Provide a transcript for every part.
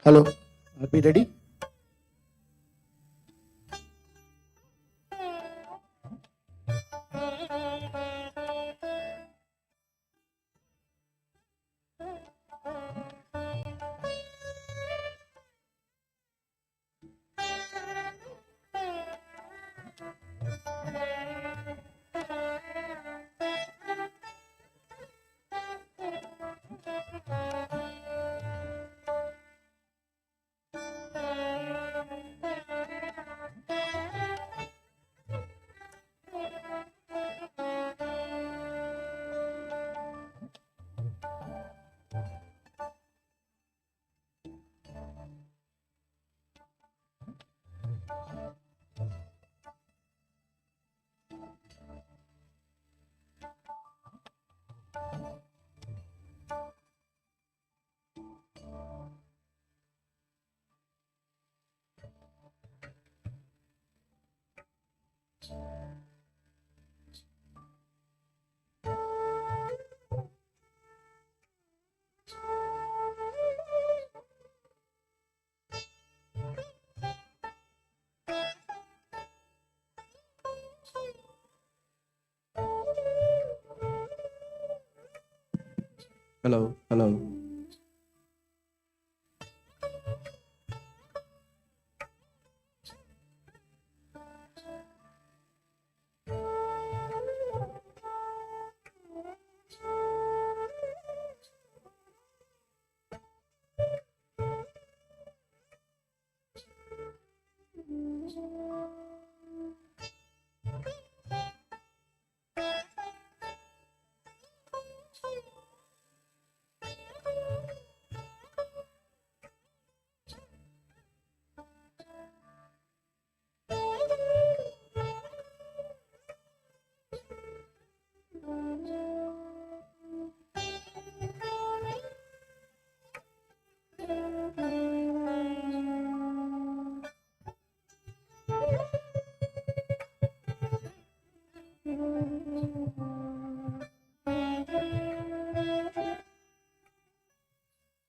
Hello, are we ready? Hello, hello.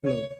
Hello.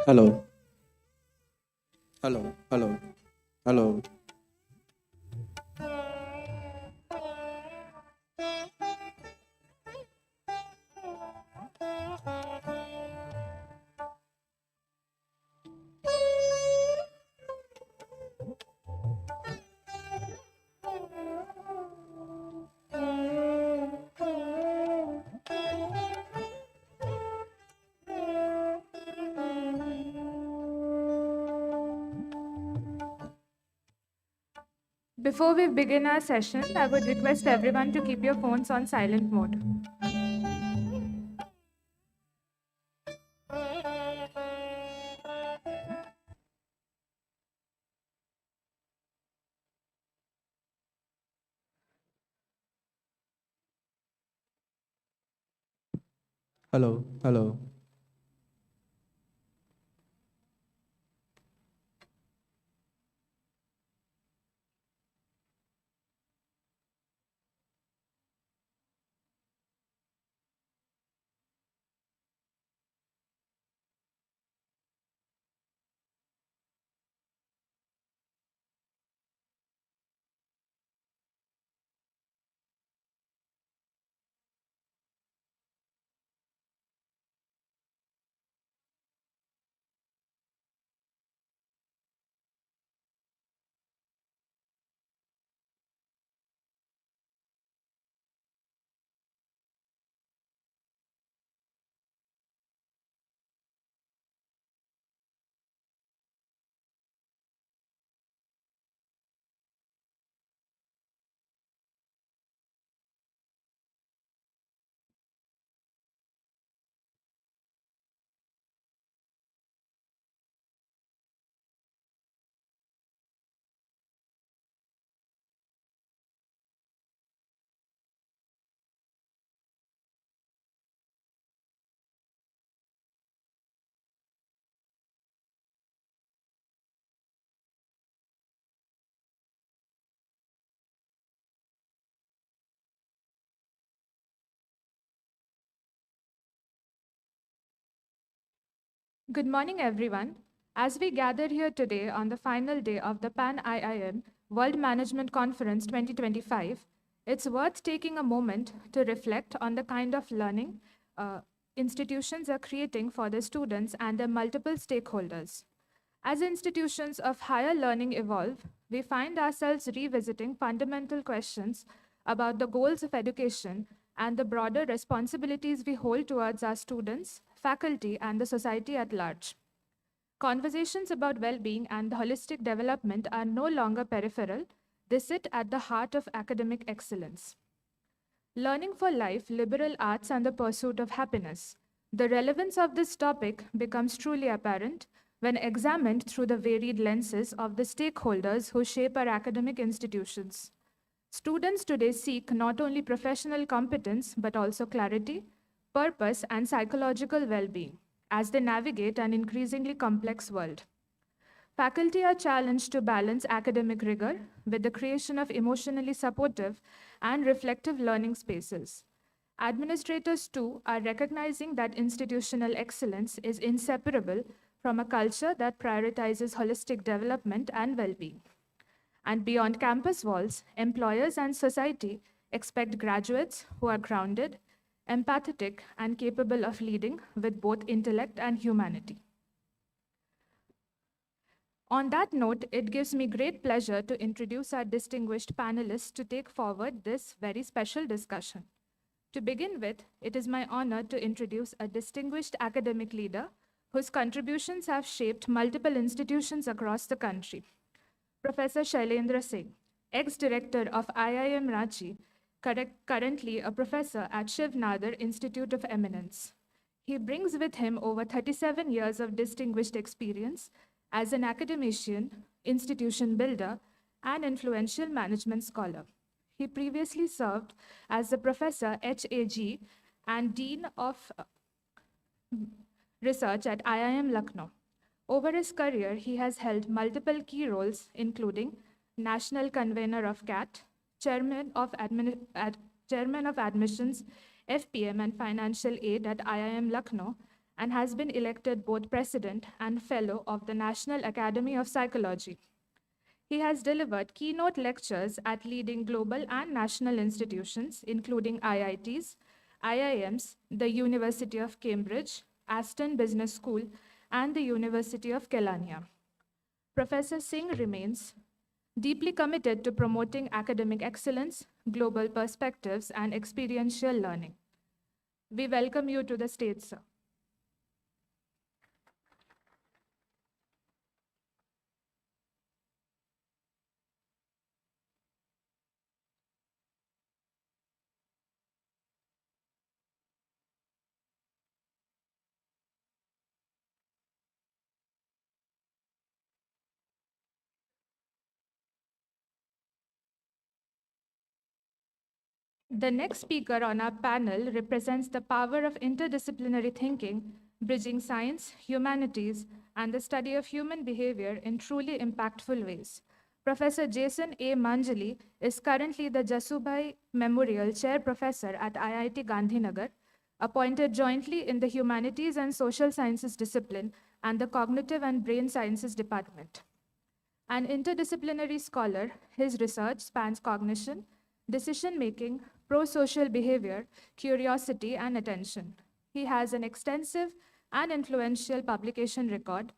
Hello, hello, hello, hello. Before we begin our session, I would request everyone to keep your phones on silent mode. Hello, hello. Good morning, everyone. As we gather here today on the final day of the Pan-IIM World Management Conference 2025, it's worth taking a moment to reflect on the kind of learning institutions are creating for their students and their multiple stakeholders. As institutions of higher learning evolve, we find ourselves revisiting fundamental questions about the goals of education and the broader responsibilities we hold towards our students, faculty, and the society at large. Conversations about well being and holistic development are no longer peripheral, they sit at the heart of academic excellence. Learning for life, liberal arts, and the pursuit of happiness. The relevance of this topic becomes truly apparent when examined through the varied lenses of the stakeholders who shape our academic institutions. Students today seek not only professional competence, but also clarity, purpose, and psychological well being as they navigate an increasingly complex world. Faculty are challenged to balance academic rigor with the creation of emotionally supportive and reflective learning spaces. Administrators, too, are recognizing that institutional excellence is inseparable from a culture that prioritizes holistic development and well being. And beyond campus walls, employers and society expect graduates who are grounded, empathetic, and capable of leading with both intellect and humanity. On that note, it gives me great pleasure to introduce our distinguished panelists to take forward this very special discussion. To begin with, it is my honor to introduce a distinguished academic leader whose contributions have shaped multiple institutions across the country. Professor Shailendra Singh, ex-director of IIM Ranchi, currently a professor at Shiv Nadar Institute of Eminence. He brings with him over 37 years of distinguished experience as an academician, institution builder, and influential management scholar. He previously served as the Professor HAG and Dean of Research at IIM Lucknow. Over his career, he has held multiple key roles, including National Convener of CAT, Chairman of Admissions, FPM, and Financial Aid at IIM Lucknow, and has been elected both President and Fellow of the National Academy of Psychology. He has delivered keynote lectures at leading global and national institutions, including IITs, IIMs, the University of Cambridge, Aston Business School, and the University of Kelaniya. Professor Singh remains deeply committed to promoting academic excellence, global perspectives, and experiential learning. We welcome you to the stage, sir. The next speaker on our panel represents the power of interdisciplinary thinking, bridging science, humanities, and the study of human behavior in truly impactful ways. Professor Jason A. Manjali is currently the Jasubhai Memorial Chair Professor at IIT Gandhinagar, appointed jointly in the Humanities and Social Sciences discipline and the Cognitive and Brain Sciences department. An interdisciplinary scholar, his research spans cognition, decision-making, pro-social behavior, curiosity, and attention. He has an extensive and influential publication record,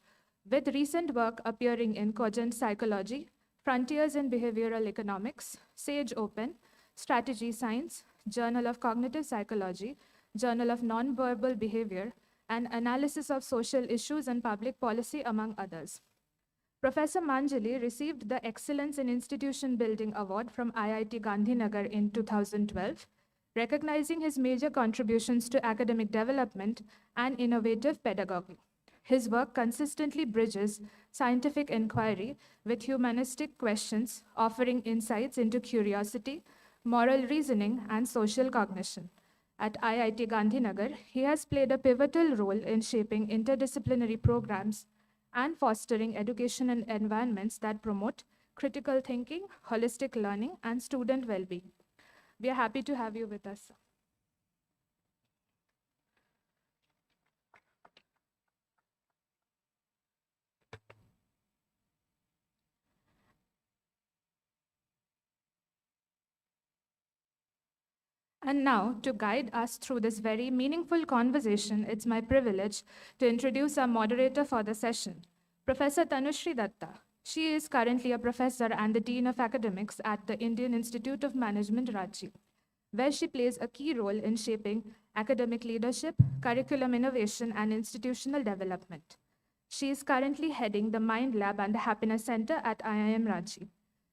with recent work appearing in Cogent Psychology, Frontiers in Behavioral Economics, Sage Open, Strategy Science, Journal of Cognitive Psychology, Journal of Nonverbal Behavior, and Analysis of Social Issues and Public Policy, among others. Professor Manjali received the Excellence in Institution Building Award from IIT Gandhinagar in 2012, recognizing his major contributions to academic development and innovative pedagogy. His work consistently bridges scientific inquiry with humanistic questions, offering insights into curiosity, moral reasoning, and social cognition. At IIT Gandhinagar, he has played a pivotal role in shaping interdisciplinary programs and fostering education and environments that promote critical thinking, holistic learning, and student well-being. We are happy to have you with us, sir. Thank you. And now, to guide us through this very meaningful conversation, it's my privilege to introduce our moderator for the session, Professor Tanushree Datta. She is currently a professor and the Dean of Academics at the Indian Institute of Management, Ranchi, where she plays a key role in shaping academic leadership, curriculum innovation, and institutional development. She is currently heading the Mind Lab and the Happiness Center at IIM Ranchi.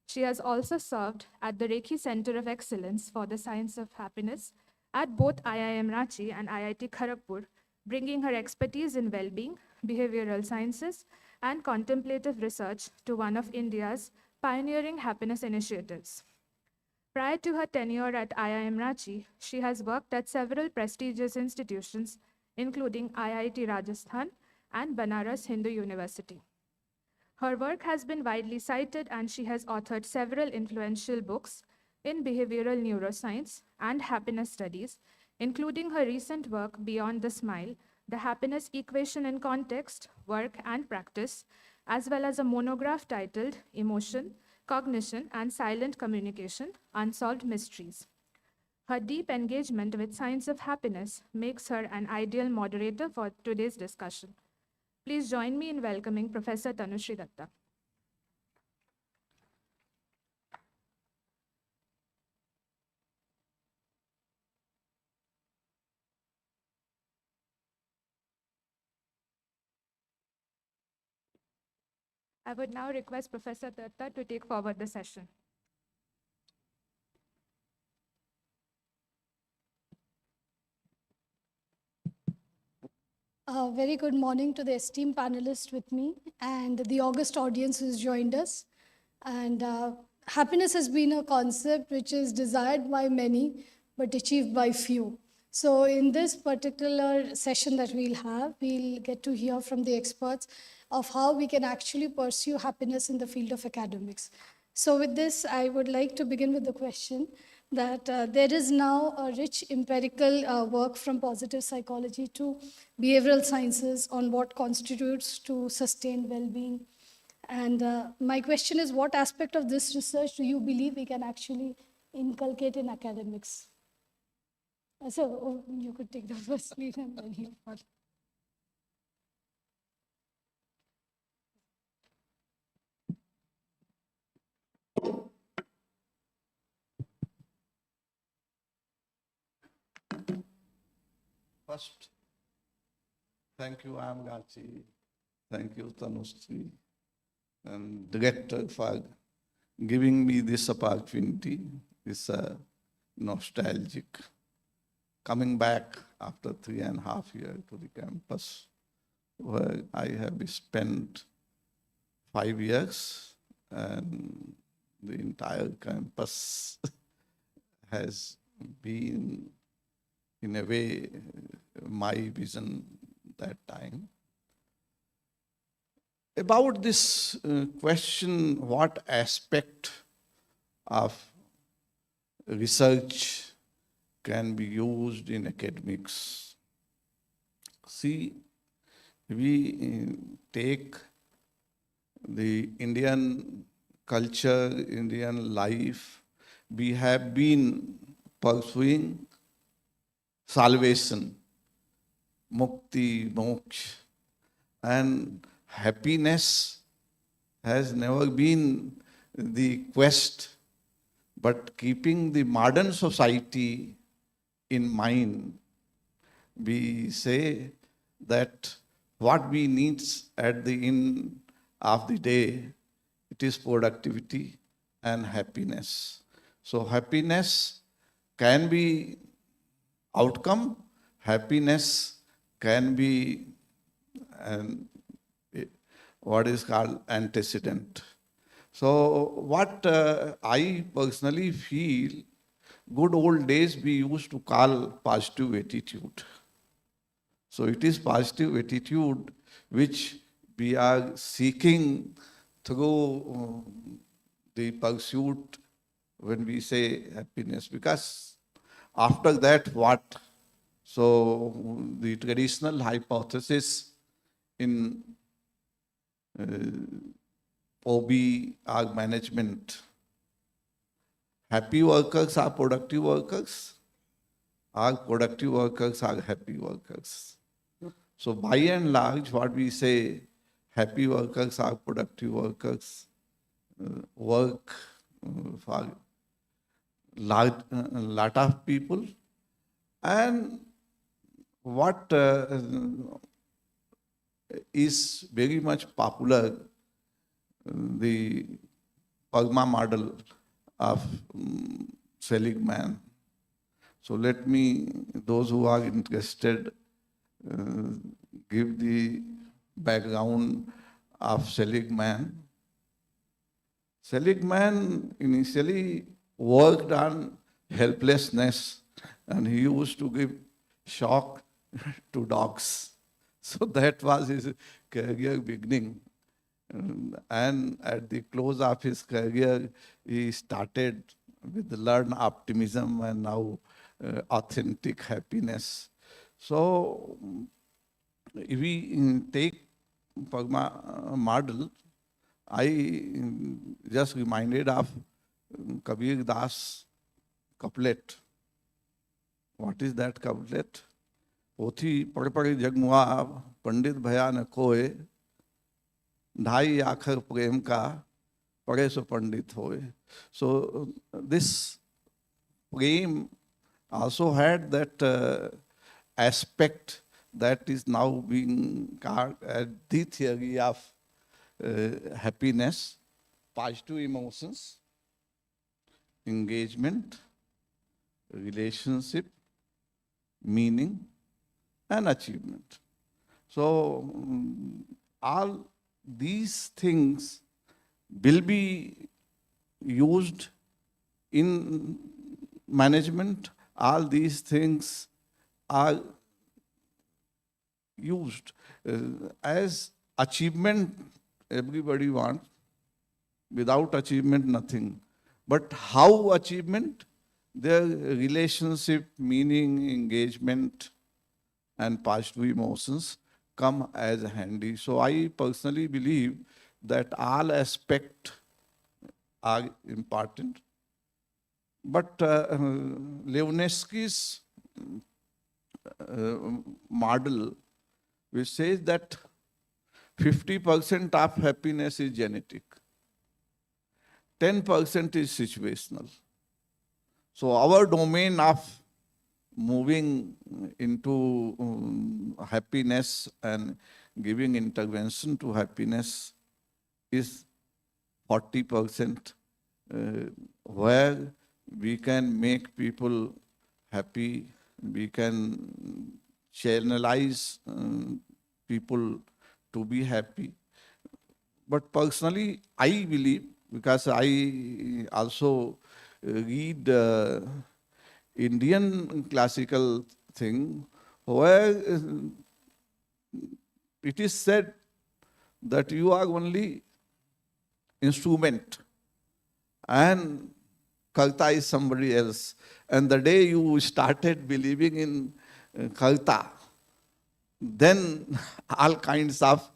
She has also served at the Reiki Center of Excellence for the Science of Happiness at both IIM Ranchi and IIT Kharagpur, bringing her expertise in well-being, behavioral sciences, and contemplative research to one of India's pioneering happiness initiatives. Prior to her tenure at IIM Ranchi, she has worked at several prestigious institutions, including IIT Rajasthan and Banaras Hindu University. Her work has been widely cited, and she has authored several influential books in behavioral neuroscience and happiness studies, including her recent work Beyond the Smile, The Happiness Equation in Context, Work, and Practice, as well as a monograph titled Emotion, Cognition, and Silent Communication, Unsolved Mysteries. Her deep engagement with science of happiness makes her an ideal moderator for today's discussion. Please join me in welcoming Professor Tanushree Datta. I would now request Professor Datta to take forward the session. Very good morning to the esteemed panelists with me and the august audience who's joined us. And happiness has been a concept which is desired by many but achieved by few. So in this particular session that we'll get to hear from the experts of how we can actually pursue happiness in the field of academics. So with this, I would like to begin with the question that there is now a rich empirical work from positive psychology to behavioral sciences on what constitutes to sustain well-being. And my question is, what aspect of this research do you believe we can actually inculcate in academics? So you could take the first lead and then you follow. First, thank you, I am Ranchi. Thank you, Tanushree, and director for giving me this opportunity. It's nostalgic. Coming back after 3.5 years to the campus, where I have spent 5 years, and the entire campus has been, in a way, my vision that time. About this question, what aspect of research can be used in academics? See, we take the Indian culture, Indian life, we have been pursuing salvation, mukti, moksha, and happiness has never been the quest, but keeping the modern society in mind, we say that what we need at the end of the day, it is productivity and happiness. So happiness can be outcome, happiness can be what is called antecedent. So what I personally feel, good old days we used to call positive attitude. So it is positive attitude which we are seeking through the pursuit when we say happiness. Because after that, what? So the traditional hypothesis in OB or management, happy workers are productive workers, our productive workers are happy workers. So by and large, what we say, happy workers are productive workers, work for lot of people. And what is very much popular, the Pagma model of Seligman. So let me, those who are interested, give the background of Seligman. Seligman initially worked on helplessness, and he used to give shock to dogs. So that was his career beginning. And at the close of his career, he started with learned optimism and now authentic happiness. So if we take Pagma model, I just reminded of Kabir Das couplet. What is that couplet? पोथी पढ़ पढ़ जगमुआ पंडित भया न कोय, ढाई आखर प्रेम का पढ़े सो पंडित होए. So this prem also had that aspect that is now being called the theory of happiness, positive emotions, engagement, relationship, meaning, and achievement. So all these things will be used in management. All these things are used as achievement. Everybody wants. Without achievement, nothing. But how achievement? Their relationship, meaning, engagement, and positive emotions come as handy. So I personally believe that all aspects are important. But Levnesky's model, which says that 50% of happiness is genetic, 10% is situational. So our domain of moving into happiness and giving intervention to happiness is 40%, where we can make people happy, we can channelize people to be happy. But personally, I believe, because I also read Indian classical thing, where it is said that you are only instrument and Karta is somebody else. And the day you started believing in Karta, then all kinds of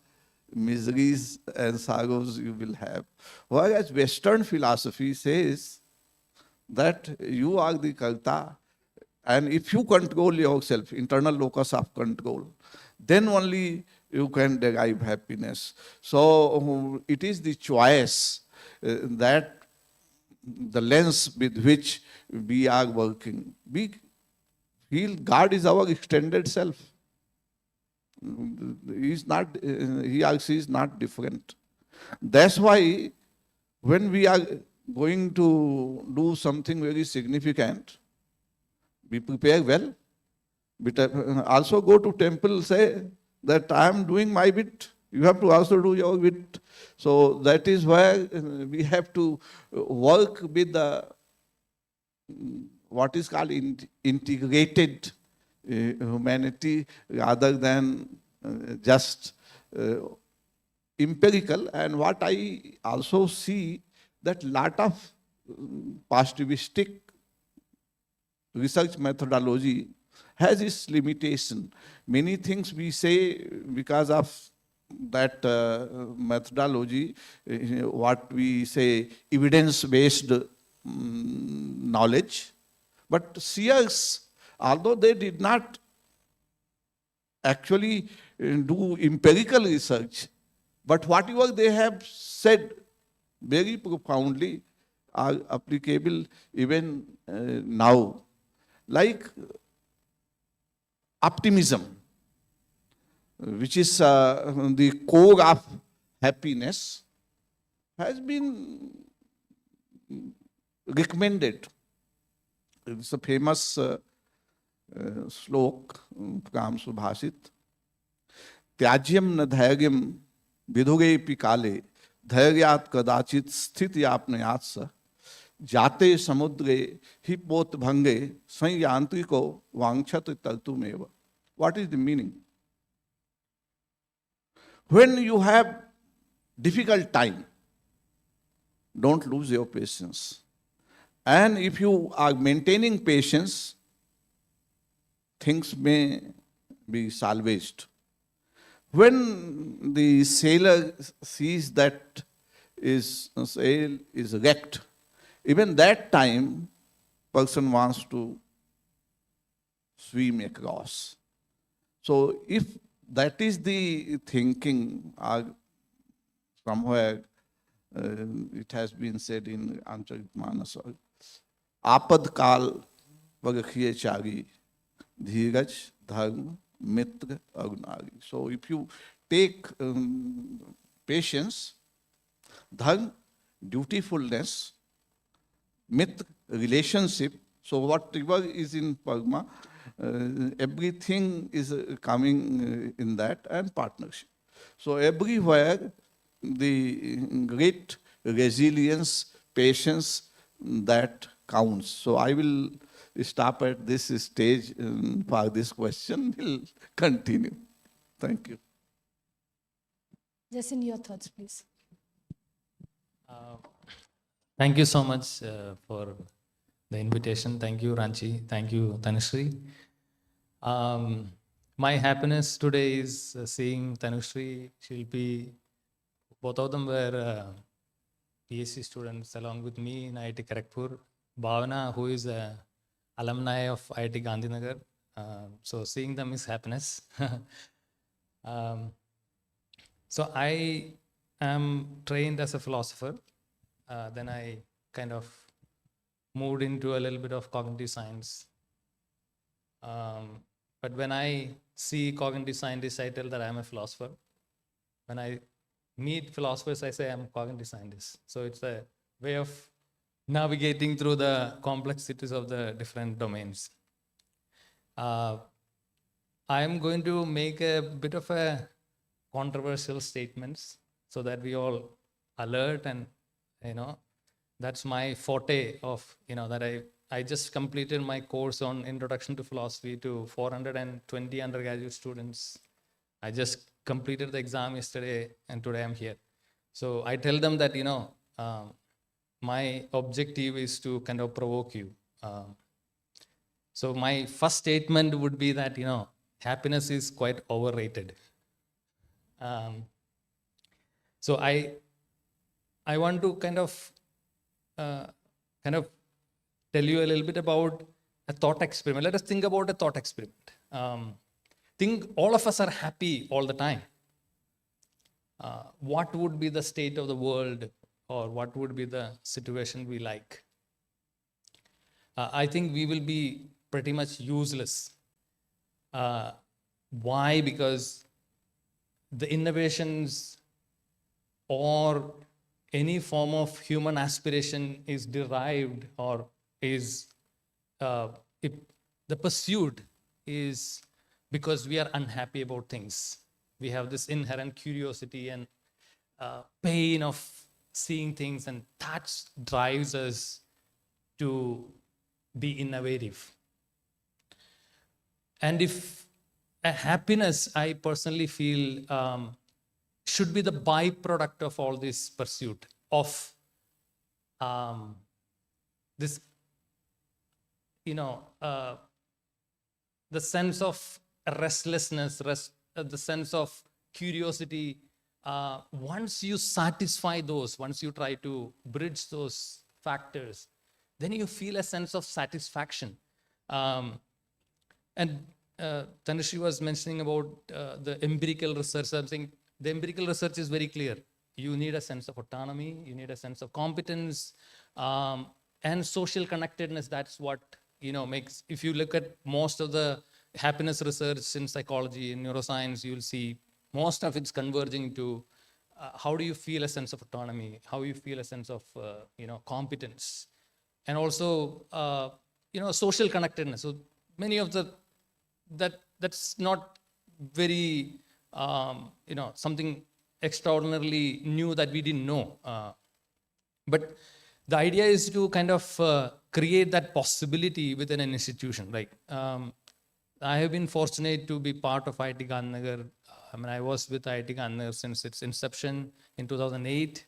miseries and sorrows you will have. Whereas Western philosophy says that you are the Karta, and if you control yourself, internal locus of control, then only you can derive happiness. So it is the choice that the lens with which we are working. We feel God is our extended self. He or she is not different. That's why when we are going to do something very significant, we prepare well. But also go to temple, say that I am doing my bit. You have to also do your bit. So that is where we have to work with the what is called integrated humanity rather than just empirical. And what I also see, that lot of positivistic research methodology has its limitation. Many things we say because of that methodology, what we say evidence-based knowledge. But seers although they did not actually do empirical research, but whatever they have said very profoundly are applicable even now. Like optimism, which is the core of happiness, has been recommended. It's a famous श्लोक काम सुभाषित त्याज्यम न धैर्यम विधुरेपि काले धैर्यात् कदाचित स्थिति आपनयात् स जाते समुद्रे हि पोत भंगे संयांत्रिको वांछत तर्तुमेव. What is the meaning? When you have difficult time, don't lose your patience. And if you are maintaining patience, things may be salvaged. When the sailor sees that his sail is wrecked, even that time, person wants to swim across. So if that is the thinking, somewhere it has been said in Ancharitmanasa, आपद काल वगखिए चारी धीरज धर्म मित्र अरुणारी. So if you take patience, dharma, dutifulness, mitra, relationship, so whatever is in Parma, everything is coming in that, and partnership. So everywhere the great resilience, patience, that counts. So I will stop at this stage for this question. We'll continue. Thank you. Just in your thoughts, please. Thank you so much for the invitation. Thank you, Ranchi. Thank you, Tanushree. My happiness today is seeing Tanushree, Shilpi. Both of them were PhD students along with me in IIT Kharagpur. Bhavana, who is an alumni of IIT Gandhinagar. So seeing them is happiness. So I am trained as a philosopher. Then I kind of moved into a little bit of cognitive science. But when I see cognitive scientists, I tell that I'm a philosopher. When I meet philosophers, I say I'm a cognitive scientist. So it's a way of navigating through the complexities of the different domains. I am going to make a bit of a controversial statements so that we all alert, and that's my forte of that I just completed my course on Introduction to Philosophy to 420 undergraduate students. I just completed the exam yesterday, and today I'm here. So I tell them that my objective is to kind of provoke you. So my first statement would be that happiness is quite overrated. So I want to kind of tell you a little bit about a thought experiment. Let us think about a thought experiment. Think all of us are happy all the time. What would be the state of the world, or what would be the situation we like? I think we will be pretty much useless. Why? Because the innovations or any form of human aspiration is derived, or is the pursuit is because we are unhappy about things. We have this inherent curiosity and pain of seeing things, and that drives us to be innovative. And if a happiness, I personally feel, should be the byproduct of all this pursuit of this, the sense of restlessness, the sense of curiosity. Once you satisfy those, once you try to bridge those factors, then you feel a sense of satisfaction. And Tanushree was mentioning about the empirical research. Something the empirical research is very clear. You need a sense of autonomy. You need a sense of competence and social connectedness. That's what makes. If you look at most of the happiness research in psychology and neuroscience, you'll see most of it's converging to how do you feel a sense of autonomy? How you feel a sense of competence, and also social connectedness. So many of that's not very something extraordinarily new that we didn't know. But the idea is to kind of create that possibility within an institution. Like I have been fortunate to be part of IIT Gandhinagar. I was with IIT Gandhinagar since its inception in 2008.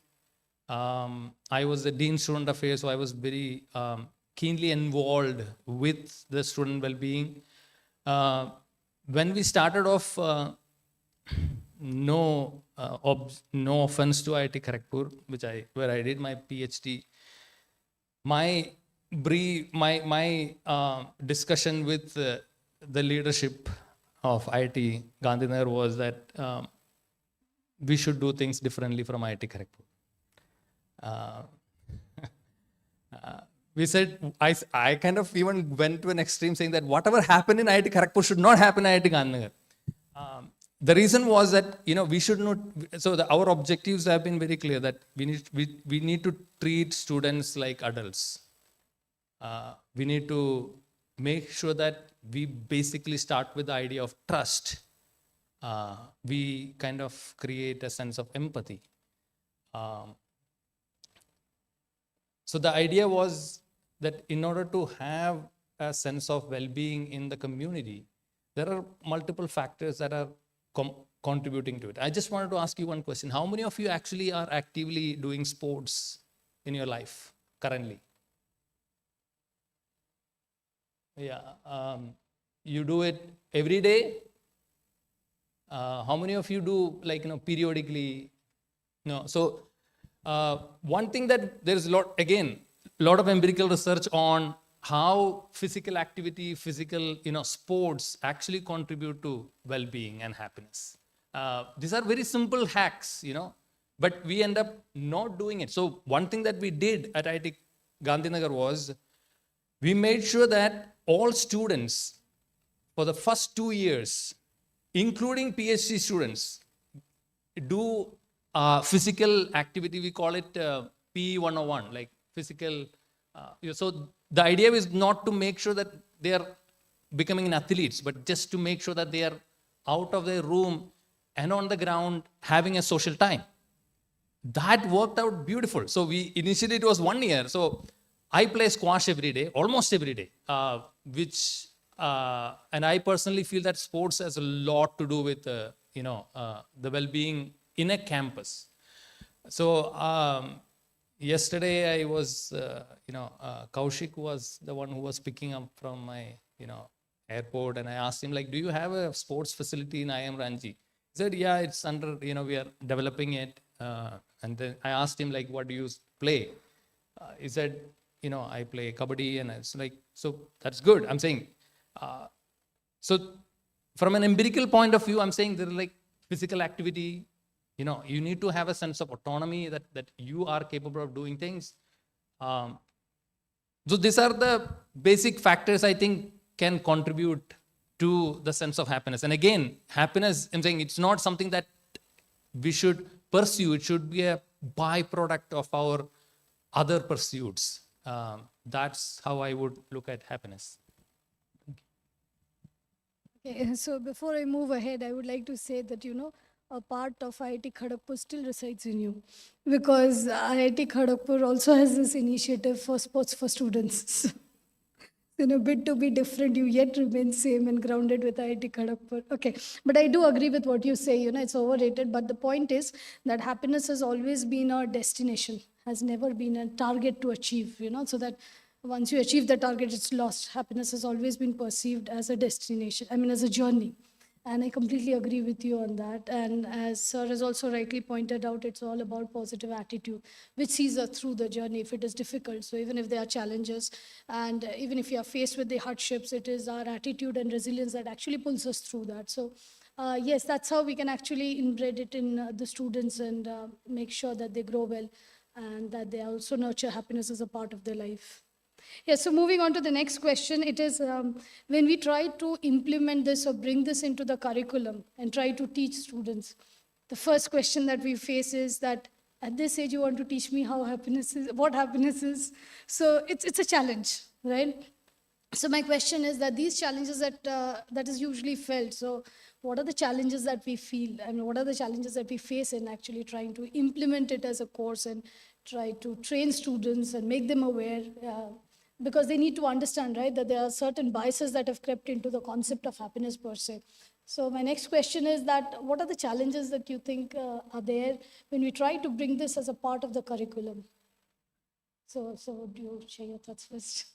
I was the Dean Student Affairs, so I was very keenly involved with the student well-being. When we started off, no offense to IIT Kharagpur, where I did my PhD. My discussion with the leadership of IIT Gandhinagar was that we should do things differently from IIT Kharagpur. We said, I kind of even went to an extreme saying that whatever happened in IIT Kharagpur should not happen in IIT Gandhinagar. The reason was that, we should not, so our objectives have been very clear that we need to treat students like adults. We need to make sure that we basically start with the idea of trust. We kind of create a sense of empathy. So the idea was that in order to have a sense of well-being in the community, there are multiple factors that are contributing to it. I just wanted to ask you one question. How many of you actually are actively doing sports in your life currently? Yeah. You do it every day? How many of you do periodically? No. So one thing that there's a lot of empirical research on how physical activity, physical sports actually contribute to well-being and happiness. These are very simple hacks, but we end up not doing it. So one thing that we did at IIT Gandhinagar was we made sure that all students for the first 2 years, including PhD students, do physical activity. We call it PE 101, like physical. So the idea is not to make sure that they are becoming an athletes, but just to make sure that they are out of their room and on the ground having a social time. That worked out beautiful. So initially it was 1 year. So I play squash every day, almost every day, and I personally feel that sports has a lot to do with the well-being in a campus. So yesterday I was, Kaushik was the one who was picking up from my, airport, and I asked him, do you have a sports facility in IIM Ranchi? He said, yeah, it's under, we are developing it. And then I asked him, what do you play? He said, I play kabaddi, and it's so that's good. I'm saying, so from an empirical point of view, I'm saying there are physical activity. You need to have a sense of autonomy that you are capable of doing things. So these are the basic factors I think can contribute to the sense of happiness. And again, happiness, I'm saying it's not something that we should pursue. It should be a byproduct of our other pursuits. That's how I would look at happiness. Okay, so before I move ahead, I would like to say that, a part of IIT Kharagpur still resides in you, because IIT Kharagpur also has this initiative for sports for students. In a bit to be different, you yet remain same and grounded with IIT Kharagpur. Okay, but I do agree with what you say, it's overrated, but the point is that happiness has always been a destination, has never been a target to achieve, so that once you achieve the target, it's lost. Happiness has always been perceived as a destination, as a journey. And I completely agree with you on that. And as Sir has also rightly pointed out, it's all about positive attitude, which sees us through the journey if it is difficult. So even if there are challenges, and even if you are faced with the hardships, it is our attitude and resilience that actually pulls us through that. So yes, that's how we can actually inbred it in the students and make sure that they grow well and that they also nurture happiness as a part of their life. Yeah, so moving on to the next question, it is when we try to implement this or bring this into the curriculum and try to teach students, the first question that we face is that at this age you want to teach me how happiness is, what happiness is. So it's a challenge, right? So my question is that these challenges that is usually felt, so what are the challenges that we feel? I mean, what are the challenges that we face in actually trying to implement it as a course and try to train students and make them aware? Because they need to understand, right, that there are certain biases that have crept into the concept of happiness per se. So my next question is that what are the challenges that you think are there when we try to bring this as a part of the curriculum? So do you share your thoughts first?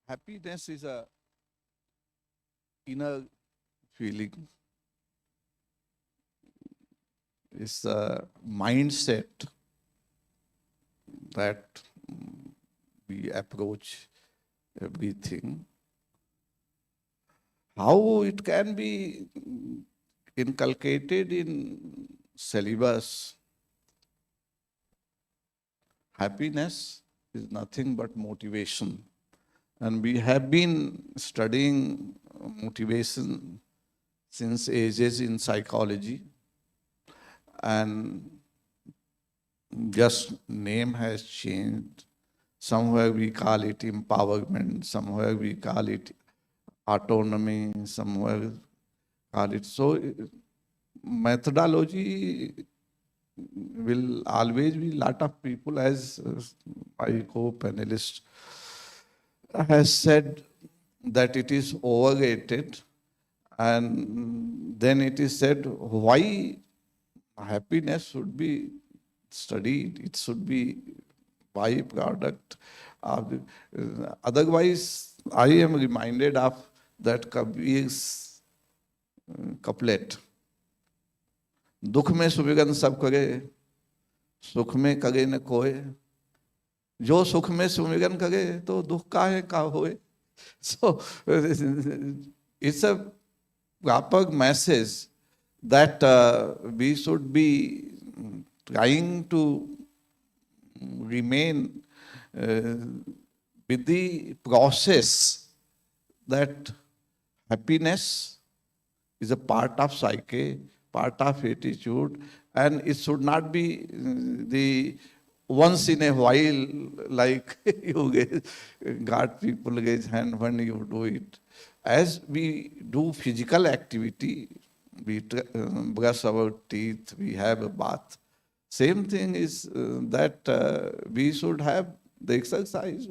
Happiness is a inner feeling. It's a mindset that we approach everything. How it can be inculcated in syllabus? Happiness is nothing but motivation. And we have been studying motivation since ages in psychology. And just name has changed. Somewhere we call it empowerment, somewhere we call it autonomy, somewhere call it. So methodology will always be lot of people, as my co-panelist has said, that it is overrated. And then it is said, why happiness should be studied? It should be byproduct. Otherwise, I am reminded of that Kabir's couplet. दुख में सुमिरन सब करे, सुख में करे न कोय, जो सुख में सुमिरन करे तो दुख काहे का होए. So it's a proper message that we should be trying to remain with the process that happiness is a part of psyche, part of attitude, and it should not be the once in a while, like you got people raise hand when you do it. As we do physical activity, we brush our teeth, we have a bath. Same thing is that we should have the exercise.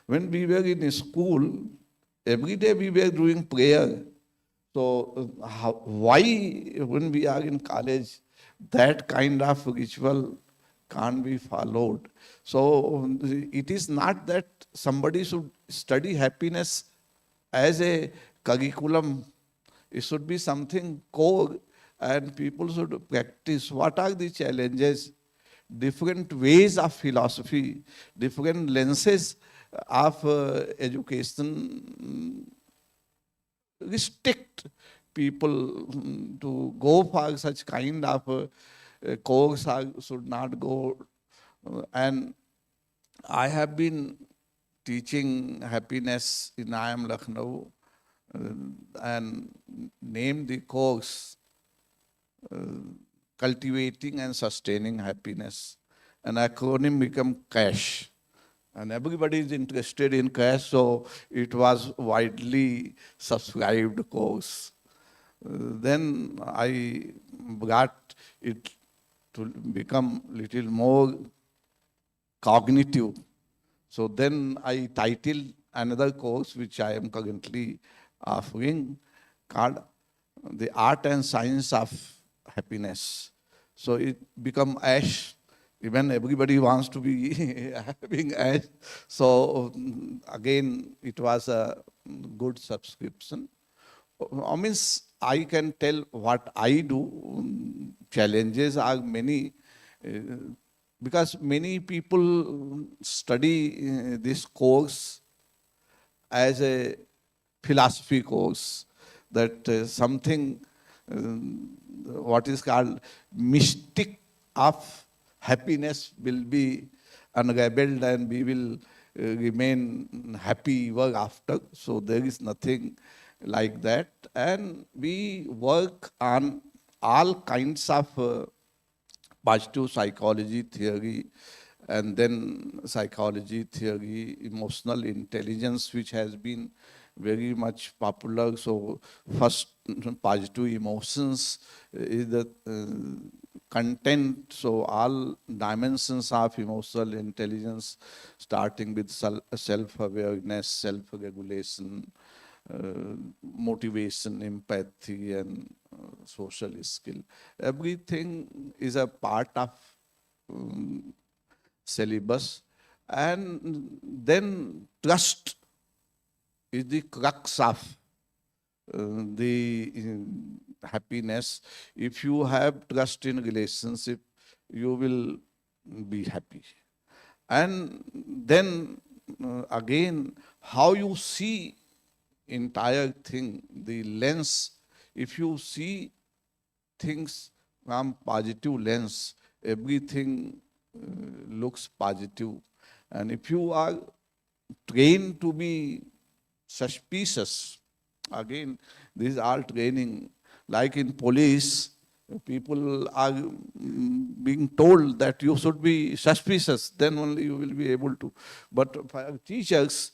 When we were in school, every day we were doing prayer. So why, when we are in college, that kind of ritual can't be followed? So it is not that somebody should study happiness as a curriculum. It should be something core, and people should practice. What are the challenges? Different ways of philosophy, different lenses of education restrict people to go for such kind of course, should not go. And I have been teaching happiness in IIM Lucknow and named the course Cultivating and Sustaining Happiness. An acronym became CASH. And everybody is interested in cash, so it was widely subscribed course. Then I brought it to become little more cognitive. So then I titled another course, which I am currently offering, called The Art and Science of Happiness. So it become ASH, Even everybody wants to be having ads. So again, it was a good subscription. Means I can tell what I do. Challenges are many, because many people study this course as a philosophy course, that something what is called mystic of happiness will be unraveled and we will remain happy ever after. So there is nothing like that. And we work on all kinds of positive psychology theory, and then psychology theory, emotional intelligence, which has been very much popular. So first, positive emotions is the content. So all dimensions of emotional intelligence, starting with self-awareness, self-regulation, motivation, empathy, and social skill. Everything is a part of syllabus. And then trust is the crux of the happiness. If you have trust in relationship, you will be happy. And then again, how you see entire thing, the lens. If you see things from positive lens, everything looks positive. And if you are trained to be suspicious, again, this is all training. Like in police, people are being told that you should be suspicious, then only you will be able to. But for teachers,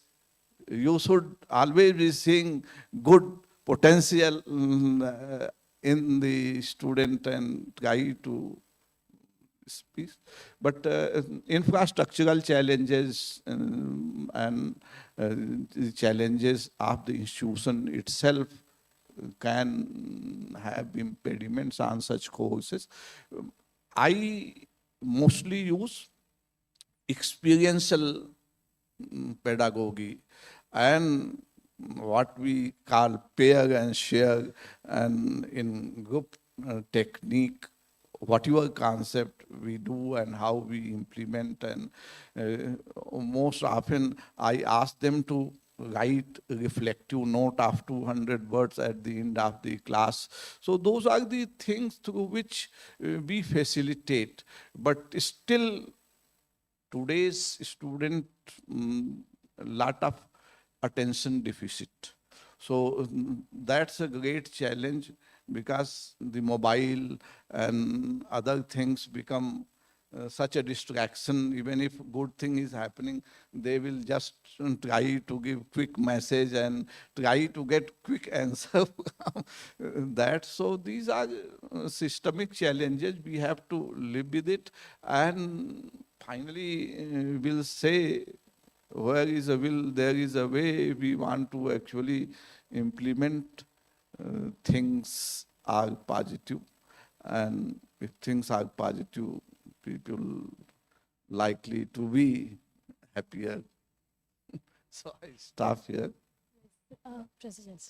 you should always be seeing good potential in the student and try to speak. But infrastructural challenges and the challenges of the institution itself can have impediments on such courses. I mostly use experiential pedagogy and what we call pair and share, and in group technique, whatever concept we do and how we implement. And most often I ask them to write a reflective note of 200 words at the end of the class. So those are the things through which we facilitate. But still, today's student, a lot of attention deficit. So that's a great challenge, because the mobile and other things become such a distraction. Even if good thing is happening, they will just try to give quick message and try to get quick answer from that. So these are systemic challenges. We have to live with it. And finally, we'll say, where is a will, there is a way. We want to actually implement things are positive. And if things are positive, people likely to be happier. So I stop here. President,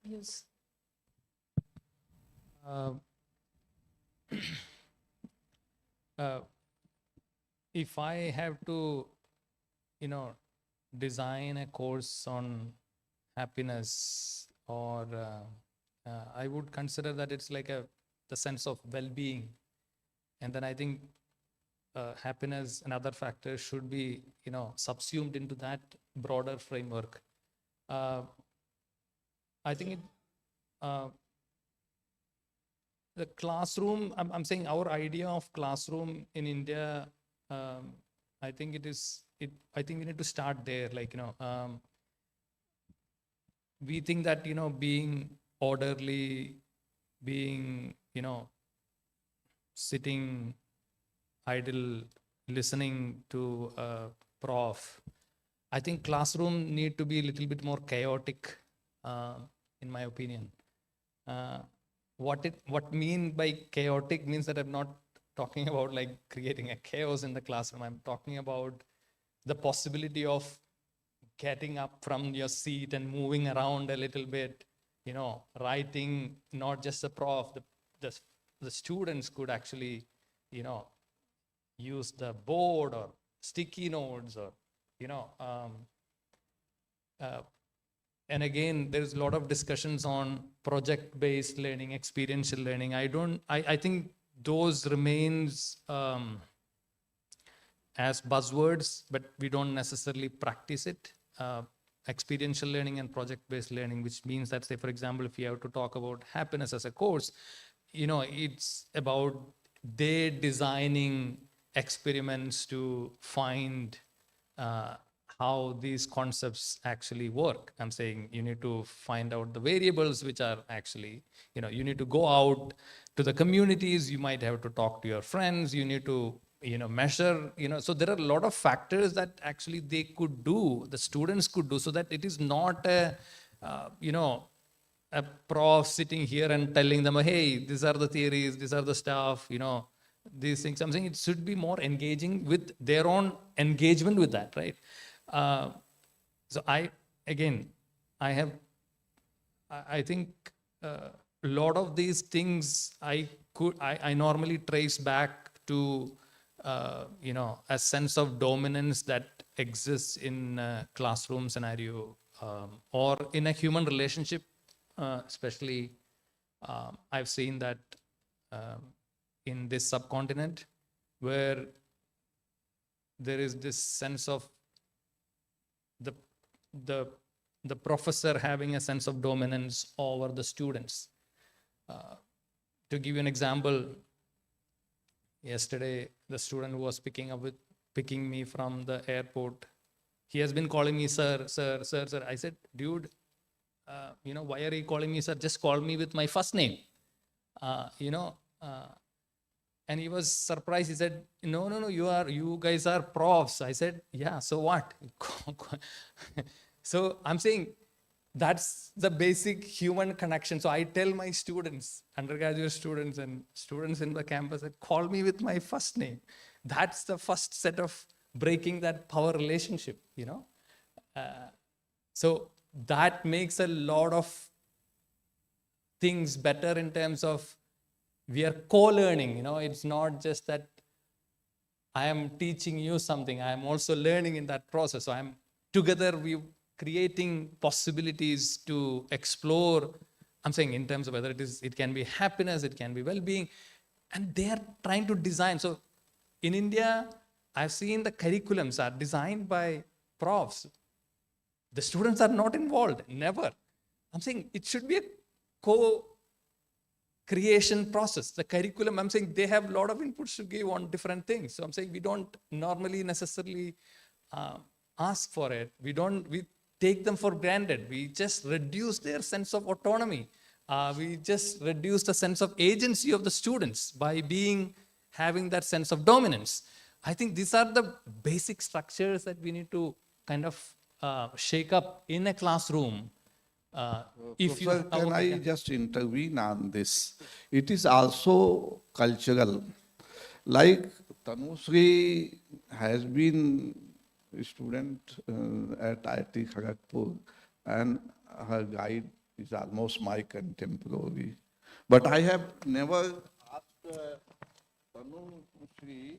views. If I have to, design a course on happiness, or I would consider that it's like the sense of well-being, and then I think happiness and other factors should be, subsumed into that broader framework. I think the classroom, I'm saying our idea of classroom in India, I think I think we need to start there. We think that, being orderly, being, sitting idle, listening to a prof, I think classroom need to be a little bit more chaotic, in my opinion. What mean by chaotic means that I'm not talking about like creating a chaos in the classroom. I'm talking about the possibility of getting up from your seat and moving around a little bit, writing, not just the prof, the students could actually, use the board or sticky notes or, and again, there's a lot of discussions on project-based learning, experiential learning. I think those remains as buzzwords, but we don't necessarily practice it. Experiential learning and project-based learning, which means that, say, for example, if you have to talk about happiness as a course, it's about they designing experiments to find how these concepts actually work. I'm saying you need to find out the variables which are actually, you need to go out to the communities, you might have to talk to your friends, you need to measure, so there are a lot of factors that actually they could do, the students could do, so that it is not a prof sitting here and telling them, hey, these are the theories, these are the stuff, these things. I'm saying it should be more engaging with their own engagement with that, right? So I think a lot of these things I normally trace back to a sense of dominance that exists in a classroom scenario or in a human relationship, especially. I've seen that in this subcontinent where there is this sense of the professor having a sense of dominance over the students. To give you an example, yesterday, the student who was picking me from the airport, he has been calling me sir, sir, sir, sir. I said, dude, why are you calling me sir? Just call me with my first name. And he was surprised. He said, no, you guys are profs. I said, yeah, so what? So I'm saying that's the basic human connection. So I tell my students, undergraduate students and students in the campus, that call me with my first name. That's the first set of breaking that power relationship, So that makes a lot of things better in terms of we are co-learning, it's not just that I am teaching you something, I am also learning in that process. So I'm together, we creating possibilities to explore. I'm saying in terms of whether it can be happiness, it can be well-being, and they are trying to design. So in India, I've seen the curriculums are designed by profs. The students are not involved, never. I'm saying it should be a co-creation process. The curriculum, I'm saying they have a lot of inputs to give on different things. So I'm saying we don't normally necessarily ask for it. We take them for granted. We just reduce their sense of autonomy. We just reduce the sense of agency of the students by having that sense of dominance. I think these are the basic structures that we need to kind of shake up in a classroom. Professor, can I just intervene on this? It is also cultural. Like Tanushree has been a student at IIT Kharagpur, and her guide is almost my contemporary. But I have never asked Tanushree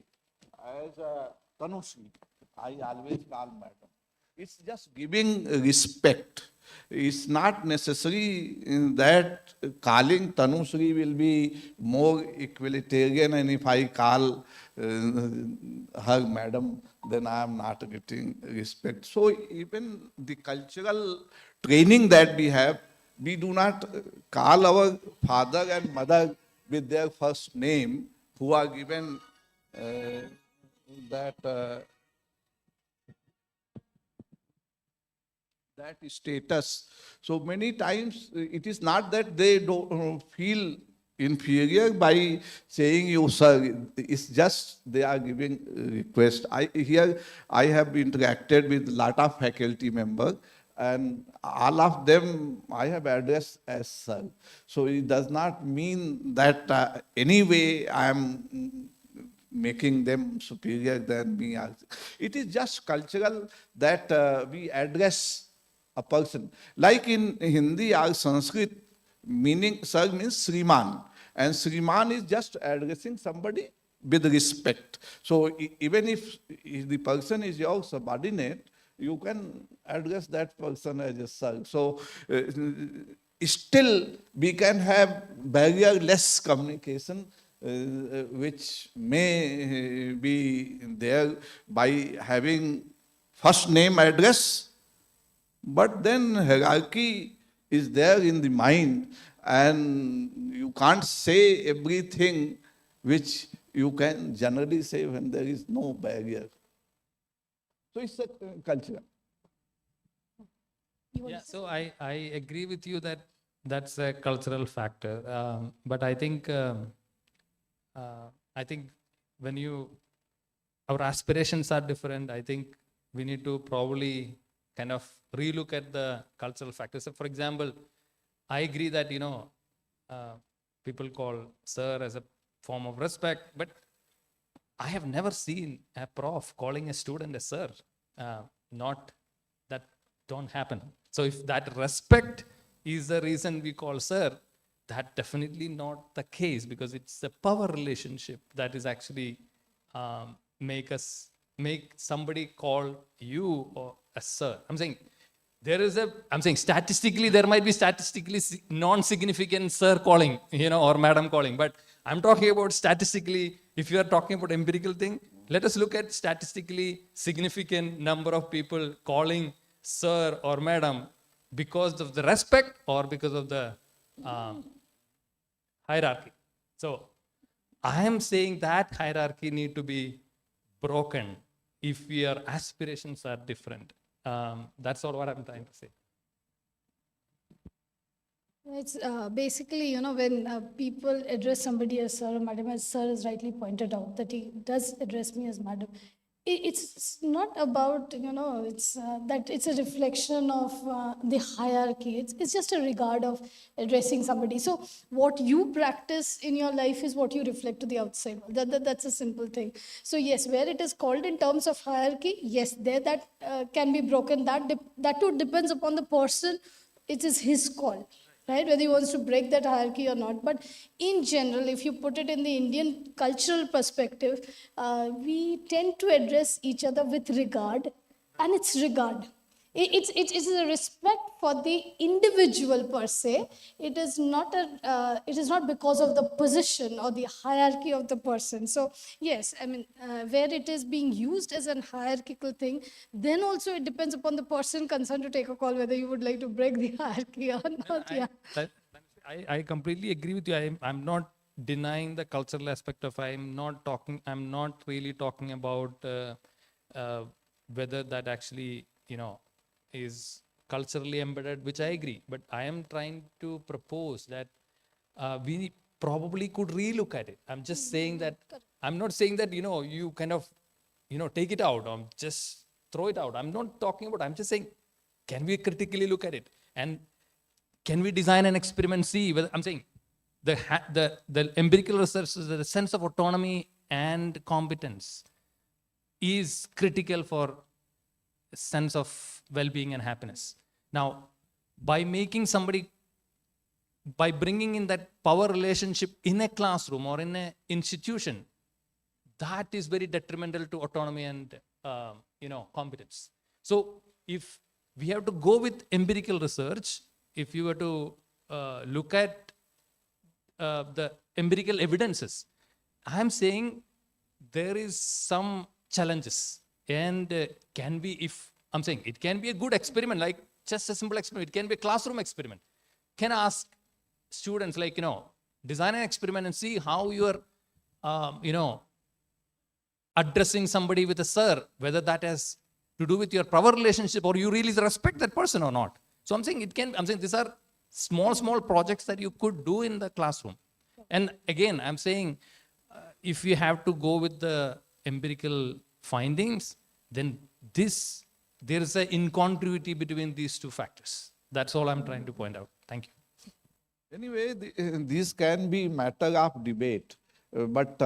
as a Tanushree. I always call madam. It's just giving respect. It's not necessary that calling Tanushree will be more equalitarian, and if I call her madam, then I am not getting respect. So even the cultural training that we have, we do not call our father and mother with their first name, who are given that status. So many times it is not that they don't feel inferior by saying you sir. It's just they are giving request. I have interacted with a lot of faculty members, and all of them I have addressed as sir. So it does not mean that anyway I am making them superior than me. It is just cultural that we address a person. Like in Hindi or Sanskrit, meaning sir means Sriman. And Sriman is just addressing somebody with respect. So even if the person is your subordinate, you can address that person as a sir. So still we can have barrier-less communication, which may be there by having first name address, but then hierarchy is there in the mind, and you can't say everything which you can generally say when there is no barrier. So it's a culture. Yeah, so I agree with you that that's a cultural factor. But I think when our aspirations are different, I think we need to probably kind of relook at the cultural factors. So for example, I agree that, people call sir as a form of respect, but I have never seen a prof calling a student a sir. Not that don't happen. So if that respect is the reason we call sir, that definitely not the case, because it's the power relationship that is actually make somebody call you or a sir. I'm saying statistically there might be statistically non-significant sir calling, or madam calling, but I'm talking about statistically. If you are talking about empirical thing, let us look at statistically significant number of people calling sir or madam because of the respect or because of the hierarchy. So I am saying that hierarchy need to be broken if your aspirations are different. That's all what I'm trying to say. It's basically, when people address somebody as sir or madam, as sir has rightly pointed out, that he does address me as madam. It's not about, it's that it's a reflection of the hierarchy. It's just a regard of addressing somebody. So what you practice in your life is what you reflect to the outside world. That's a simple thing. So yes, where it is called in terms of hierarchy, yes, there that can be broken. That too depends upon the person. It is his call, right? Whether he wants to break that hierarchy or not. But in general, if you put it in the Indian cultural perspective, we tend to address each other with regard, and it's regard. It's a respect for the individual per se. It is not because of the position or the hierarchy of the person. So yes, where it is being used as a hierarchical thing, then also it depends upon the person concerned to take a call whether you would like to break the hierarchy or not. I completely agree with you. I'm not denying the cultural aspect of. I'm not really talking about whether that actually is culturally embedded, which I agree. But I am trying to propose that we probably could relook at it. I'm just saying that. I'm not saying that you kind of take it out or just throw it out. I'm not talking about. I'm just saying, can we critically look at it, and can we design an experiment? See whether I'm saying the empirical research, the sense of autonomy and competence is critical for a sense of well-being and happiness. Now, by bringing in that power relationship in a classroom or in an institution, that is very detrimental to autonomy and competence. So if we have to go with empirical research, if you were to look at the empirical evidences, I'm saying there is some challenges, and it can be a good experiment, like just a simple experiment. It can be a classroom experiment. Can ask students, design an experiment and see how you are, addressing somebody with a sir, whether that has to do with your power relationship or you really respect that person or not. So I'm saying these are small projects that you could do in the classroom. And again, I'm saying if you have to go with the empirical findings, then there is an incongruity between these two factors. That's all I'm trying to point out. Thank you. Anyway, this can be matter of debate. But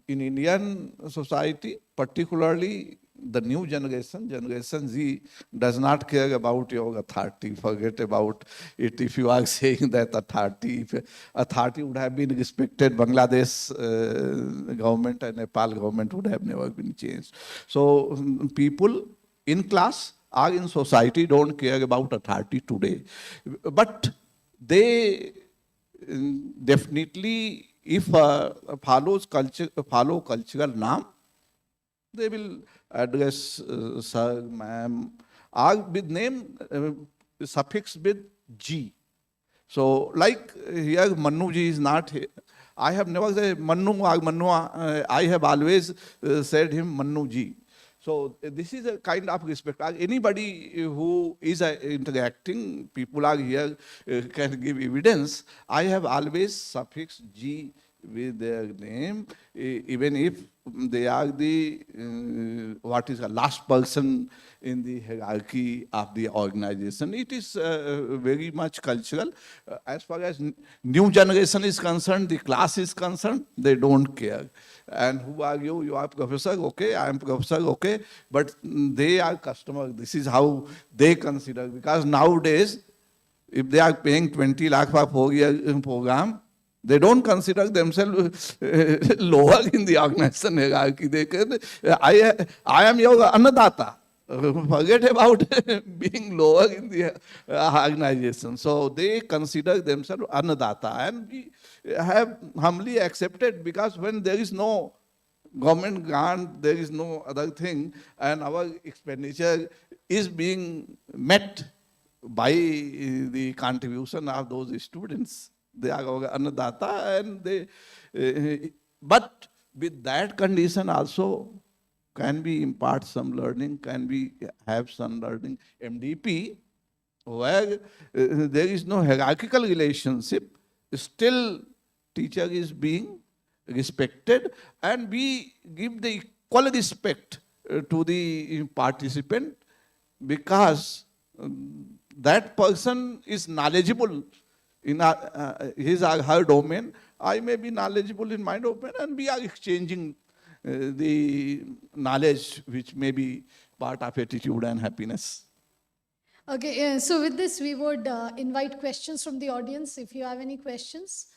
in Indian society, particularly the new generation, Generation Z, does not care about your authority. Forget about it if you are saying that authority. If authority would have been respected, Bangladesh government and Nepal government would have never been changed. So people in class or in society don't care about authority today. But they definitely, if follow cultural norm, they will address sir, ma'am, or with name suffix with G. So like here Mannu ji is not here. I have never said Mannu or Mannua. I have always said him Mannu ji. So this is a kind of respect. Anybody who is interacting, people are here, can give evidence. I have always suffixed G with their name, even if they are the what is the last person in the hierarchy of the organization. It is very much cultural. As far as new generation is concerned, the class is concerned, they don't care. And who are you? You are professor, okay, I am professor, okay, but they are customer. This is how they consider, because nowadays, if they are paying 20 lakh for 4-year program, they don't consider themselves lower in the organization hierarchy. They can, I am your annadata. Forget about being lower in the organization. So they consider themselves annadata, and we have humbly accepted, because when there is no government grant, there is no other thing, and our expenditure is being met by the contribution of those students. They are our annadata, and they, but with that condition also, can we impart some learning, can we have some learning. MDP, where there is no hierarchical relationship, still teacher is being respected, and we give the equal respect to the participant, because that person is knowledgeable in his or her domain. I may be knowledgeable in my domain, and we are exchanging the knowledge which may be part of attitude and happiness. Okay, so with this, we would invite questions from the audience. If you have any questions,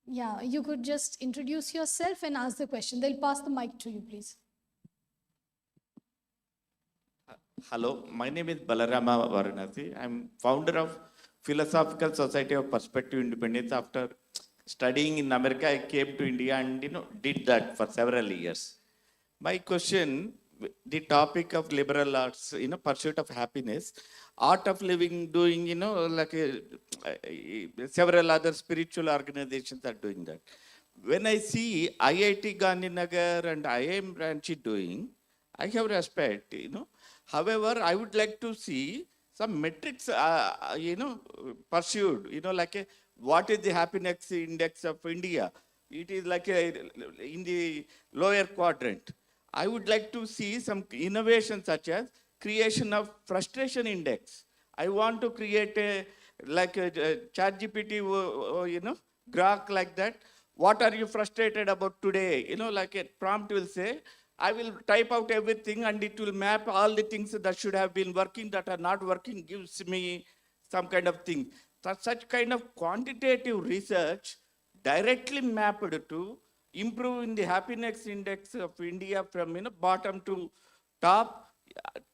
yeah, you could just introduce yourself and ask the question. They'll pass the mic to you, please. Hello, my name is Balarama Varanasi. I'm founder of Philosophical Society of Perspective Independence. After studying in America, I came to India and did that for several years. My question, the topic of liberal arts, pursuit of happiness, art of living, doing, several other spiritual organizations are doing that. When I see IIT Gandhinagar and IIM Ranchi doing, I have respect, However, I would like to see some metrics, pursued, what is the happiness index of India? It is in the lower quadrant. I would like to see some innovation such as creation of frustration index. I want to create a ChatGPT, graph like that. What are you frustrated about today? Like a prompt will say, I will type out everything and it will map all the things that should have been working that are not working, gives me some kind of thing. Such kind of quantitative research directly mapped to improving the happiness index of India from bottom to top.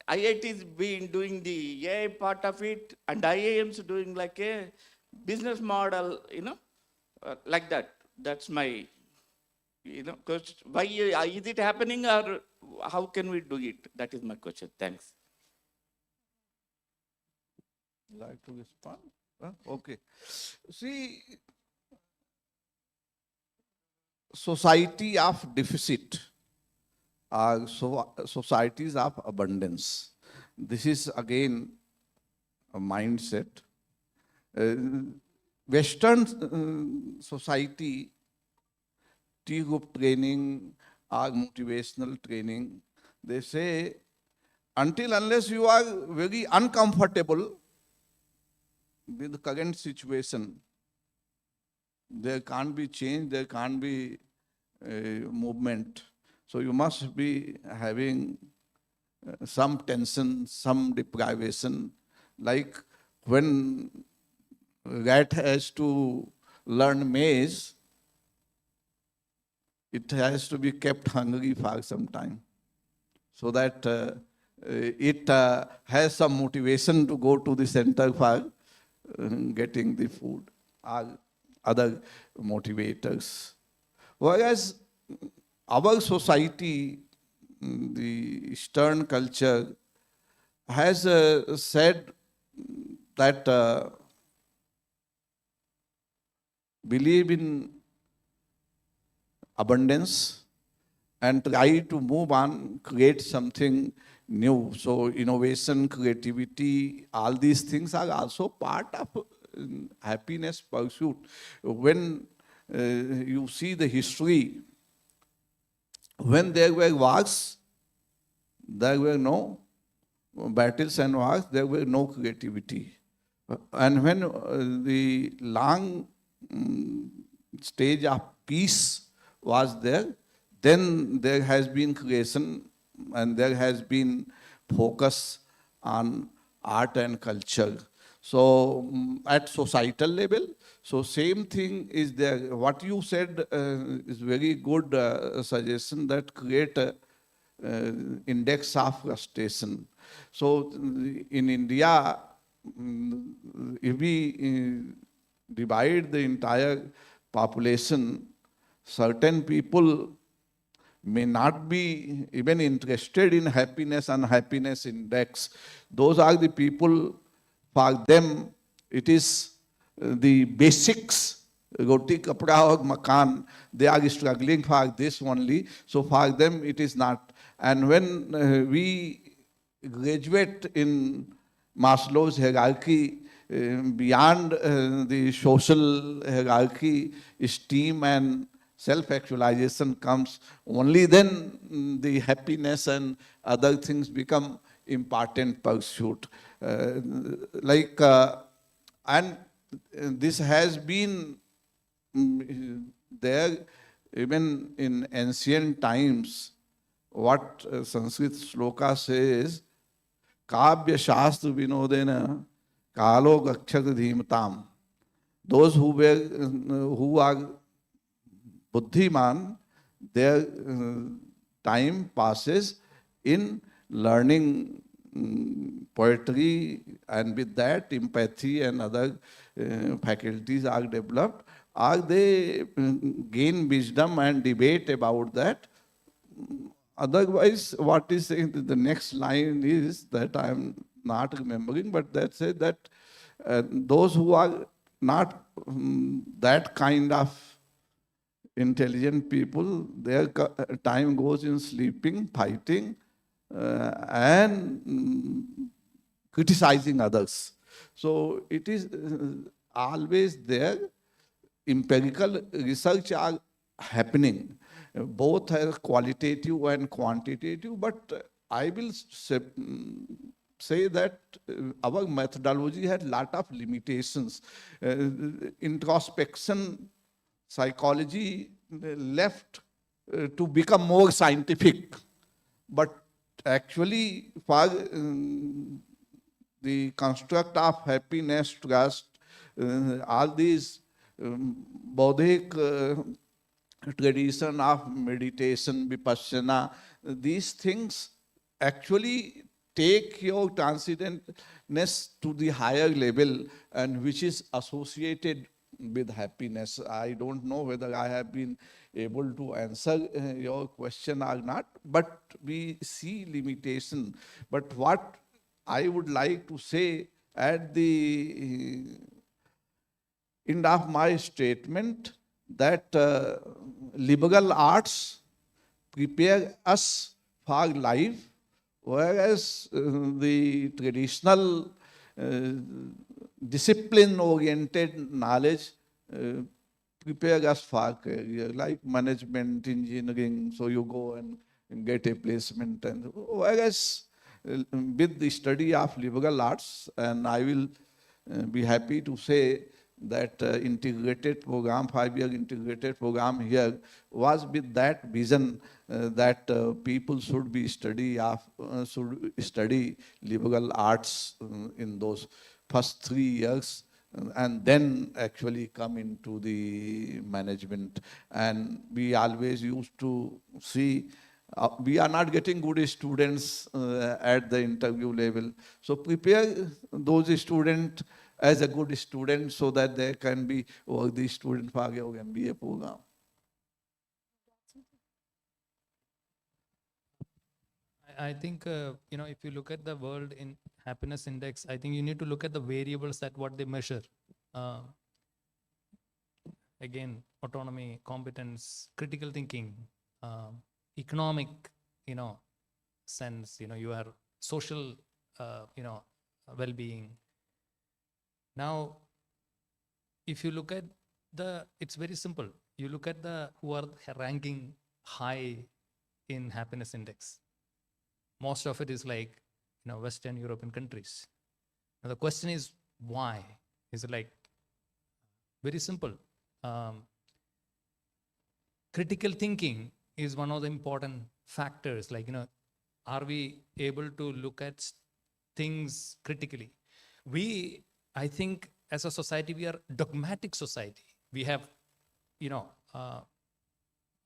IITs been doing the AI part of it, and IIMs doing like a business model, like that. That's my, why is it happening, or how can we do it? That is my question. Thanks. Like to respond? Okay. See, society of deficit are societies of abundance. This is again a mindset. Western society, T-group training or motivational training, they say, until unless you are very uncomfortable with the current situation, there can't be change, there can't be movement. So you must be having some tension, some deprivation. Like when rat has to learn maze, it has to be kept hungry for some time, so that it has some motivation to go to the center for getting the food or other motivators. Whereas our society, the Eastern culture, has said that believe in abundance and try to move on, create something new. So innovation, creativity, all these things are also part of happiness pursuit. When you see the history, when there were wars, there were no battles and wars, there were no creativity. And when the long stage of peace was there, then there has been creation and there has been focus on art and culture. So at societal level, so same thing is there. What you said is very good suggestion, that create a index of frustration. So in India, if we divide the entire population, certain people may not be even interested in happiness and happiness index. Those are the people, for them, it is the basics, roti, kapda or makan, they are struggling for this only. So for them, it is not. And when we graduate in Maslow's hierarchy, beyond the social hierarchy, esteem and self-actualization comes, only then the happiness and other things become important pursuit. And this has been there even in ancient times. What Sanskrit shloka says, Kavya Shastra Vinodena Kalo Gakshak Dhimatam. Those who are Buddhiman, their time passes in learning poetry, and with that empathy and other faculties are developed, or they gain wisdom and debate about that. Otherwise, what is the next line is that I am not remembering, but that says that those who are not that kind of intelligent people, their time goes in sleeping, fighting, and criticizing others. So it is always there. Empirical research are happening. Both are qualitative and quantitative, but I will say that our methodology had a lot of limitations. Introspection, psychology left to become more scientific, but actually for the construct of happiness, trust, all these Bauddhic tradition of meditation, vipassana, these things actually take your transcendentness to the higher level, and which is associated with happiness. I don't know whether I have been able to answer your question or not, but we see limitation. But what I would like to say at the end of my statement, that liberal arts prepare us for life, whereas the traditional discipline-oriented knowledge prepare us for career, like management, engineering, so you go and get a placement. And whereas with the study of liberal arts, and I will be happy to say that integrated program, 5-year integrated program here was with that vision that people should study liberal arts in those first 3 years and then actually come into the management. And we always used to see we are not getting good students at the interview level. So prepare those students as a good student so that they can be the student for your MBA program. I think, if you look at the world in happiness index, I think you need to look at the variables that what they measure. Again, autonomy, competence, critical thinking, economic, sense, your social, well-being. Now, if you look at it's very simple. You look at who are ranking high in happiness index. Most of it is like, Western European countries. Now the question is why? Is it like very simple? Critical thinking is one of the important factors. Like, are we able to look at things critically? I think as a society, we are dogmatic society. We have,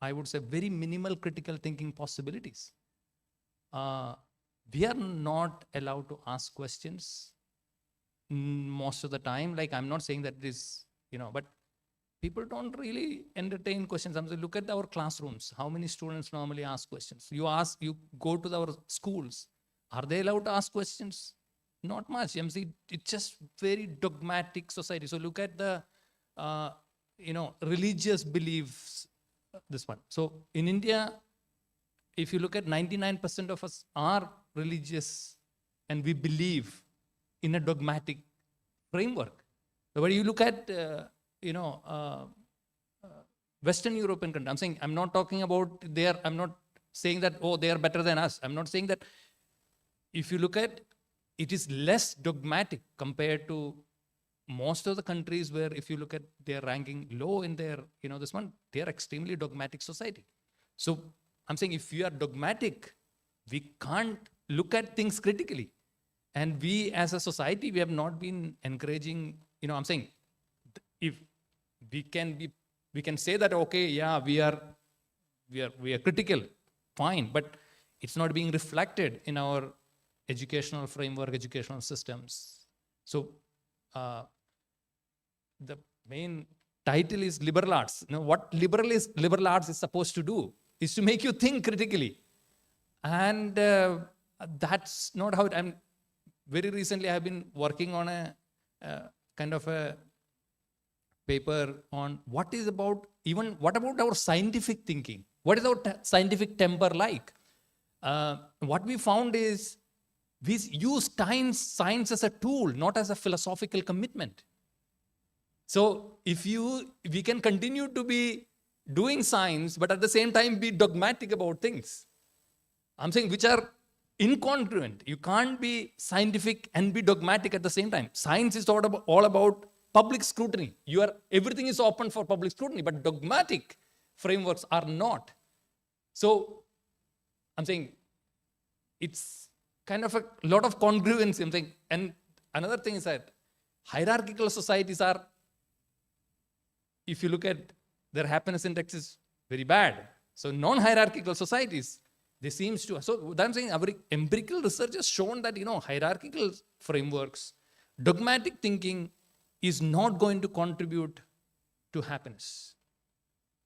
I would say very minimal critical thinking possibilities. We are not allowed to ask questions most of the time. Like, I'm not saying that this, but people don't really entertain questions. I'm saying, look at our classrooms. How many students normally ask questions? You go to our schools. Are they allowed to ask questions? Not much. MC, it's just very dogmatic society. So look at the, religious beliefs, this one. So in India, if you look at 99% of us are religious and we believe in a dogmatic framework. But you look at, Western European countries, I'm not talking about I'm not saying that, they are better than us. I'm not saying that. If you look at, it is less dogmatic compared to most of the countries where if you look at their ranking low in their, they are extremely dogmatic society. So I'm saying if you are dogmatic, we can't look at things critically. And we as a society, we have not been encouraging, I'm saying if we can say that, okay, yeah, we are critical, fine, but it's not being reflected in our educational framework, educational systems. So the main title is liberal arts. What liberal arts is supposed to do is to make you think critically. And that's not how very recently I've been working on a kind of a paper on what about our scientific thinking? What is our scientific temper like? What we found is we use science as a tool, not as a philosophical commitment. So we can continue to be doing science, but at the same time be dogmatic about things. I'm saying which are incongruent. You can't be scientific and be dogmatic at the same time. Science is all about public scrutiny. Everything is open for public scrutiny, but dogmatic frameworks are not. So I'm saying it's kind of a lot of congruence. I'm saying, and another thing is that hierarchical societies are, if you look at their happiness index is very bad. So non-hierarchical societies, they seems to, so I'm saying our empirical research has shown that, hierarchical frameworks, dogmatic thinking is not going to contribute to happiness.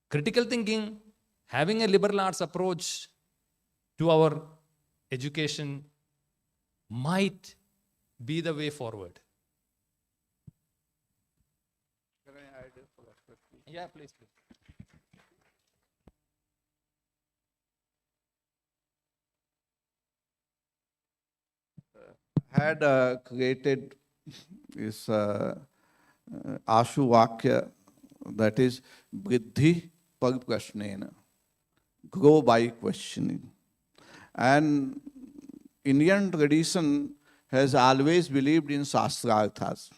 Critical thinking, having a liberal arts approach to our education might be the way forward. Can I add for that question? Yeah, please. Had created this Ashu Vakya, that is Vriddhi par prashnena, grow by questioning. And Indian tradition has always believed in Shastrarthas.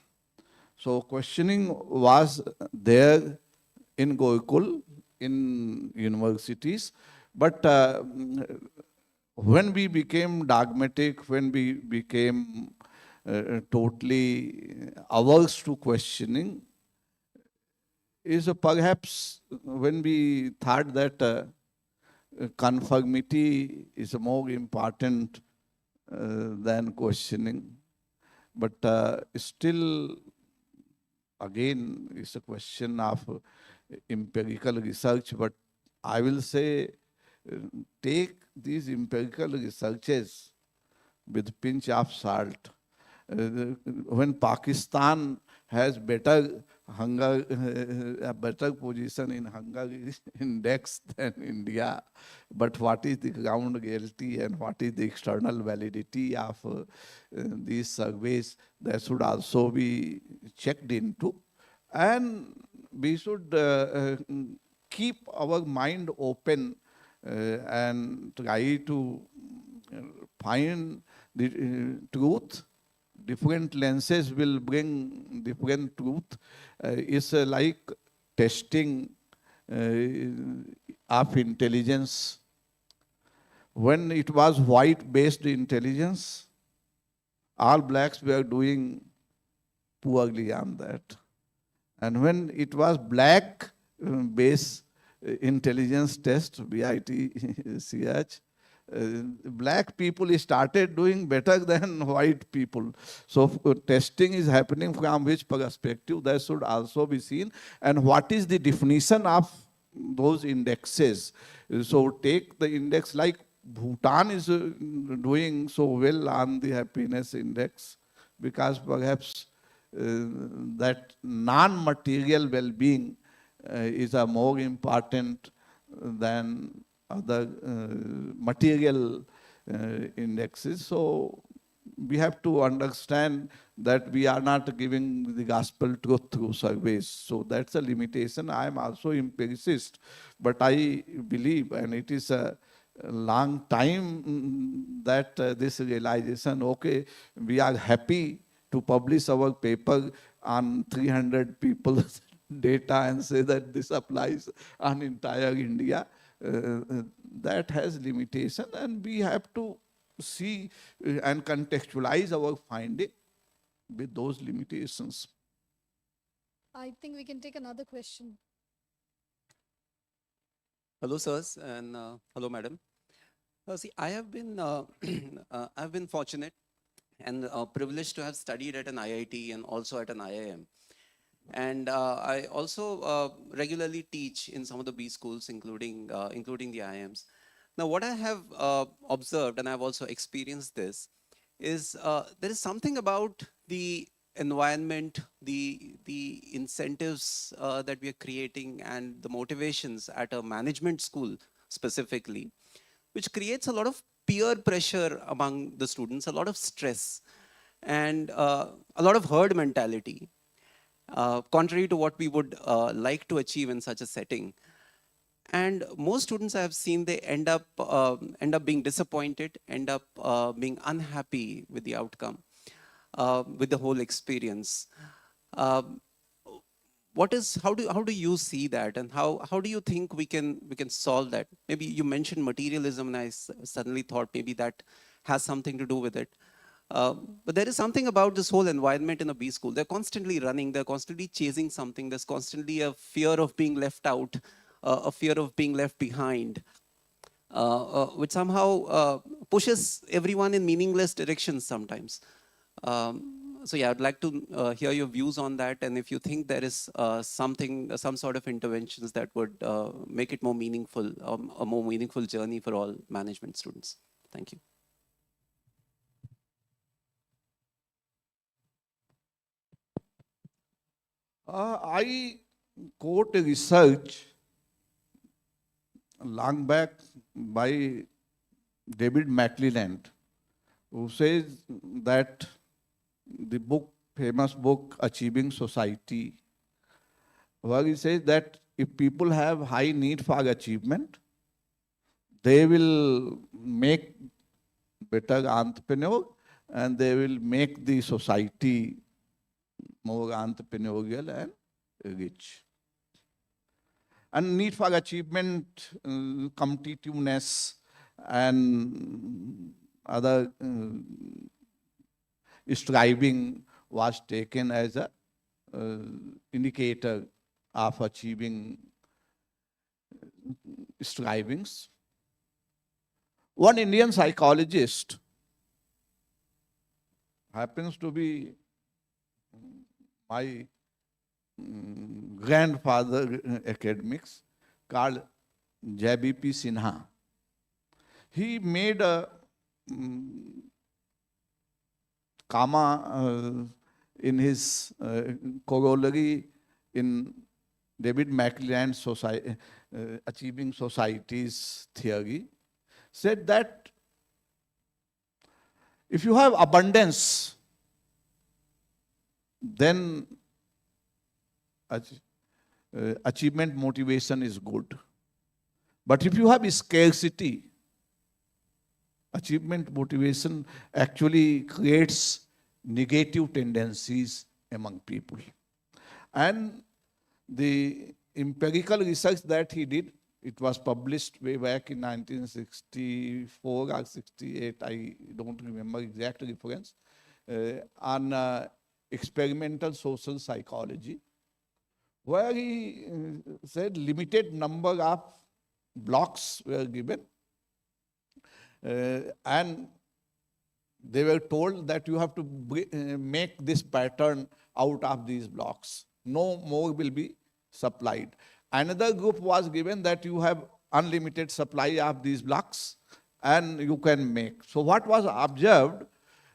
So questioning was there in Gurukul, in universities, but when we became dogmatic, when we became totally averse to questioning, is perhaps when we thought that conformity is more important than questioning. But still, again, it's a question of empirical research. But I will say, take these empirical researches with pinch of salt. When Pakistan has better hunger, a better position in hunger index than India, but what is the ground reality and what is the external validity of these surveys, that should also be checked into. And we should keep our mind open and try to find the truth. Different lenses will bring different truth. It's like testing of intelligence. When it was white-based intelligence, all blacks were doing poorly on that. And when it was black-based intelligence test, BITCH, black people started doing better than white people. So testing is happening from which perspective, that should also be seen. And what is the definition of those indexes? So take the index like Bhutan is doing so well on the happiness index, because perhaps that non-material well-being is a more important than other material indexes. So we have to understand that we are not giving the gospel truth through surveys. So that's a limitation. I am also empiricist, but I believe, and it is a long time that this realization, okay, we are happy to publish our paper on 300 people's data and say that this applies on entire India. That has limitation, and we have to see and contextualize our finding with those limitations. I think we can take another question. Hello, sirs, and hello, madam. See, I have been, I've been fortunate and privileged to have studied at an IIT and also at an IIM. And I also regularly teach in some of the B schools, including the IIMs. Now, what I have observed, and I've also experienced this, is there is something about the environment, the incentives that we are creating and the motivations at a management school specifically, which creates a lot of peer pressure among the students, a lot of stress, and a lot of herd mentality, contrary to what we would like to achieve in such a setting. And most students I have seen, they end up being disappointed, end up being unhappy with the outcome, with the whole experience. How do you see that, and how do you think we can solve that? Maybe you mentioned materialism, and I suddenly thought maybe that has something to do with it. But there is something about this whole environment in a B school. They're constantly running, they're constantly chasing something. There's constantly a fear of being left out, a fear of being left behind, which somehow pushes everyone in meaningless directions sometimes. So yeah, I'd like to hear your views on that, and if you think there is some sort of interventions that would make it more meaningful, a more meaningful journey for all management students. Thank you. I quote a research long back by David McClelland, who says that the famous book, Achieving Society, where he says that if people have high need for achievement, they will make better entrepreneur and they will make the society more entrepreneurial and rich. And need for achievement, competitiveness, and other striving was taken as a indicator of achieving strivings. One Indian psychologist happens to be my grandfather academics, called J.B.P. Sinha. He made a comma in his corollary in David McClelland's Achieving Societies theory, said that if you have abundance, then achievement motivation is good. But if you have scarcity, achievement motivation actually creates negative tendencies among people. And the empirical research that he did, it was published way back in 1964 or 68, I don't remember exact reference, on experimental social psychology, where he said limited number of blocks were given, and they were told that you have to make this pattern out of these blocks. No more will be supplied. Another group was given that you have unlimited supply of these blocks and you can make. So what was observed,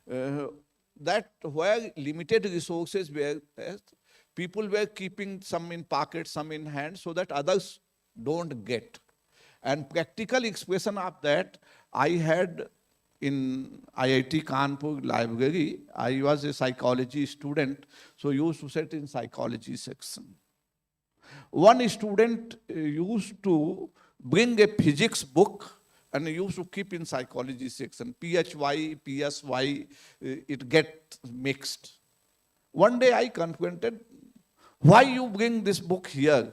that where limited resources were, people were keeping some in pocket, some in hand, so that others don't get. And practical expression of that, I had in IIT Kanpur library. I was a psychology student, so used to sit in psychology section. One student used to bring a physics book and used to keep in psychology section. PHY, PSY, it gets mixed. One day I confronted, why you bring this book here?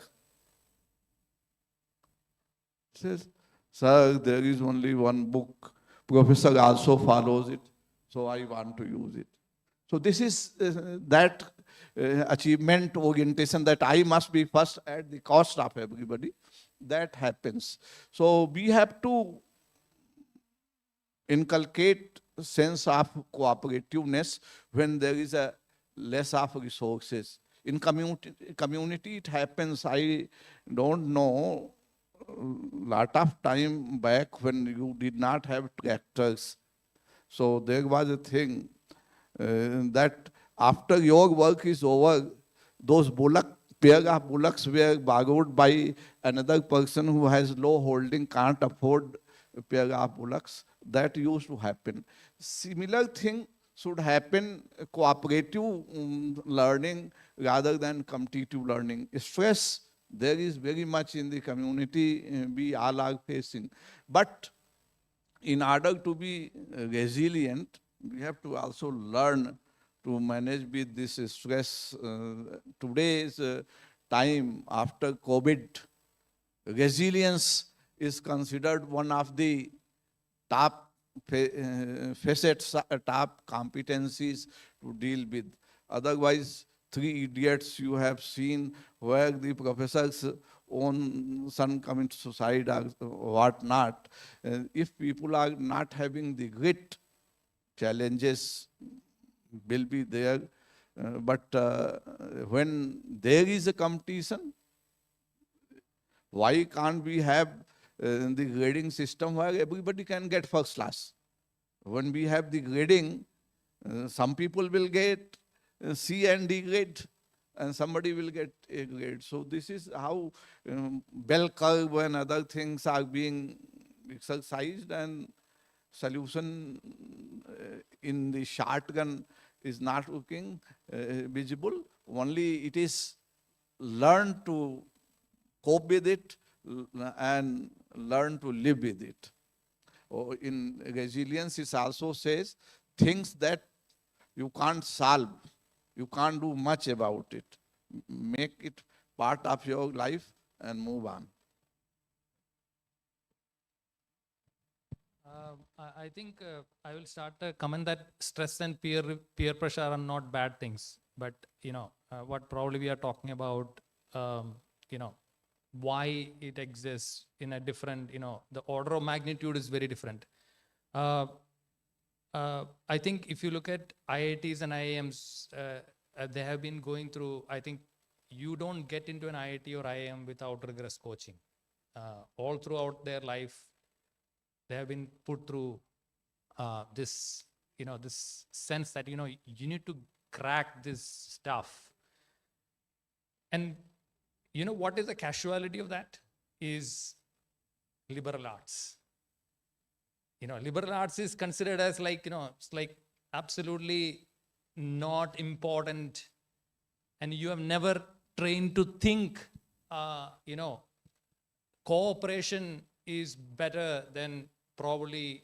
He says, sir, there is only one book. Professor also follows it, so I want to use it. So this is that achievement orientation, that I must be first at the cost of everybody. That happens. So we have to inculcate sense of cooperativeness when there is a less of resources. In community it happens. I don't know, lot of time back when you did not have tractors. So there was a thing that after your work is over, those pair of bullocks were borrowed by another person who has low holding, can't afford a pair of bullocks. That used to happen. Similar thing should happen, cooperative learning rather than competitive learning. Stress, there is very much in the community we all are facing. But in order to be resilient, we have to also learn to manage with this stress. Today's time after COVID, resilience is considered one of the top facets, top competencies to deal with. Otherwise, Three Idiots you have seen, where the professor's own son commits suicide or what not. If people are not having the grit, challenges will be there. But when there is a competition, why can't we have the grading system where everybody can get first class? When we have the grading, some people will get C and D grade, and somebody will get A grade. So this is how bell curve and other things are being exercised, and solution in the shotgun is not looking visible. Only it is learn to cope with it and learn to live with it. In resilience, it also says things that you can't solve, You can't do much about it. Make it part of your life and move on. I think I will start a comment that stress and peer pressure are not bad things, but what probably we are talking about, why it exists in a different, the order of magnitude is very different. I think if you look at IITs and IIMs, they have been going through, I think you don't get into an IIT or IIM without rigorous coaching. All throughout their life, they have been put through this sense that, you need to crack this stuff. And what is the casualty of that is liberal arts. Liberal arts is considered as it's like absolutely not important. And you have never trained to think, cooperation is better than probably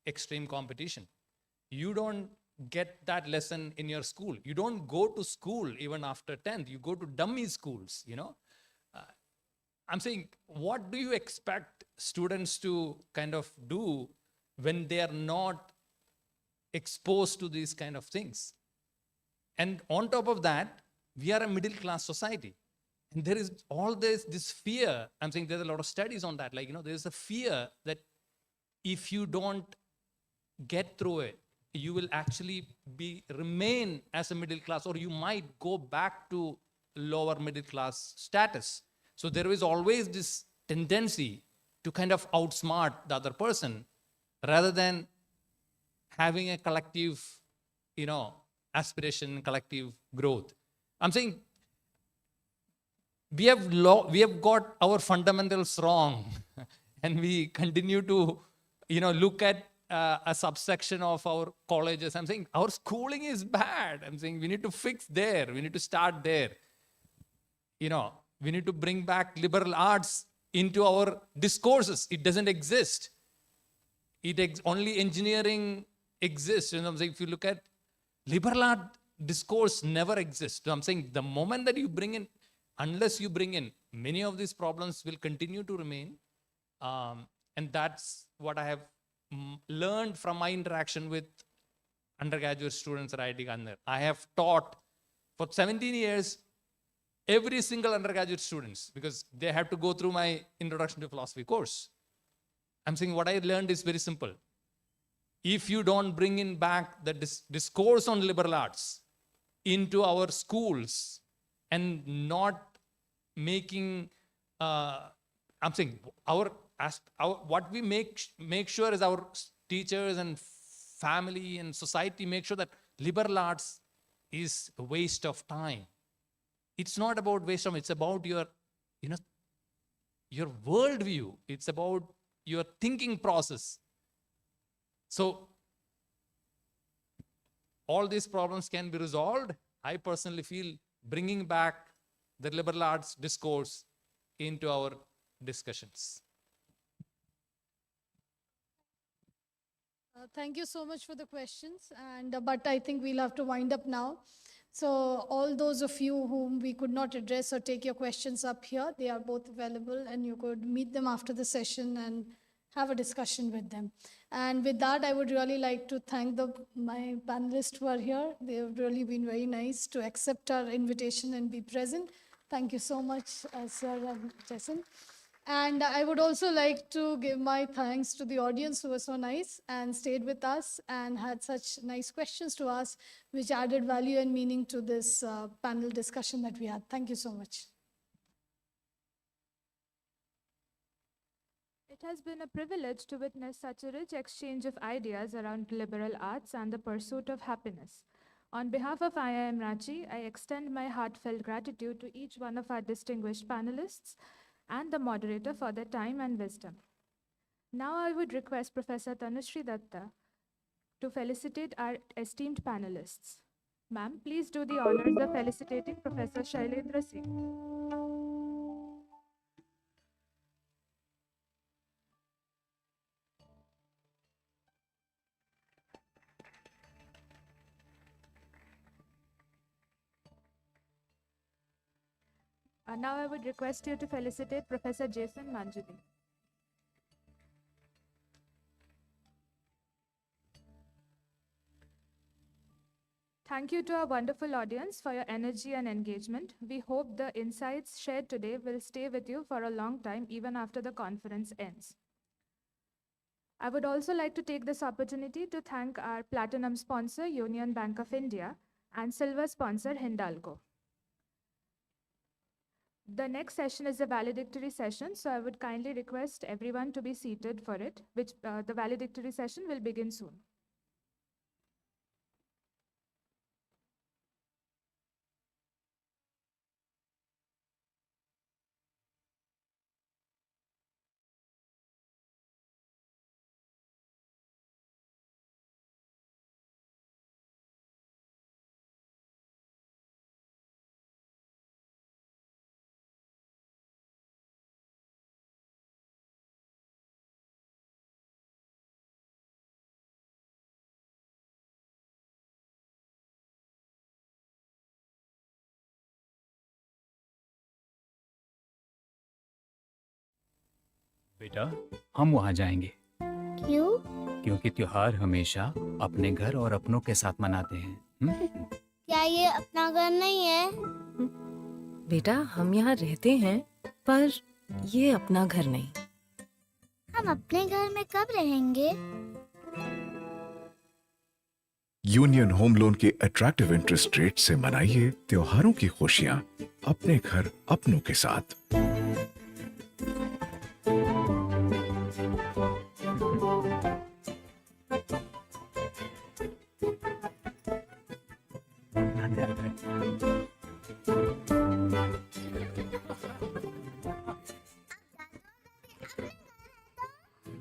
extreme competition. You don't get that lesson in your school. You don't go to school even after 10th. You go to dummy schools, I'm saying, what do you expect students to kind of do when they are not exposed to these kind of things? And on top of that, we are a middle class society. And there is all this fear. I'm saying there's a lot of studies on that. There's a fear that if you don't get through it, you will actually remain as a middle class, or you might go back to lower middle class status. So there is always this tendency to kind of outsmart the other person rather than having a collective, aspiration, collective growth. I'm saying we have got our fundamentals wrong and we continue to, look at a subsection of our colleges. I'm saying our schooling is bad. I'm saying we need to fix there. We need to start there. We need to bring back liberal arts into our discourses. It doesn't exist. Only engineering exists. I'm saying if you look at liberal art discourse never exists. I'm saying the moment that you bring in, unless you bring in, many of these problems will continue to remain. And that's what I have learned from my interaction with undergraduate students at IIT Kandahar. I have taught for 17 years every single undergraduate students because they have to go through my introduction to philosophy course. I'm saying what I learned is very simple. If you don't bring in back the discourse on liberal arts into our schools and not making, I'm saying what we make sure is our teachers and family and society make sure that liberal arts is a waste of time. It's not about waste of time. It's about your worldview. It's about your thinking process. So all these problems can be resolved. I personally feel bringing back the liberal arts discourse into our discussions. Thank you so much for the questions. But I think we'll have to wind up now. So all those of you whom we could not address or take your questions up here, they are both available and you could meet them after the session and have a discussion with them. And with that, I would really like to thank my panelists who are here. They have really been very nice to accept our invitation and be present. Thank you so much, Sir and Jason. And I would also like to give my thanks to the audience who were so nice and stayed with us and had such nice questions to us, which added value and meaning to this panel discussion that we had. Thank you so much. It has been a privilege to witness such a rich exchange of ideas around liberal arts and the pursuit of happiness. On behalf of IIM Ranchi, I extend my heartfelt gratitude to each one of our distinguished panelists and the moderator for their time and wisdom. Now I would request Professor Tanushree Datta to felicitate our esteemed panelists. Ma'am, please do the honors of felicitating Professor Shailendra Singh. Now I would request you to felicitate Professor Jason Manjuli. Thank you to our wonderful audience for your energy and engagement. We hope the insights shared today will stay with you for a long time, even after the conference ends. I would also like to take this opportunity to thank our platinum sponsor, Union Bank of India, and silver sponsor, Hindalco. The next session is a valedictory session, so I would kindly request everyone to be seated for it, which the valedictory session will begin soon. बेटा, हम वहाँ जाएंगे क्यों? क्योंकि त्योहार हमेशा अपने घर और अपनों के साथ मनाते हैं। क्या ये अपना घर नहीं है? बेटा, हम यहाँ रहते हैं, पर ये अपना घर नहीं। हम अपने घर में कब रहेंगे? यूनियन होम लोन के अट्रैक्टिव इंटरेस्ट रेट से मनाइए त्योहारों की खुशियां अपने घर अपनों के साथ।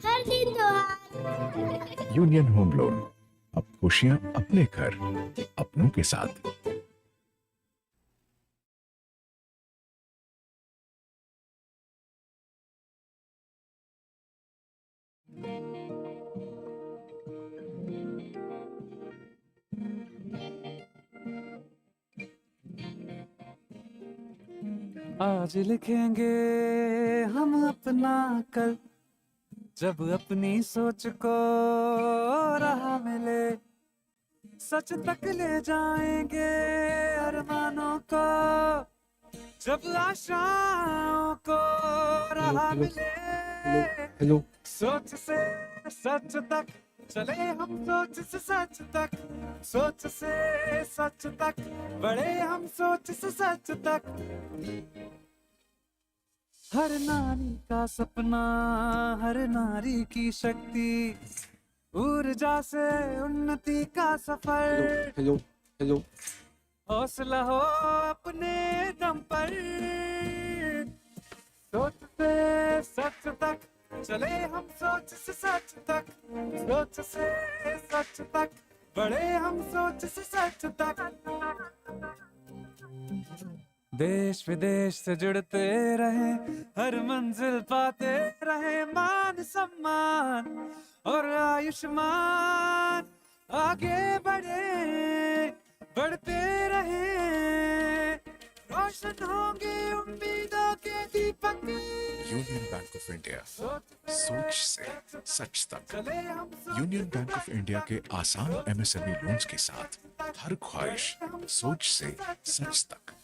हर दिन त्योहार। यूनियन होम लोन, अब खुशियां अपने घर अपनों के साथ। आज लिखेंगे हम अपना कल, जब अपनी सोच को राह मिले, सच तक ले जाएंगे अरमानों को, जब आशाओं को राह मिले। हेलो सोच से सच तक चले हम, सोच से सच तक, सोच से सच तक बढ़े हम, सोच से सच तक। हर नारी का सपना, हर नारी की शक्ति, ऊर्जा से उन्नति का सफर। हेलो हेलो हौसला हो अपने दम पर, सोच से सच तक चले हम, सोच से सच तक, सोच से सच तक बढ़े हम, सोच से सच तक। देश विदेश से जुड़ते रहे, हर मंजिल पाते रहे, मान सम्मान और आयुष्मान, आगे बढ़े बढ़ते रहे, रोशन होंगे उम्मीदों के दीपक। यूनियन बैंक ऑफ इंडिया, सोच से सच तक। यूनियन बैंक ऑफ इंडिया के आसान एमएसएमई लोन्स के साथ हर ख्वाहिश सोच से सच तक।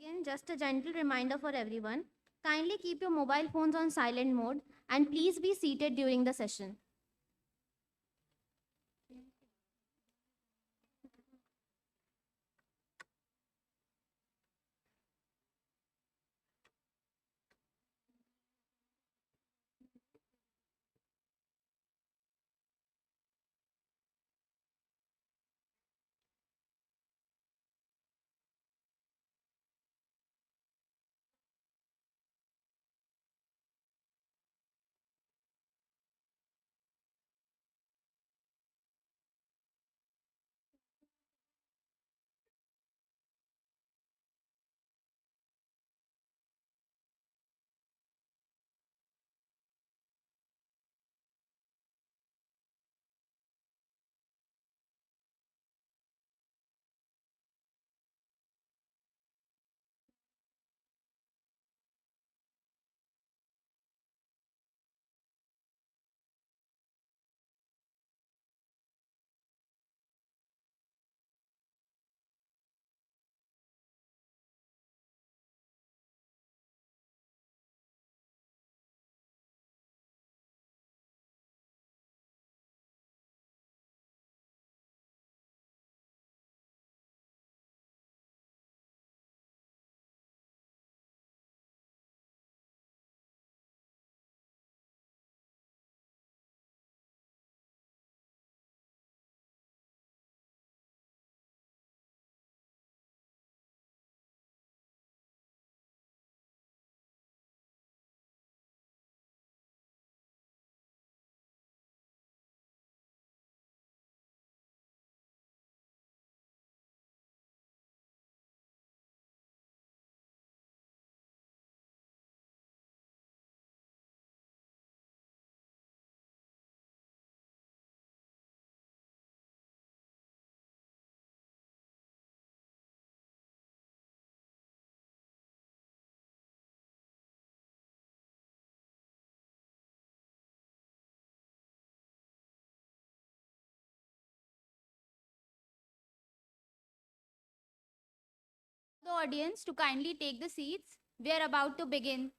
Again, just a gentle reminder for everyone. Kindly keep your mobile phones on silent mode and please be seated during the session. The audience to kindly take the seats. We are about to begin.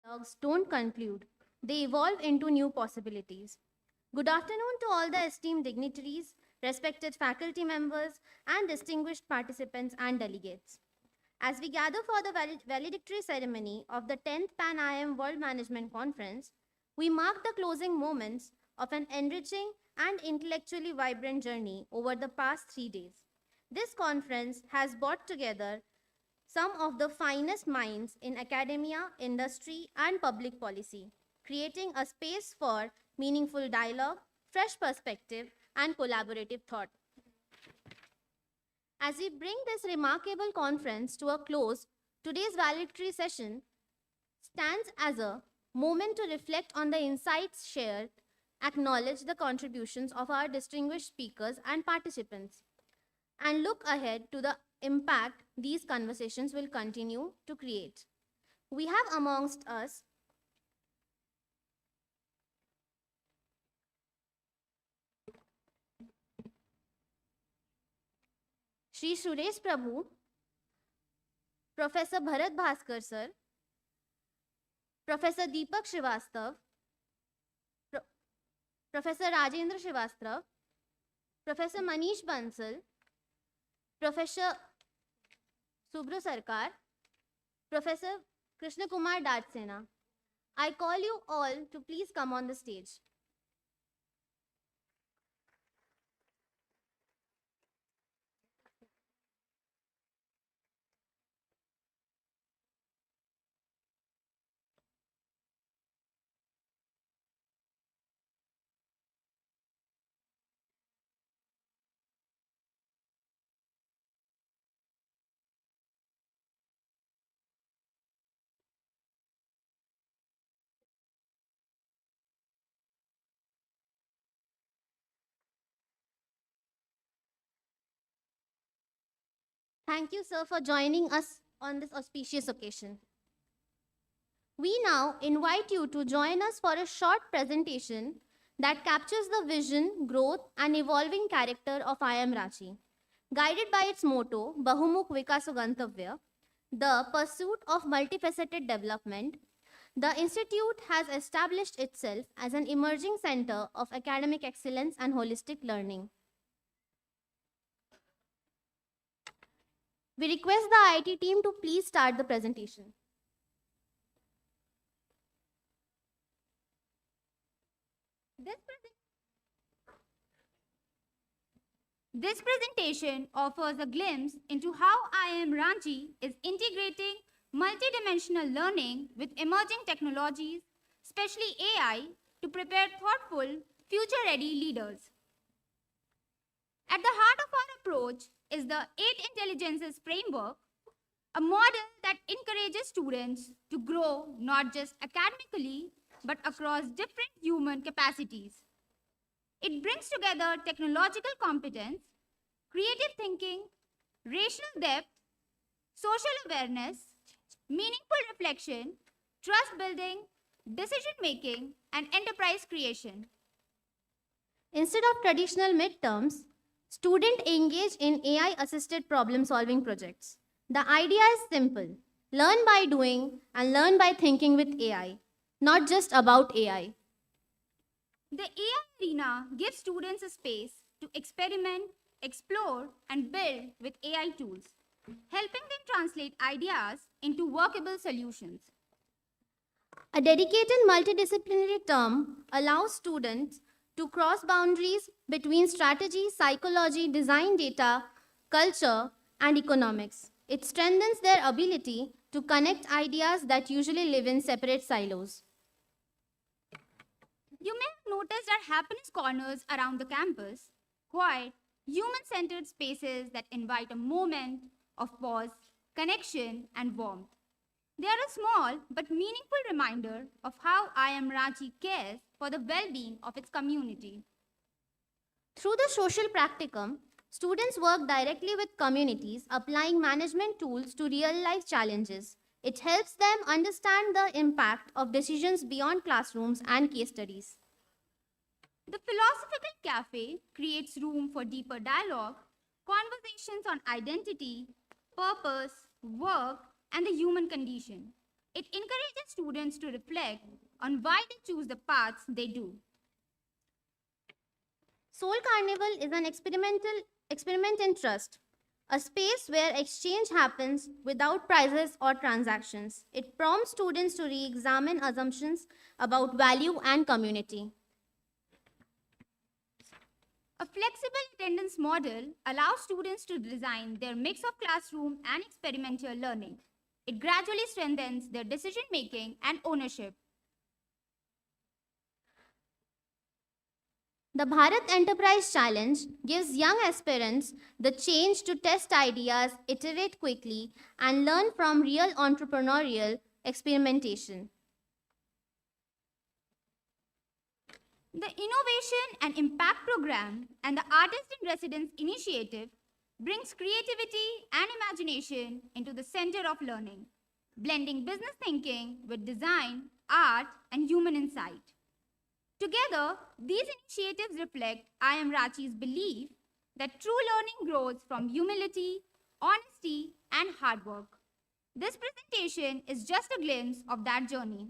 Dialogues don't conclude, they evolve into new possibilities. Good afternoon to all the esteemed dignitaries, respected faculty members, and distinguished participants and delegates. As we gather for the valedictory ceremony of the 10th Pan-IIM World Management Conference, we mark the closing moments of an enriching and intellectually vibrant journey over the past 3 days. This conference has brought together some of the finest minds in academia, industry, and public policy, creating a space for meaningful dialogue, fresh perspective, and collaborative thought. As we bring this remarkable conference to a close, today's valedictory session stands as a moment to reflect on the insights shared, acknowledge the contributions of our distinguished speakers and participants, and look ahead to the impact these conversations will continue to create. We have amongst us Shri Suresh Prabhu, Professor Bharat Bhaskar sir, Professor Deepak Srivastav, Professor Rajendra Srivastav, Professor Manish Bansal, Professor Subra Sarkar, Professor Krishna Kumar Datsena. I call you all to please come on the stage. Thank you, sir, for joining us on this auspicious occasion. We now invite you to join us for a short presentation that captures the vision, growth, and evolving character of IIM Ranchi. Guided by its motto, Bahumukh Vikasu Gantavya, the pursuit of multifaceted development, the institute has established itself as an emerging center of academic excellence and holistic learning. We request the IIT team to please start the presentation. This presentation offers a glimpse into how IIM Ranchi is integrating multidimensional learning with emerging technologies, especially AI, to prepare thoughtful, future-ready leaders. At the heart of our approach is the 8 Intelligences framework, a model that encourages students to grow not just academically, but across different human capacities. It brings together technological competence, creative thinking, rational depth, social awareness, meaningful reflection, trust building, decision making, and enterprise creation. Instead of traditional midterms, students engage in AI-assisted problem-solving projects. The idea is simple: learn by doing and learn by thinking with AI, not just about AI. The AI arena gives students a space to experiment, explore, and build with AI tools, helping them translate ideas into workable solutions. A dedicated multidisciplinary term allows students to cross boundaries between strategy, psychology, design data, culture, and economics. It strengthens their ability to connect ideas that usually live in separate silos. You may have noticed our happiness corners around the campus, quiet, human-centered spaces that invite a moment of pause, connection, and warmth. They are a small but meaningful reminder of how IIM Ranchi cares for the well-being of its community. Through the social practicum, students work directly with communities, applying management tools to real-life challenges. It helps them understand the impact of decisions beyond classrooms and case studies. The Philosophical Cafe creates room for deeper dialogue, conversations on identity, purpose, work, and the human condition. It encourages students to reflect on why they choose the paths they do. Soul Carnival is an experiment in trust, a space where exchange happens without prizes or transactions. It prompts students to re-examine assumptions about value and community. A flexible attendance model allows students to design their mix of classroom and experiential learning. It gradually strengthens their decision-making and ownership. The Bharat Enterprise Challenge gives young aspirants the chance to test ideas, iterate quickly, and learn from real entrepreneurial experimentation. The Innovation and Impact Program and the Artist in Residence Initiative brings creativity and imagination into the center of learning, blending business thinking with design, art, and human insight. Together, these initiatives reflect IIM Ranchi's belief that true learning grows from humility, honesty, and hard work. This presentation is just a glimpse of that journey.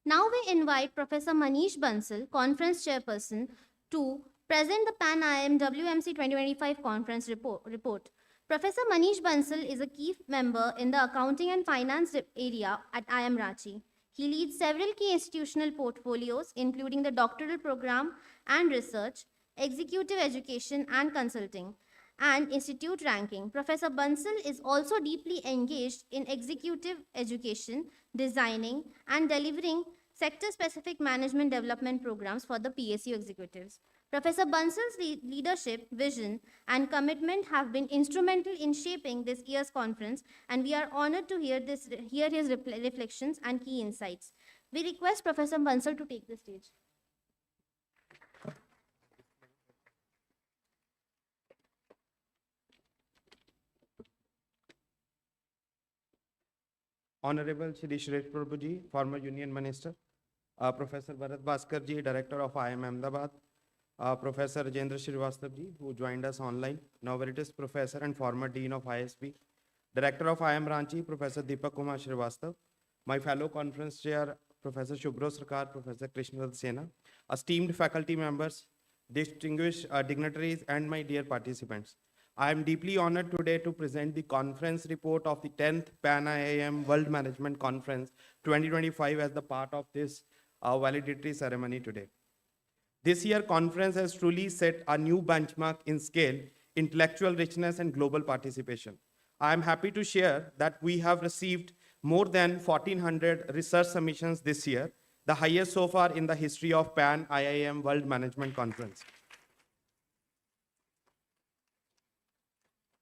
Now we invite Professor Manish Bansal, Conference Chairperson, to present the Pan-IIM WMC 2025 Conference report. Professor Manish Bansal is a key member in the accounting and finance area at IIM Ranchi. He leads several key institutional portfolios, including the doctoral program and research, executive education and consulting, and institute ranking. Professor Bansal is also deeply engaged in executive education, designing, and delivering sector-specific management development programs for the PSU executives. Professor Bansal's leadership, vision, and commitment have been instrumental in shaping this year's conference, and we are honored to hear his reflections and key insights. We request Professor Bansal to take the stage. Honorable Shri Suresh Prabhuji, former Union Minister, Professor Bharat Bhaskar ji, Director of IIM Ahmedabad, Professor Rajendra Srivastava ji, who joined us online, Noveritis Professor and former Dean of ISB, Director of IIM Ranchi, Professor Deepak Kumar Srivastava, my fellow conference chair, Professor Shubhro Sarkar, Professor Krishnadhat Sena, esteemed faculty members, distinguished dignitaries, and my dear participants. I am deeply honored today to present the conference report of the 10th Pan-IIM World Management Conference 2025 as the part of this validatory ceremony today. This year conference has truly set a new benchmark in scale, intellectual richness, and global participation. I am happy to share that we have received more than 1,400 research submissions this year, the highest so far in the history of Pan-IIM World Management Conference.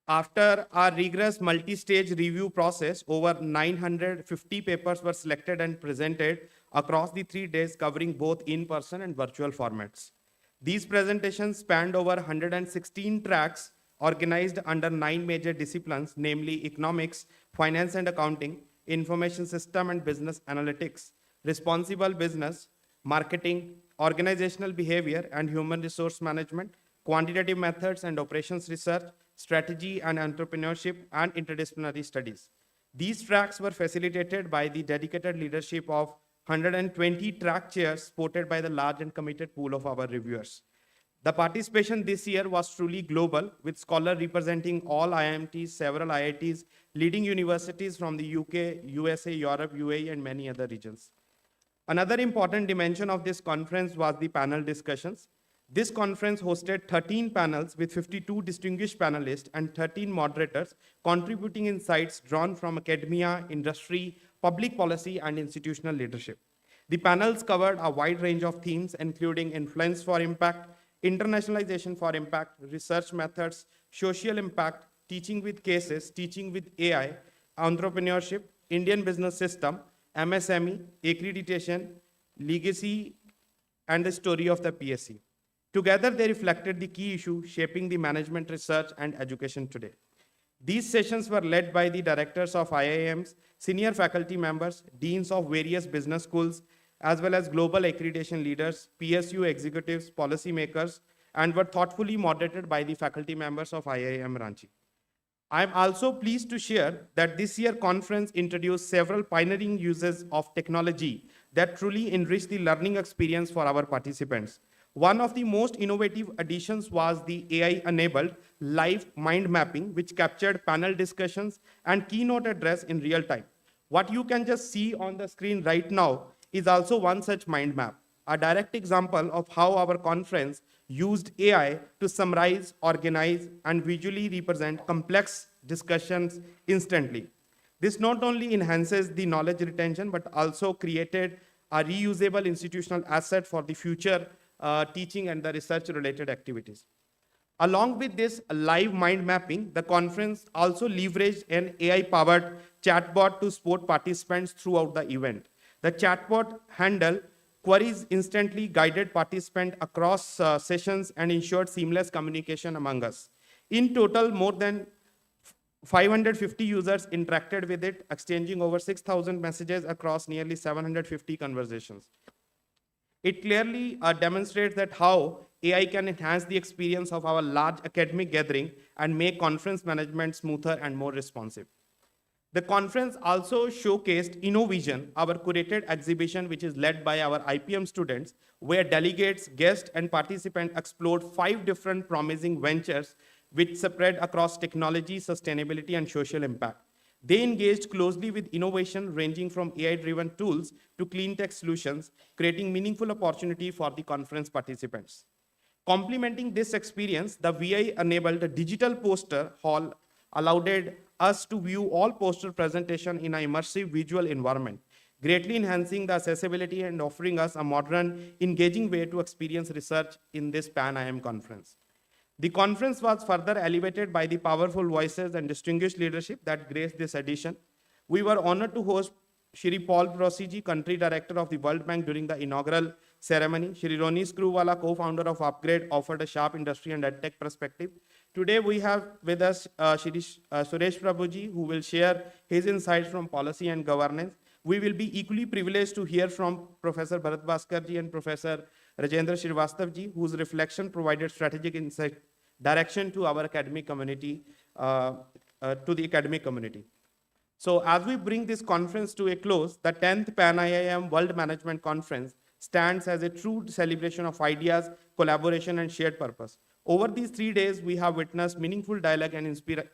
After our rigorous multi-stage review process, over 950 papers were selected and presented across the 3 days, covering both in-person and virtual formats. These presentations spanned over 116 tracks organized under 9 major disciplines, namely economics, finance and accounting, information system and business analytics, responsible business, marketing, organizational behavior and human resource management, quantitative methods and operations research, strategy and entrepreneurship, and interdisciplinary studies. These tracks were facilitated by the dedicated leadership of 120 track chairs supported by the large and committed pool of our reviewers. The participation this year was truly global, with scholars representing all IIMTs, several IITs, leading universities from the UK, USA, Europe, UAE, and many other regions. Another important dimension of this conference was the panel discussions. This conference hosted 13 panels with 52 distinguished panelists and 13 moderators, contributing insights drawn from academia, industry, public policy, and institutional leadership. The panels covered a wide range of themes, including influence for impact, internationalization for impact, research methods, social impact, teaching with cases, teaching with AI, entrepreneurship, Indian business system, MSME, accreditation, legacy, and the story of the PSC. Together, they reflected the key issue shaping the management research and education today. These sessions were led by the directors of IIMs, senior faculty members, deans of various business schools, as well as global accreditation leaders, PSU executives, policymakers, and were thoughtfully moderated by the faculty members of IIM Ranchi. I am also pleased to share that this year's conference introduced several pioneering uses of technology that truly enriched the learning experience for our participants. One of the most innovative additions was the AI-enabled live mind mapping, which captured panel discussions and keynote address in real time. What you can just see on the screen right now is also one such mind map, a direct example of how our conference used AI to summarize, organize, and visually represent complex discussions instantly. This not only enhances the knowledge retention, but also created a reusable institutional asset for the future teaching and the research-related activities. Along with this live mind mapping, the conference also leveraged an AI-powered chatbot to support participants throughout the event. The chatbot handled queries instantly, guided participants across sessions, and ensured seamless communication among us. In total, more than 550 users interacted with it, exchanging over 6,000 messages across nearly 750 conversations. It clearly demonstrates that how AI can enhance the experience of our large academic gathering and make conference management smoother and more responsive. The conference also showcased InnoVision, our curated exhibition, which is led by our IPM students, where delegates, guests, and participants explored 5 different promising ventures which spread across technology, sustainability, and social impact. They engaged closely with innovation ranging from AI-driven tools to clean tech solutions, creating meaningful opportunity for the conference participants. Complementing this experience, the VI enabled a digital poster hall allowed us to view all poster presentation in an immersive visual environment, greatly enhancing the accessibility and offering us a modern, engaging way to experience research in this Pan-IIM conference. The conference was further elevated by the powerful voices and distinguished leadership that graced this edition. We were honored to host Shri Paul Prosiji, Country Director of the World Bank, during the inaugural ceremony. Shri Roni Screwwala, co-founder of Upgrade, offered a sharp industry and edtech perspective. Today we have with us Shri Suresh Prabhuji, who will share his insights from policy and governance. We will be equally privileged to hear from Professor Bharat Bhaskarji and Professor Rajendra Srivastavji, whose reflection provided strategic insight direction to our academic community, to the academic community. So as we bring this conference to a close, the 10th Pan-IIM World Management Conference stands as a true celebration of ideas, collaboration, and shared purpose. Over these 3 days, we have witnessed meaningful dialogue and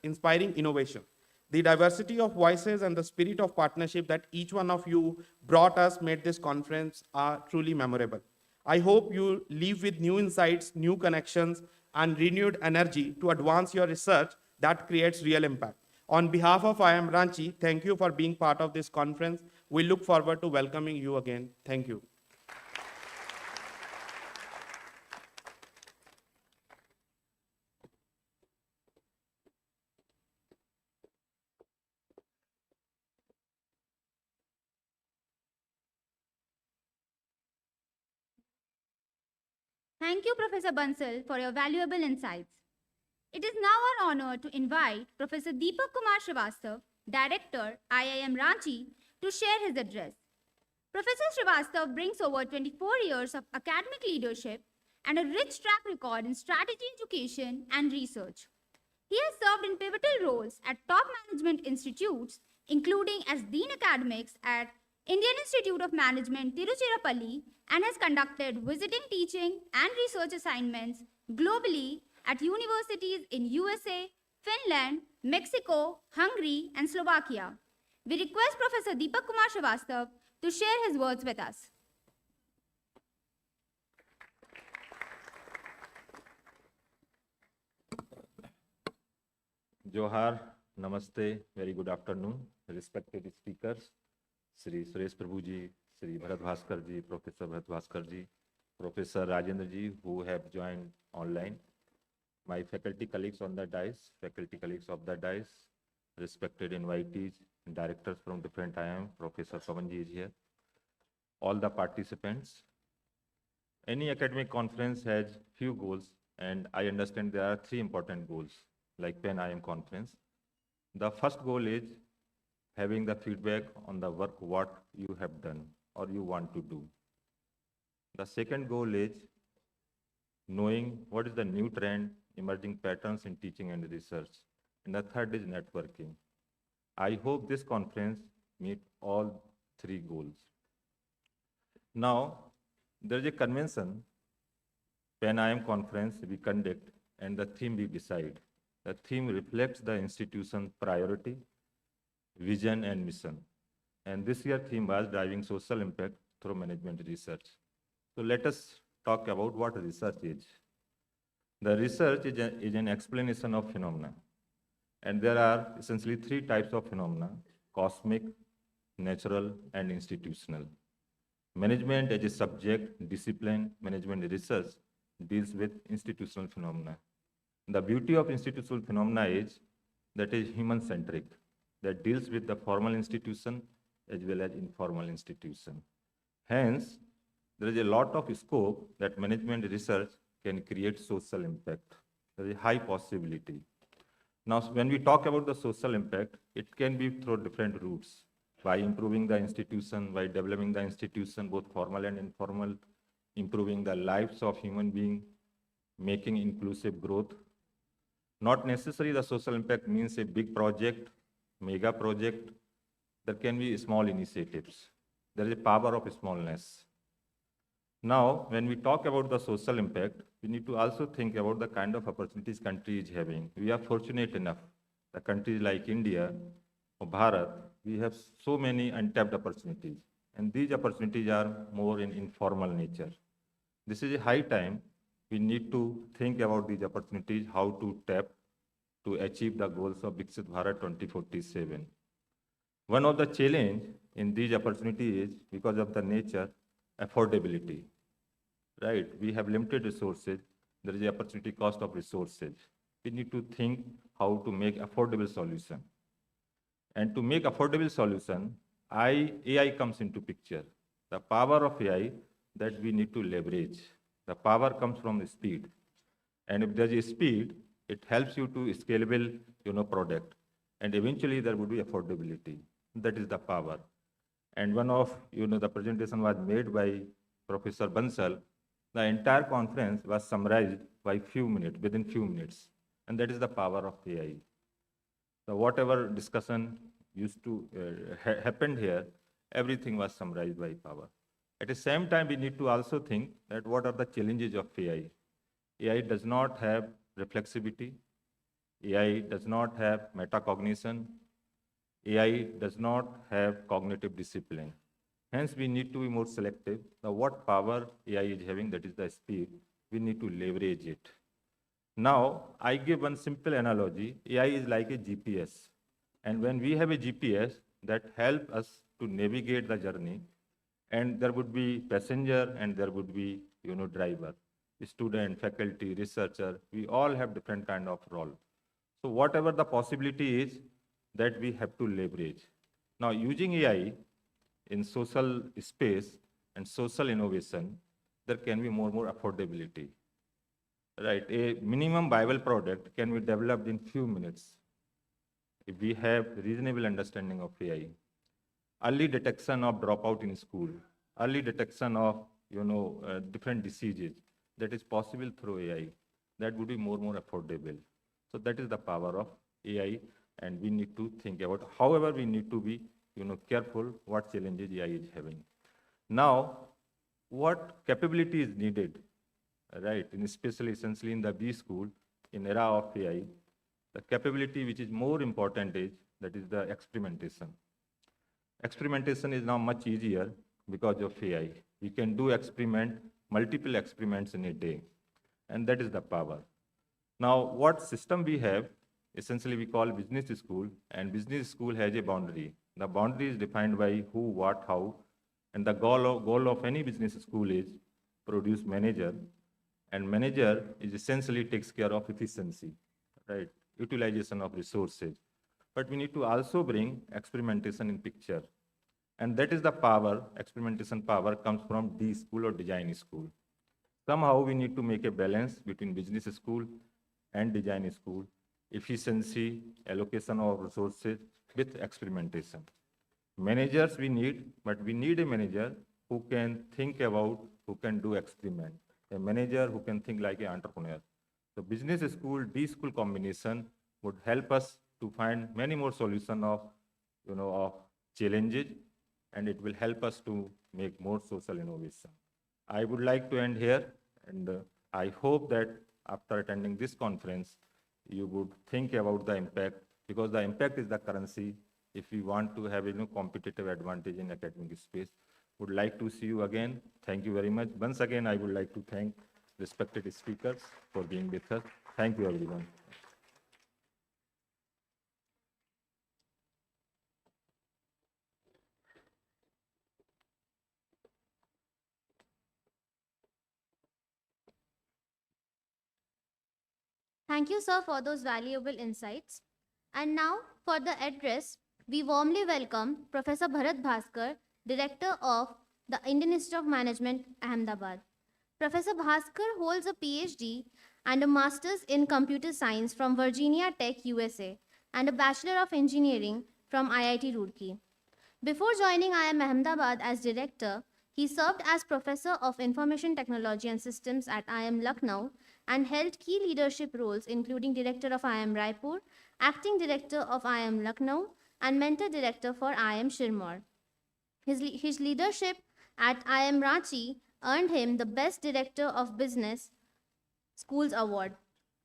inspiring innovation. The diversity of voices and the spirit of partnership that each one of you brought us made this conference truly memorable. I hope you leave with new insights, new connections, and renewed energy to advance your research that creates real impact. On behalf of IIM Ranchi, thank you for being part of this conference. We look forward to welcoming you again. Thank you. Thank you, Professor Bansal, for your valuable insights. It is now our honor to invite Professor Deepak Kumar Srivastav, Director, IIM Ranchi, to share his address. Professor Srivastav brings over 24 years of academic leadership and a rich track record in strategy education and research. He has served in pivotal roles at top management institutes, including as Dean Academics at Indian Institute of Management, Tiruchirappalli, and has conducted visiting teaching and research assignments globally at universities in USA, Finland, Mexico, Hungary, and Slovakia. We request Professor Deepak Kumar Srivastav to share his words with us. Johar, Namaste, very good afternoon, respected speakers, Sri Suresh Prabhuji, Sri Bharat Bhaskarji, Professor Bharat Bhaskarji, Professor Rajendraji, who have joined online, my faculty colleagues on the dais, faculty colleagues of the dais, respected invitees, directors from different IIM, Professor Pavanji is here, all the participants. Any academic conference has few goals, and I understand there are 3 important goals, like Pan-IIM conference. The first goal is having the feedback on the work what you have done or you want to do. The second goal is knowing what is the new trend, emerging patterns in teaching and research. And the third is networking. I hope this conference meet all 3 goals. Now, there is a convention, Pan-IIM conference we conduct, and the theme we decide. The theme reflects the institution's priority, vision, and mission. And this year theme was driving social impact through management research. So let us talk about what research is. The research is an explanation of phenomena. And there are essentially 3 types of phenomena: cosmic, natural, and institutional. Management as a subject, discipline, management research deals with institutional phenomena. The beauty of institutional phenomena is that it is human-centric, that deals with the formal institution as well as informal institution. Hence, there is a lot of scope that management research can create social impact. There is a high possibility. Now, when we talk about the social impact, it can be through different routes, by improving the institution, by developing the institution, both formal and informal, improving the lives of human beings, making inclusive growth. Not necessarily the social impact means a big project, mega project. There can be small initiatives. There is a power of smallness. Now, when we talk about the social impact, we need to also think about the kind of opportunities country is having. We are fortunate enough, the countries like India or Bharat, we have so many untapped opportunities. And these opportunities are more in informal nature. This is a high time we need to think about these opportunities, how to tap to achieve the goals of Viksit Bharat 2047. One of the challenge in these opportunities is, because of the nature, affordability. Right? We have limited resources. There is the opportunity cost of resources. We need to think how to make affordable solution. And to make affordable solution, AI comes into picture. The power of AI that we need to leverage. The power comes from the speed. And if there is a speed, it helps you to scalable, product. And eventually there would be affordability. That is the power. And one of, the presentation was made by Professor Bansal. The entire conference was summarized by within few minutes. And that is the power of AI. So whatever discussion used to happened here, everything was summarized by power. At the same time, we need to also think that what are the challenges of AI. AI does not have reflexivity. AI does not have metacognition. AI does not have cognitive discipline. Hence, we need to be more selective. Now, what power AI is having, that is the speed, we need to leverage it. Now, I give one simple analogy. AI is like a GPS. And when we have a GPS, that helps us to navigate the journey, and there would be passenger and there would be, driver, student, faculty, researcher, we all have different kind of role. So whatever the possibility is, that we have to leverage. Now, using AI in social space and social innovation, there can be more affordability. Right, a minimum viable product can be developed in few minutes if we have reasonable understanding of AI. Early detection of dropout in school, early detection of different diseases, that is possible through AI. That would be more affordable. So that is the power of AI, and we need to think about. However, we need to be careful what challenges AI is having. Now, what capability is needed? Right, and especially essentially in the B school, in era of AI, the capability which is more important is, that is the experimentation. Experimentation is now much easier because of AI. We can do multiple experiments in a day, and that is the power. Now, what system we have, essentially we call business school, and business school has a boundary. The boundary is defined by who, what, how, and the goal of any business school is produce manager. And manager is essentially takes care of efficiency, right? Utilization of resources. But we need to also bring experimentation in picture. And that is the power, experimentation power comes from D school or design school. Somehow we need to make a balance between business school and design school, efficiency, allocation of resources with experimentation. Managers we need, but we need a manager who can think about, who can do experiment. A manager who can think like an entrepreneur. So business school, D school combination would help us to find many more solutions of challenges, and it will help us to make more social innovation. I would like to end here, and I hope that after attending this conference, you would think about the impact, because the impact is the currency if we want to have a competitive advantage in academic space. Would like to see you again. Thank you very much. Once again, I would like to thank respected speakers for being with us. Thank you, everyone. Thank you, sir, for those valuable insights. And now, for the address, we warmly welcome Professor Bharat Bhaskar, Director of the Indian Institute of Management, Ahmedabad. Professor Bhaskar holds a PhD and a master's in computer science from Virginia Tech, USA, and a Bachelor of Engineering from IIT Roorkee. Before joining IIM Ahmedabad as director, he served as Professor of Information Technology and Systems at IIM Lucknow and held key leadership roles including Director of IIM Raipur, Acting Director of IIM Lucknow, and Mentor Director for IIM Shirmoor. His leadership at IIM Ranchi earned him the Best Director of Business Schools Award.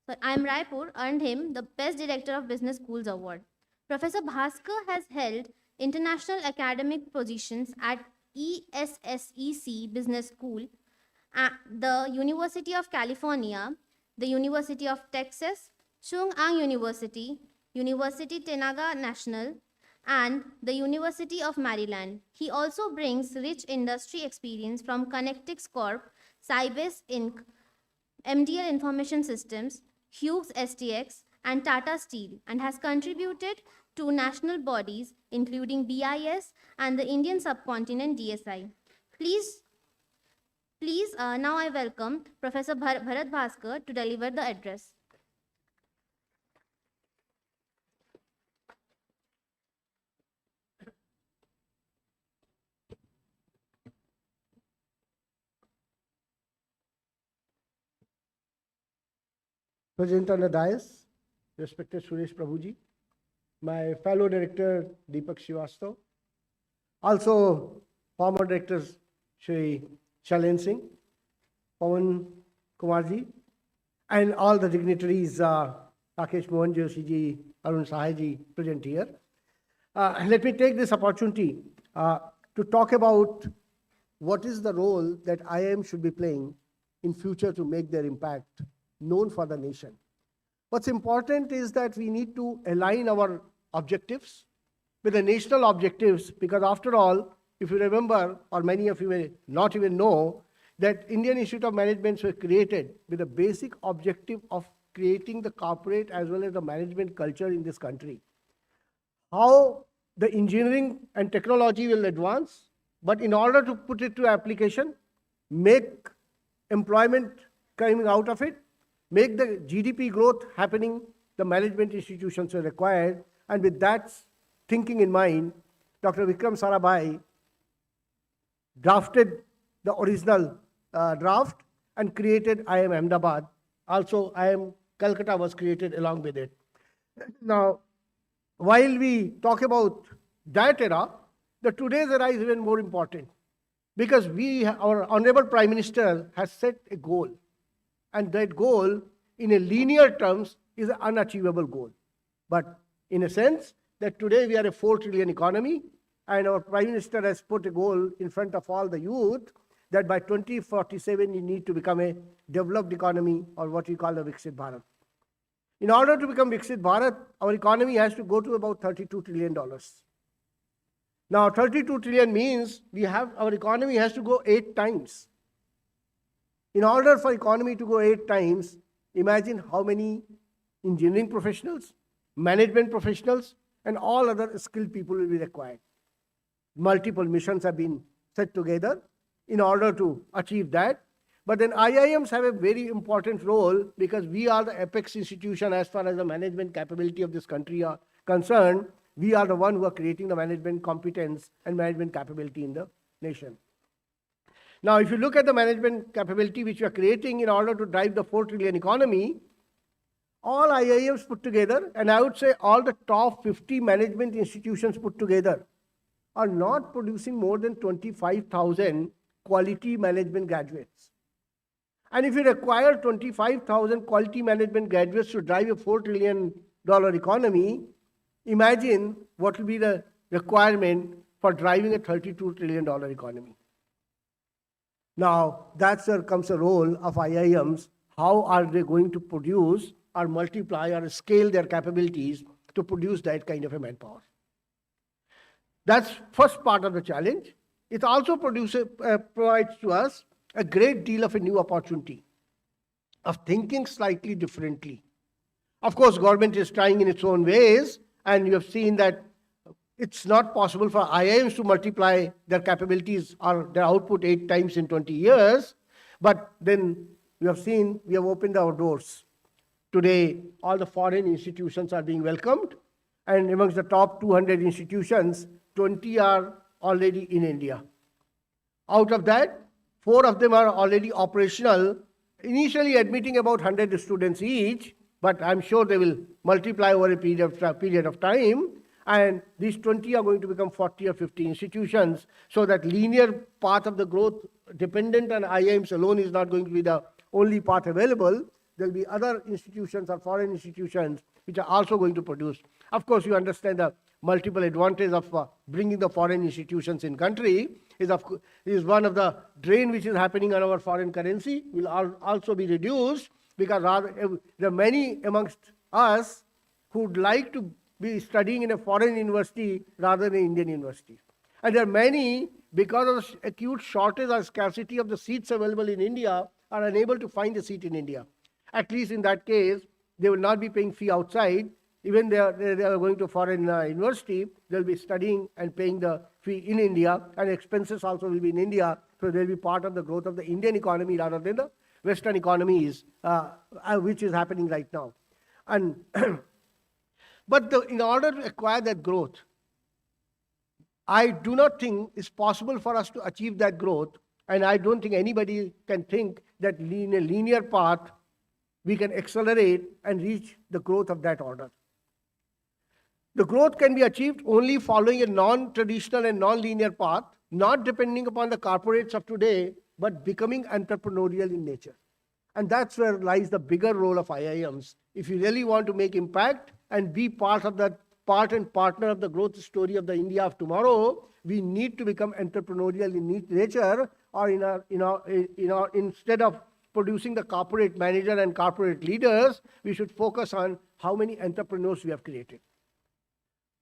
So IIM Raipur earned him the Best Director of Business Schools Award. Professor Bhaskar has held international academic positions at ESSEC Business School, at the University of California, the University of Texas, Chung Ang University, University Tenaga National, and the University of Maryland. He also brings rich industry experience from Connectix Corp, Sybase Inc., MDL Information Systems, Hughes STX, and Tata Steel, and has contributed to national bodies including BIS and the Indian subcontinent DSI. Please, now I welcome Professor Bharat Bhaskar to deliver the address. Present on the dais, respected Suresh Prabhuji, my fellow director Deepak Srivastav, also former directors Shri Shailen Singh, Pawan Kumarji, and all the dignitaries, Rakesh Mohan Joshi ji, Arun Sahai ji, present here. Let me take this opportunity to talk about what is the role that IIM should be playing in future to make their impact known for the nation. What's important is that we need to align our objectives with the national objectives, because after all, if you remember, or many of you may not even know, that Indian Institute of Management was created with a basic objective of creating the corporate as well as the management culture in this country. How the engineering and technology will advance, but in order to put it to application, make employment coming out of it, make the GDP growth happening, the management institutions are required. And with that thinking in mind, Dr. Vikram Sarabhai drafted the original draft and created IIM Ahmedabad. Also, IIM Calcutta was created along with it. Now, while we talk about that era, the today's era is even more important, because our Honorable Prime Minister has set a goal. And that goal, in a linear terms, is an unachievable goal. But in a sense, that today we are a 4 trillion economy, and our Prime Minister has put a goal in front of all the youth that by 2047 we need to become a developed economy, or what we call the Viksit Bharat. In order to become Viksit Bharat, our economy has to go to about $32 trillion. Now, 32 trillion means our economy has to go 8 times. In order for economy to go 8 times, imagine how many engineering professionals, management professionals, and all other skilled people will be required. Multiple missions have been set together in order to achieve that. But then IIMs have a very important role, because we are the apex institution as far as the management capability of this country are concerned. We are the one who are creating the management competence and management capability in the nation. Now, if you look at the management capability which we are creating in order to drive the 4 trillion economy, all IIMs put together, and I would say all the top 50 management institutions put together, are not producing more than 25,000 quality management graduates. And if you require 25,000 quality management graduates to drive a $4 trillion economy, imagine what will be the requirement for driving a $32 trillion economy. Now, that's where comes the role of IIMs. How are they going to produce or multiply or scale their capabilities to produce that kind of a manpower? That's first part of the challenge. It also provides to us a great deal of a new opportunity of thinking slightly differently. Of course, government is trying in its own ways, and you have seen that it's not possible for IIMs to multiply their capabilities or their output 8 times in 20 years. But then we have seen, we have opened our doors. Today, all the foreign institutions are being welcomed, and amongst the top 200 institutions, 20 are already in India. Out of that, 4 of them are already operational, initially admitting about 100 students each, but I'm sure they will multiply over a period of time, and these 20 are going to become 40 or 50 institutions, so that linear path of the growth dependent on IIMs alone is not going to be the only path available. There will be other institutions or foreign institutions which are also going to produce. Of course, you understand the multiple advantage of bringing the foreign institutions in country is one of the drain which is happening on our foreign currency will also be reduced, because there are many amongst us who would like to be studying in a foreign university rather than Indian university. And there are many, because of the acute shortage or scarcity of the seats available in India, are unable to find a seat in India. At least in that case, they will not be paying fee outside. Even they are going to foreign university, they will be studying and paying the fee in India, and expenses also will be in India. So they will be part of the growth of the Indian economy rather than the Western economies, which is happening right now. And but in order to acquire that growth, I do not think it's possible for us to achieve that growth, and I don't think anybody can think that in a linear path we can accelerate and reach the growth of that order. The growth can be achieved only following a non-traditional and non-linear path, not depending upon the corporates of today, but becoming entrepreneurial in nature. And that's where lies the bigger role of IIMs. If you really want to make impact and be part of that part and partner of the growth story of the India of tomorrow, we need to become entrepreneurial in nature, or instead of producing the corporate manager and corporate leaders, we should focus on how many entrepreneurs we have created.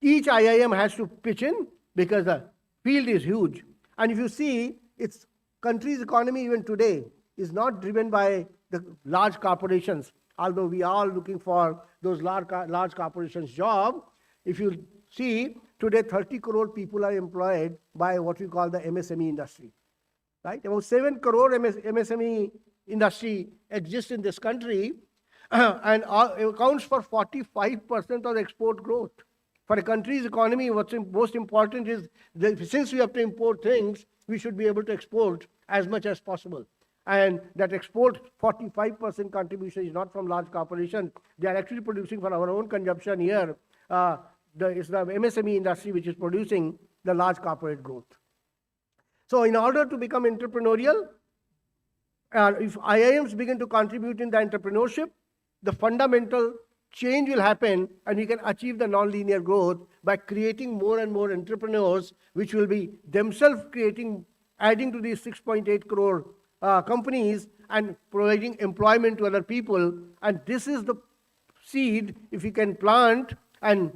Each IIM has to pitch in because the field is huge. And if you see, its country's economy even today is not driven by the large corporations, although we are all looking for those large corporations' job. If you see, today 30 crore people are employed by what we call the MSME industry. Right? About 7 crore MSME industry exists in this country, and accounts for 45% of export growth. For a country's economy, what's most important is that since we have to import things, we should be able to export as much as possible. And that export 45% contribution is not from large corporations. They are actually producing for our own consumption here. It's the MSME industry which is producing the large corporate growth. So in order to become entrepreneurial, if IIMs begin to contribute in the entrepreneurship, the fundamental change will happen, and we can achieve the non-linear growth by creating more and more entrepreneurs, which will be themselves adding to these 6.8 crore companies and providing employment to other people. And this is the seed, if we can plant, and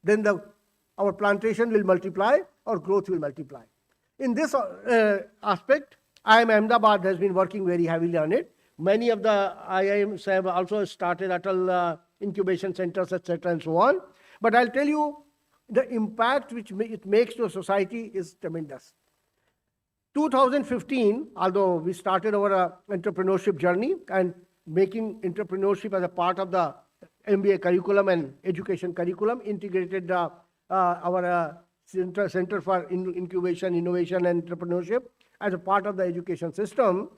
then our plantation will multiply, or growth will multiply. In this aspect, IIM Ahmedabad has been working very heavily on it. Many of the IIMs have also started Atal incubation centers, etc., and so on. But I'll tell you, the impact which it makes to society is tremendous. 2015, although we started our entrepreneurship journey and making entrepreneurship as a part of the MBA curriculum and education curriculum, integrated our Center for Incubation, Innovation, and Entrepreneurship as a part of the education system,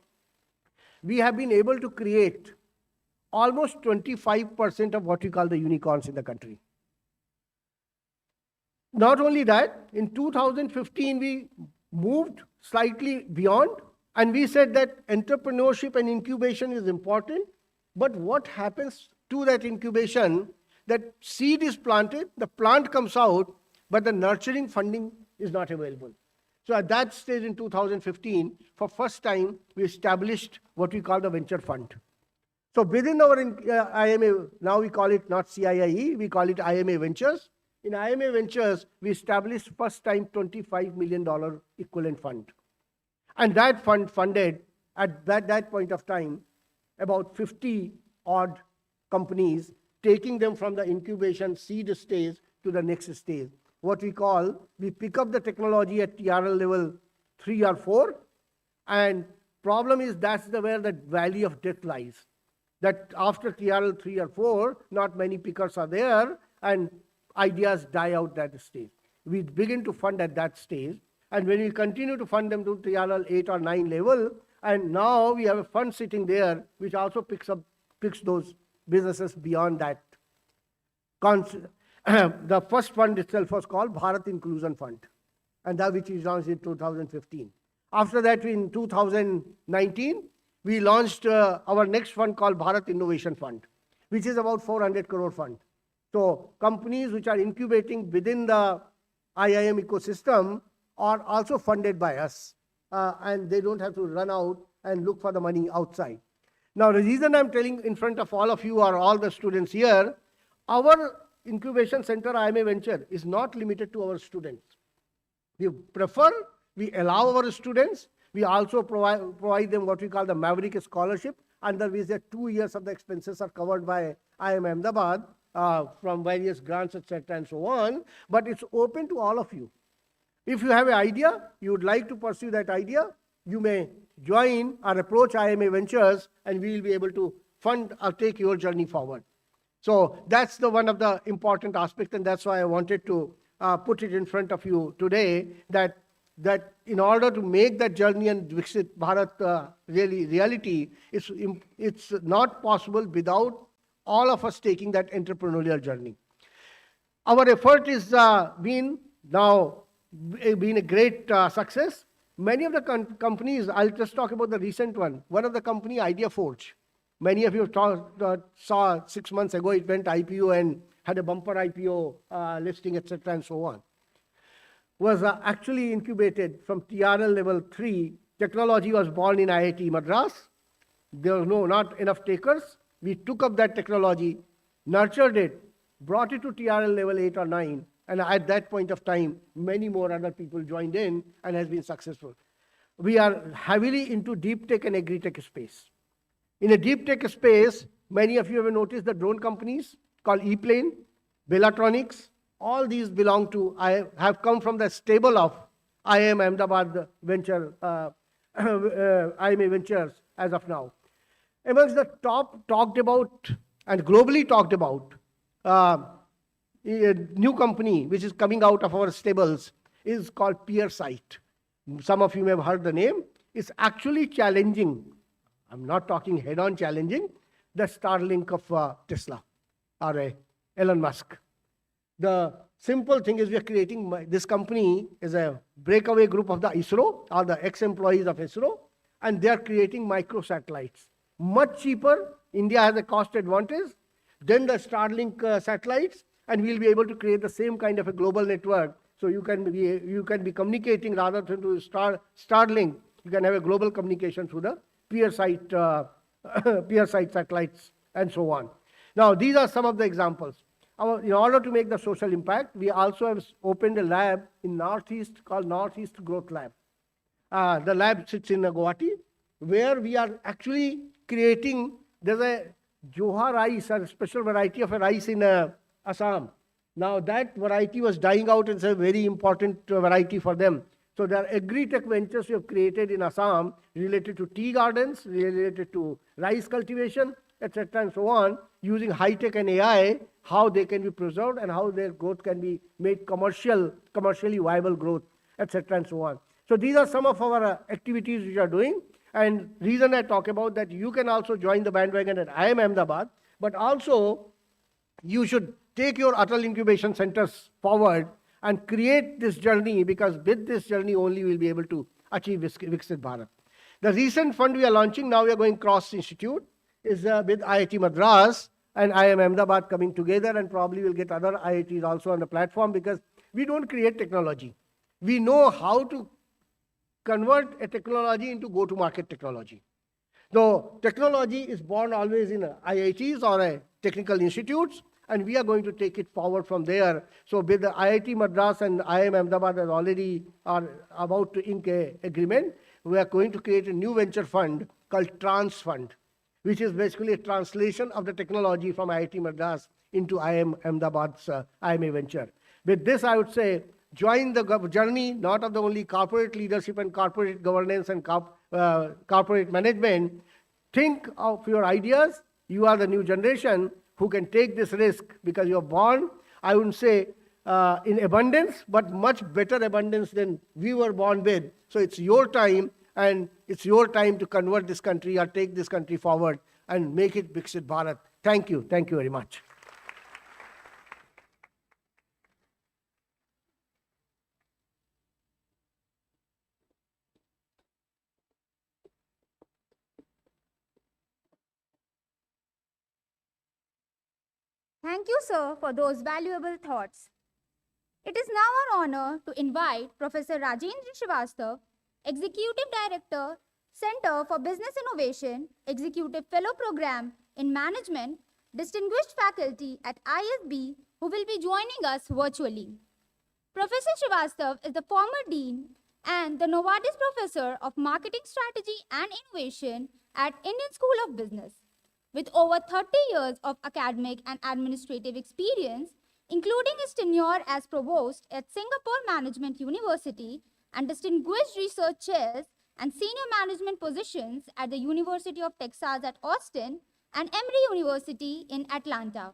we have been able to create almost 25% of what we call the unicorns in the country. Not only that, in 2015, we moved slightly beyond, and we said that entrepreneurship and incubation is important, but what happens to that incubation, that seed is planted, the plant comes out, but the nurturing funding is not available. So at that stage in 2015, for first time, we established what we call the venture fund. So within our IMA, now we call it not CIIE, we call it IMA Ventures. In IMA Ventures, we established first time $25 million equivalent fund. And that fund funded, at that point of time, about 50 odd companies, taking them from the incubation seed stage to the next stage. What we call, we pick up the technology at TRL level 3 or 4, and Problem is where the valley of death lies. That after TRL 3 or 4, not many pickers are there and ideas die out at that stage. We begin to fund at that stage, and when we continue to fund them to TRL 8 or 9 level, and now we have a fund sitting there which also picks those businesses beyond that. The first fund itself was called Bharat Inclusion Fund, and that which is launched in 2015. After that, in 2019, we launched our next fund called Bharat Innovation Fund, which is about 400 crore fund. So companies which are incubating within the IIM ecosystem are also funded by us, and they don't have to run out and look for the money outside. Now, the reason I'm telling in front of all of you or all the students here, our incubation center, IIM Venture, is not limited to our students. We allow our students, we also provide them what we call the Maverick Scholarship, under which their 2 years of the expenses are covered by IIM Ahmedabad from various grants, etc., and so on. But it's open to all of you. If you have an idea, you would like to pursue that idea, you may join or approach IIMA Ventures, and we will be able to fund or take your journey forward. So that's one of the important aspects, and that's why I wanted to put it in front of you today, that in order to make that journey and Viksit Bharat reality, it's not possible without all of us taking that entrepreneurial journey. Our effort is been a great success. Many of the companies, I'll just talk about the recent one. One of the company, Idea Forge. Many of you saw 6 months ago, it went IPO and had a bumper IPO listing, etc., and so on. Was actually incubated from TRL level 3. Technology was born in IIT Madras. There were not enough takers. We took up that technology, nurtured it, brought it to TRL level 8 or 9, and at that point of time, many more other people joined in and has been successful. We are heavily into deep tech and agri-tech space. In a deep tech space, many of you have noticed the drone companies called ePlane, Bellatronics, all these belong to, have come from the stable of IIM Ahmedabad Venture, IIMA Ventures as of now. Amongst the top talked about and globally talked about, a new company which is coming out of our stables is called PeerSight. Some of you may have heard the name. It's actually challenging, I'm not talking head-on challenging, the Starlink of Tesla or Elon Musk. The simple thing is we are creating, this company is a breakaway group of the ISRO, or the ex-employees of ISRO, and they are creating microsatellites. Much cheaper, India has a cost advantage, than the Starlink satellites, and we'll be able to create the same kind of a global network. So you can be communicating rather than to Starlink, you can have a global communication through the PeerSight satellites and so on. Now, these are some of the examples. In order to make the social impact, we also have opened a lab in Northeast called Northeast Growth Lab. The lab sits in Guwahati, where we are actually creating, there's a Johar rice, a special variety of a rice in Assam. Now that variety was dying out, and it's a very important variety for them. So there are agri-tech ventures we have created in Assam related to tea gardens, related to rice cultivation, etc., and so on, using high-tech and AI, how they can be preserved and how their growth can be made commercially viable growth, etc., and so on. So these are some of our activities which are doing. And reason I talk about that, you can also join the bandwagon at IIM Ahmedabad, but also you should take your Atal incubation centers forward and create this journey, because with this journey only we'll be able to achieve Viksit Bharat. The recent fund we are launching, now we are going cross-institute, is with IIT Madras and IIM Ahmedabad coming together, and probably we'll get other IITs also on the platform, because we don't create technology. We know how to convert a technology into go-to-market technology. So technology is born always in IITs or technical institutes, and we are going to take it forward from there. So with the IIT Madras and IIM Ahmedabad are about to ink an agreement, we are going to create a new venture fund called Trans Fund, which is basically a translation of the technology from IIT Madras into IIM Ahmedabad's IIMA venture. With this, I would say, join the journey, not of the only corporate leadership and corporate governance and corporate management, think of your ideas. You are the new generation who can take this risk because you're born, I wouldn't say in abundance, but much better abundance than we were born with. So it's your time, and it's your time to convert this country or take this country forward and make it Viksit Bharat. Thank you. Thank you very much. Thank you, sir, for those valuable thoughts. It is now our honor to invite Professor Rajendra Srivastav, Executive Director, Center for Business Innovation, Executive Fellow Program in Management, Distinguished Faculty at ISB, who will be joining us virtually. Professor Srivastav is the former Dean and the Novartis Professor of Marketing Strategy and Innovation at Indian School of Business. With over 30 years of academic and administrative experience, including his tenure as provost at Singapore Management University and distinguished research chairs and senior management positions at the University of Texas at Austin and Emory University in Atlanta.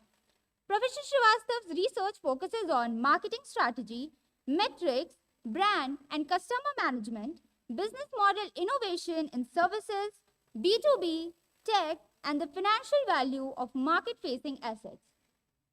Professor Srivastav's research focuses on marketing strategy, metrics, brand and customer management, business model innovation in services, B2B, tech, and the financial value of market-facing assets.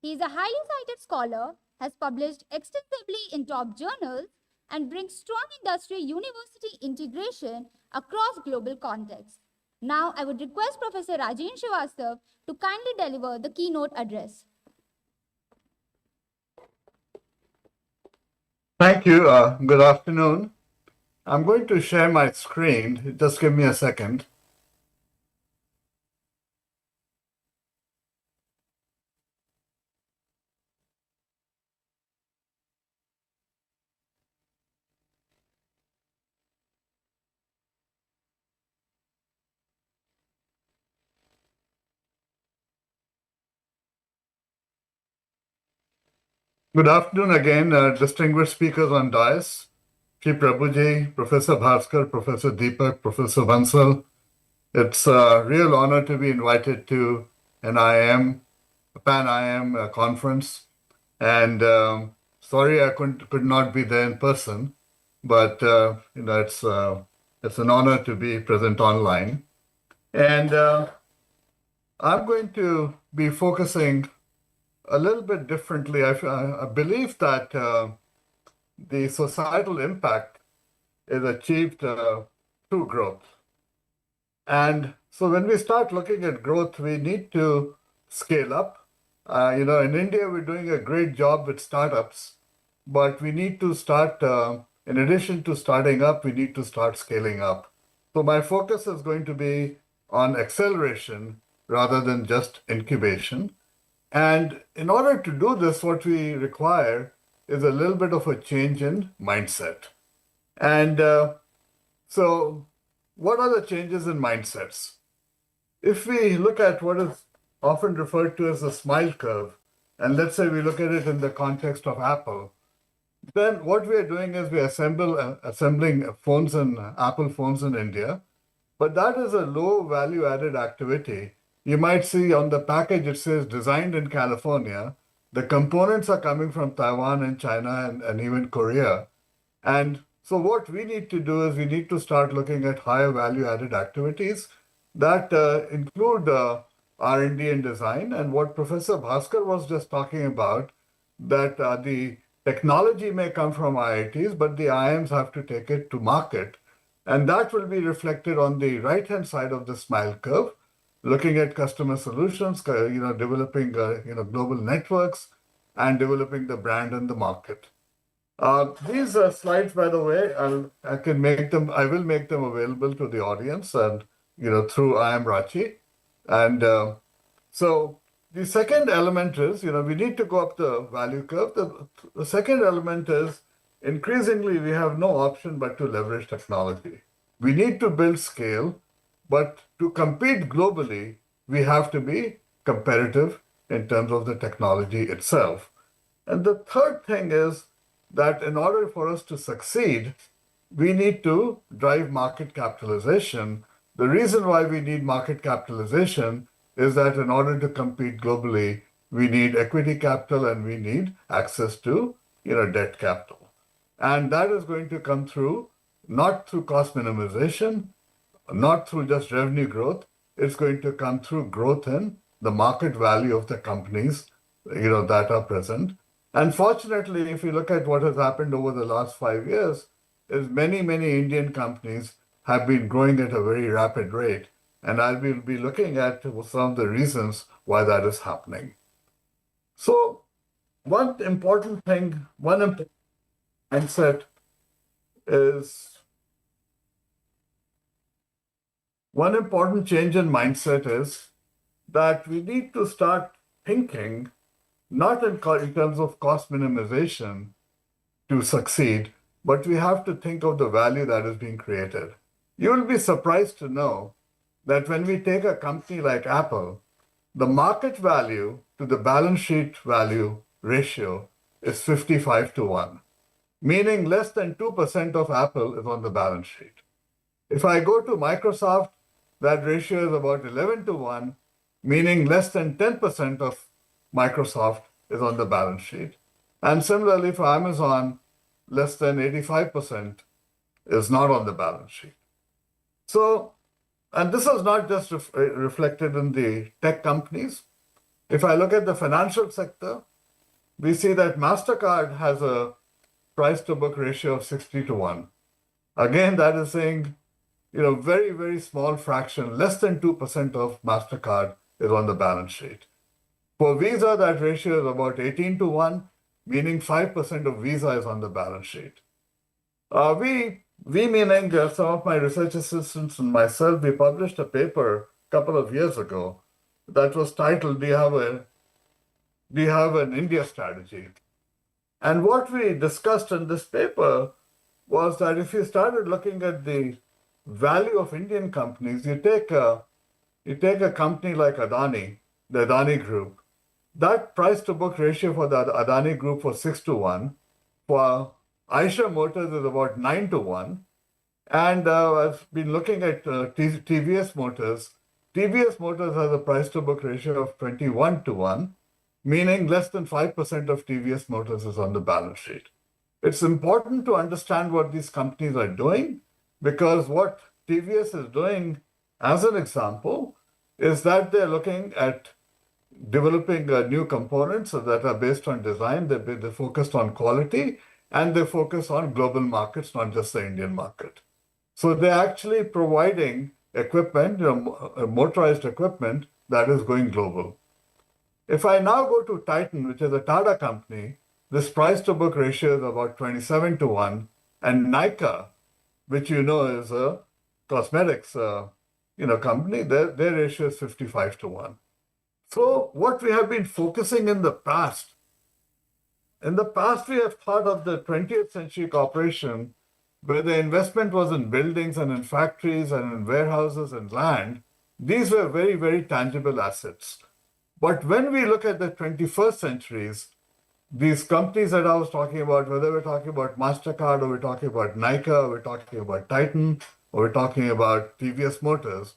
He is a highly cited scholar, has published extensively in top journals, and brings strong industry-university integration across global contexts. Now, I would request Professor Rajendra Srivastav to kindly deliver the keynote address. Thank you. Good afternoon. I'm going to share my screen. Just give me a second. Good afternoon again, distinguished speakers on dais, Shri Prabhuji, Professor Bhaskar, Professor Deepak, Professor Vansal. It's a real honor to be invited to an IIM, Pan-IIM conference. And sorry I could not be there in person, but it's an honor to be present online. And I'm going to be focusing a little bit differently. I believe that the societal impact is achieved through growth. And so when we start looking at growth, we need to scale up. In India, we're doing a great job with startups, but we need to start, in addition to starting up, we need to start scaling up. So my focus is going to be on acceleration rather than just incubation. And in order to do this, what we require is a little bit of a change in mindset. And so what are the changes in mindsets? If we look at what is often referred to as the smile curve, and let's say we look at it in the context of Apple, then what we are doing is we are assembling phones and Apple phones in India, but that is a low value added activity. You might see on the package, it says designed in California. The components are coming from Taiwan and China and even Korea. And so what we need to do is we need to start looking at higher value added activities that include R&D and design. And what Professor Bhaskar was just talking about, that the technology may come from IITs, but the IIMs have to take it to market. And that will be reflected on the right-hand side of the smile curve, looking at customer solutions, developing global networks, and developing the brand and the market. These slides, by the way, I will make them available to the audience and through IIM Ranchi. And so the second element is we need to go up the value curve. The second element is increasingly we have no option but to leverage technology. We need to build scale. But to compete globally, we have to be competitive in terms of the technology itself. And the third thing is that in order for us to succeed, we need to drive market capitalization. The reason why we need market capitalization is that in order to compete globally, we need equity capital and we need access to debt capital. And that is going to come through not through cost minimization, not through just revenue growth. It's going to come through growth in the market value of the companies that are present. And fortunately, if you look at what has happened over the last 5 years, is many Indian companies have been growing at a very rapid rate. And I will be looking at some of the reasons why that is happening. So one important mindset is, one important change in mindset is that we need to start thinking not in terms of cost minimization to succeed, but we have to think of the value that is being created. You will be surprised to know that when we take a company like Apple, the market value to the balance sheet value ratio is 55:1, meaning less than 2% of Apple is on the balance sheet. If I go to Microsoft, that ratio is about 11:1, meaning less than 10% of Microsoft is on the balance sheet. And similarly for Amazon, less than 85% is not on the balance sheet. So, and this is not just reflected in the tech companies. If I look at the financial sector, we see that MasterCard has a price to book ratio of 60:1. Again, that is saying, very, very small fraction, less than 2% of MasterCard is on the balance sheet. For Visa, that ratio is about 18:1, meaning 5% of Visa is on the balance sheet. We meaning some of my research assistants and myself, we published a paper a couple of years ago that was titled, Do you have an India strategy? And what we discussed in this paper was that if you started looking at the value of Indian companies, you take a company like Adani, the Adani Group, that price to book ratio for the Adani Group was 6:1. For Eicher Motors is about 9:1. And I've been looking at TVS Motors. TVS Motors has a price to book ratio of 21:1, meaning less than 5% of TVS Motors is on the balance sheet. It's important to understand what these companies are doing, because what TVS is doing, as an example, is that they're looking at developing new components that are based on design. They're focused on quality, and they focus on global markets, not just the Indian market. So they're actually providing equipment, motorized equipment that is going global. If I now go to Titan, which is a Tata company, this price to book ratio is about 27:1, and Nykaa, which is a cosmetics company, their ratio is 55:1. So what we have been focusing in the past we have thought of the 20th century corporation where the investment was in buildings and in factories and in warehouses and land. These were very, very tangible assets. But when we look at the 21st centuries, these companies that I was talking about, whether we're talking about MasterCard or we're talking about Nykaa, or we're talking about Titan, or we're talking about TVS Motors,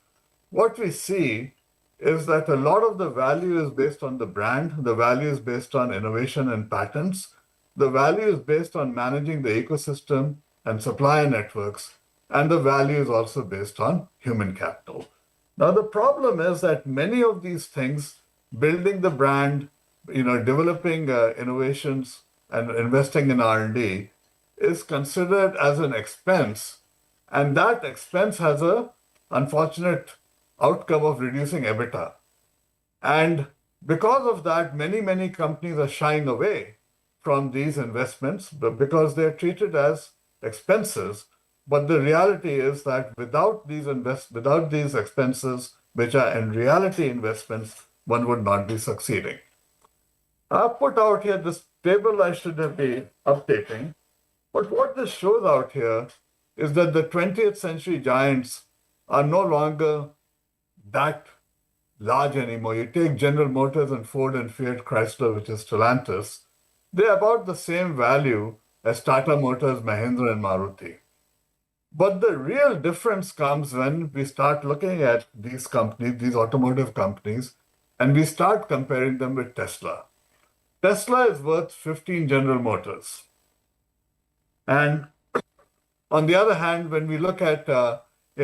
what we see is that a lot of the value is based on the brand, the value is based on innovation and patents, the value is based on managing the ecosystem and supplier networks, and the value is also based on human capital. Now, the problem is that many of these things, building the brand, developing innovations and investing in R&D, is considered as an expense, and that expense has a unfortunate outcome of reducing EBITDA. And because of that, many companies are shying away from these investments because they're treated as expenses. But the reality is that without these expenses, which are in reality investments, one would not be succeeding. I've put out here this table I should be updating. But what this shows out here is that the 20th century giants are no longer that large anymore. You take General Motors and Ford and Fiat Chrysler, which is Stellantis, they're about the same value as Tata Motors, Mahindra, and Maruti. But the real difference comes when we start looking at these companies, these automotive companies, and we start comparing them with Tesla. Tesla is worth 15 General Motors. And on the other hand, when we look at a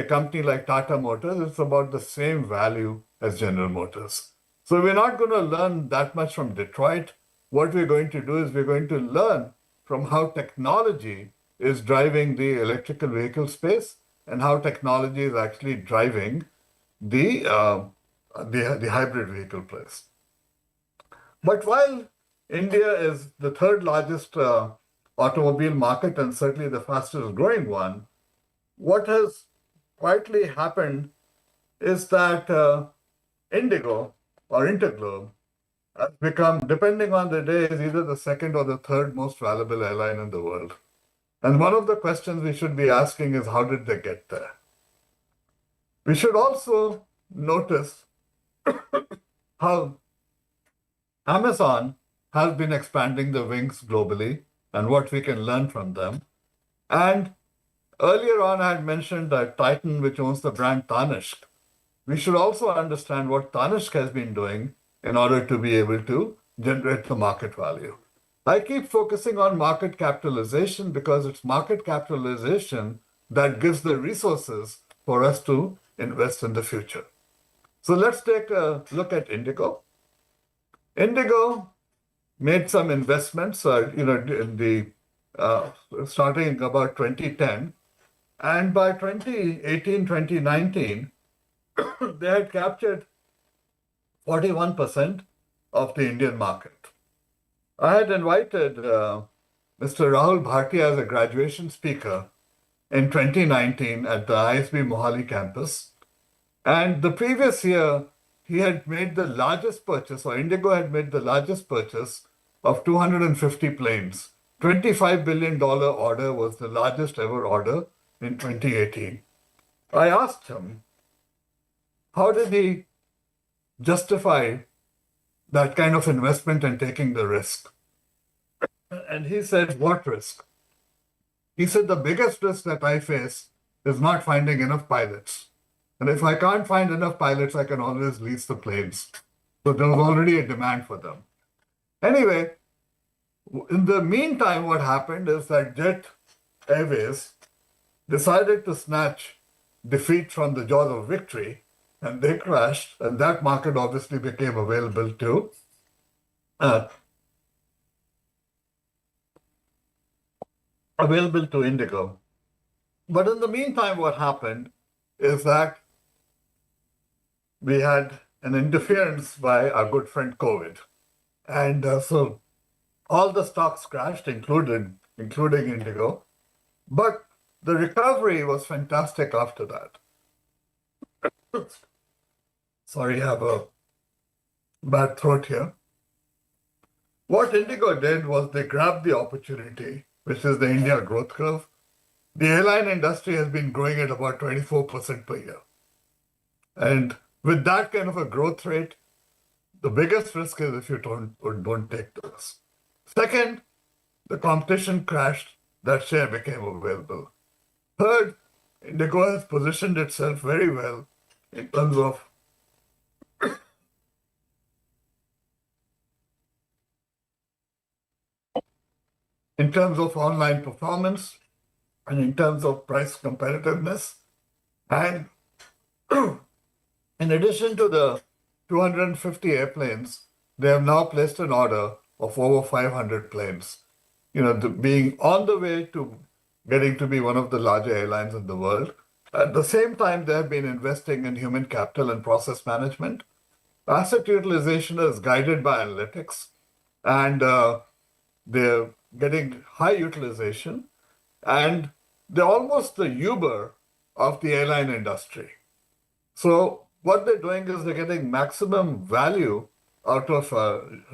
company like Tata Motors, it's about the same value as General Motors. So we're not going to learn that much from Detroit. What we're going to do is we're going to learn from how technology is driving the electrical vehicle space and how technology is actually driving the hybrid vehicle place. But while India is the third largest automobile market and certainly the fastest growing one, what has quietly happened is that Indigo or Interglobe has become, depending on the day, is either the second or the third most valuable airline in the world. And one of the questions we should be asking is, how did they get there? We should also notice how Amazon has been expanding the wings globally and what we can learn from them. And earlier on, I had mentioned that Titan, which owns the brand Tanishq, we should also understand what Tanishq has been doing in order to be able to generate the market value. I keep focusing on market capitalization because it's market capitalization that gives the resources for us to invest in the future. So let's take a look at Indigo. Indigo made some investments, in the starting about 2010, and by 2018, 2019, they had captured 41% of the Indian market. I had invited Mr. Rahul Bharti as a graduation speaker in 2019 at the ISB Mohali campus. And the previous year, he had made the largest purchase, or Indigo had made the largest purchase of 250 planes. $25 billion order was the largest ever order in 2018. I asked him, how did he justify that kind of investment and taking the risk? And he said, what risk? He said, the biggest risk that I face is not finding enough pilots. And if I can't find enough pilots, I can always lease the planes. So there was already a demand for them. Anyway, in the meantime, what happened is that Jet Airways decided to snatch defeat from the jaws of victory, and they crashed, and that market obviously became available to Indigo. But in the meantime, what happened is that we had an interference by our good friend COVID. And so all the stocks crashed, including Indigo. But the recovery was fantastic after that. Sorry, I have a bad throat here. What Indigo did was they grabbed the opportunity, which is the India growth curve. The airline industry has been growing at about 24% per year. And with that kind of a growth rate, the biggest risk is if you don't take the risk. Second, the competition crashed, that share became available. Third, Indigo has positioned itself very well in terms of online performance and in terms of price competitiveness. And in addition to the 250 airplanes, they have now placed an order of over 500 planes, being on the way to getting to be one of the larger airlines in the world. At the same time, they have been investing in human capital and process management. Asset utilization is guided by analytics, and they're getting high utilization, and they're almost the Uber of the airline industry. So what they're doing is they're getting maximum value out of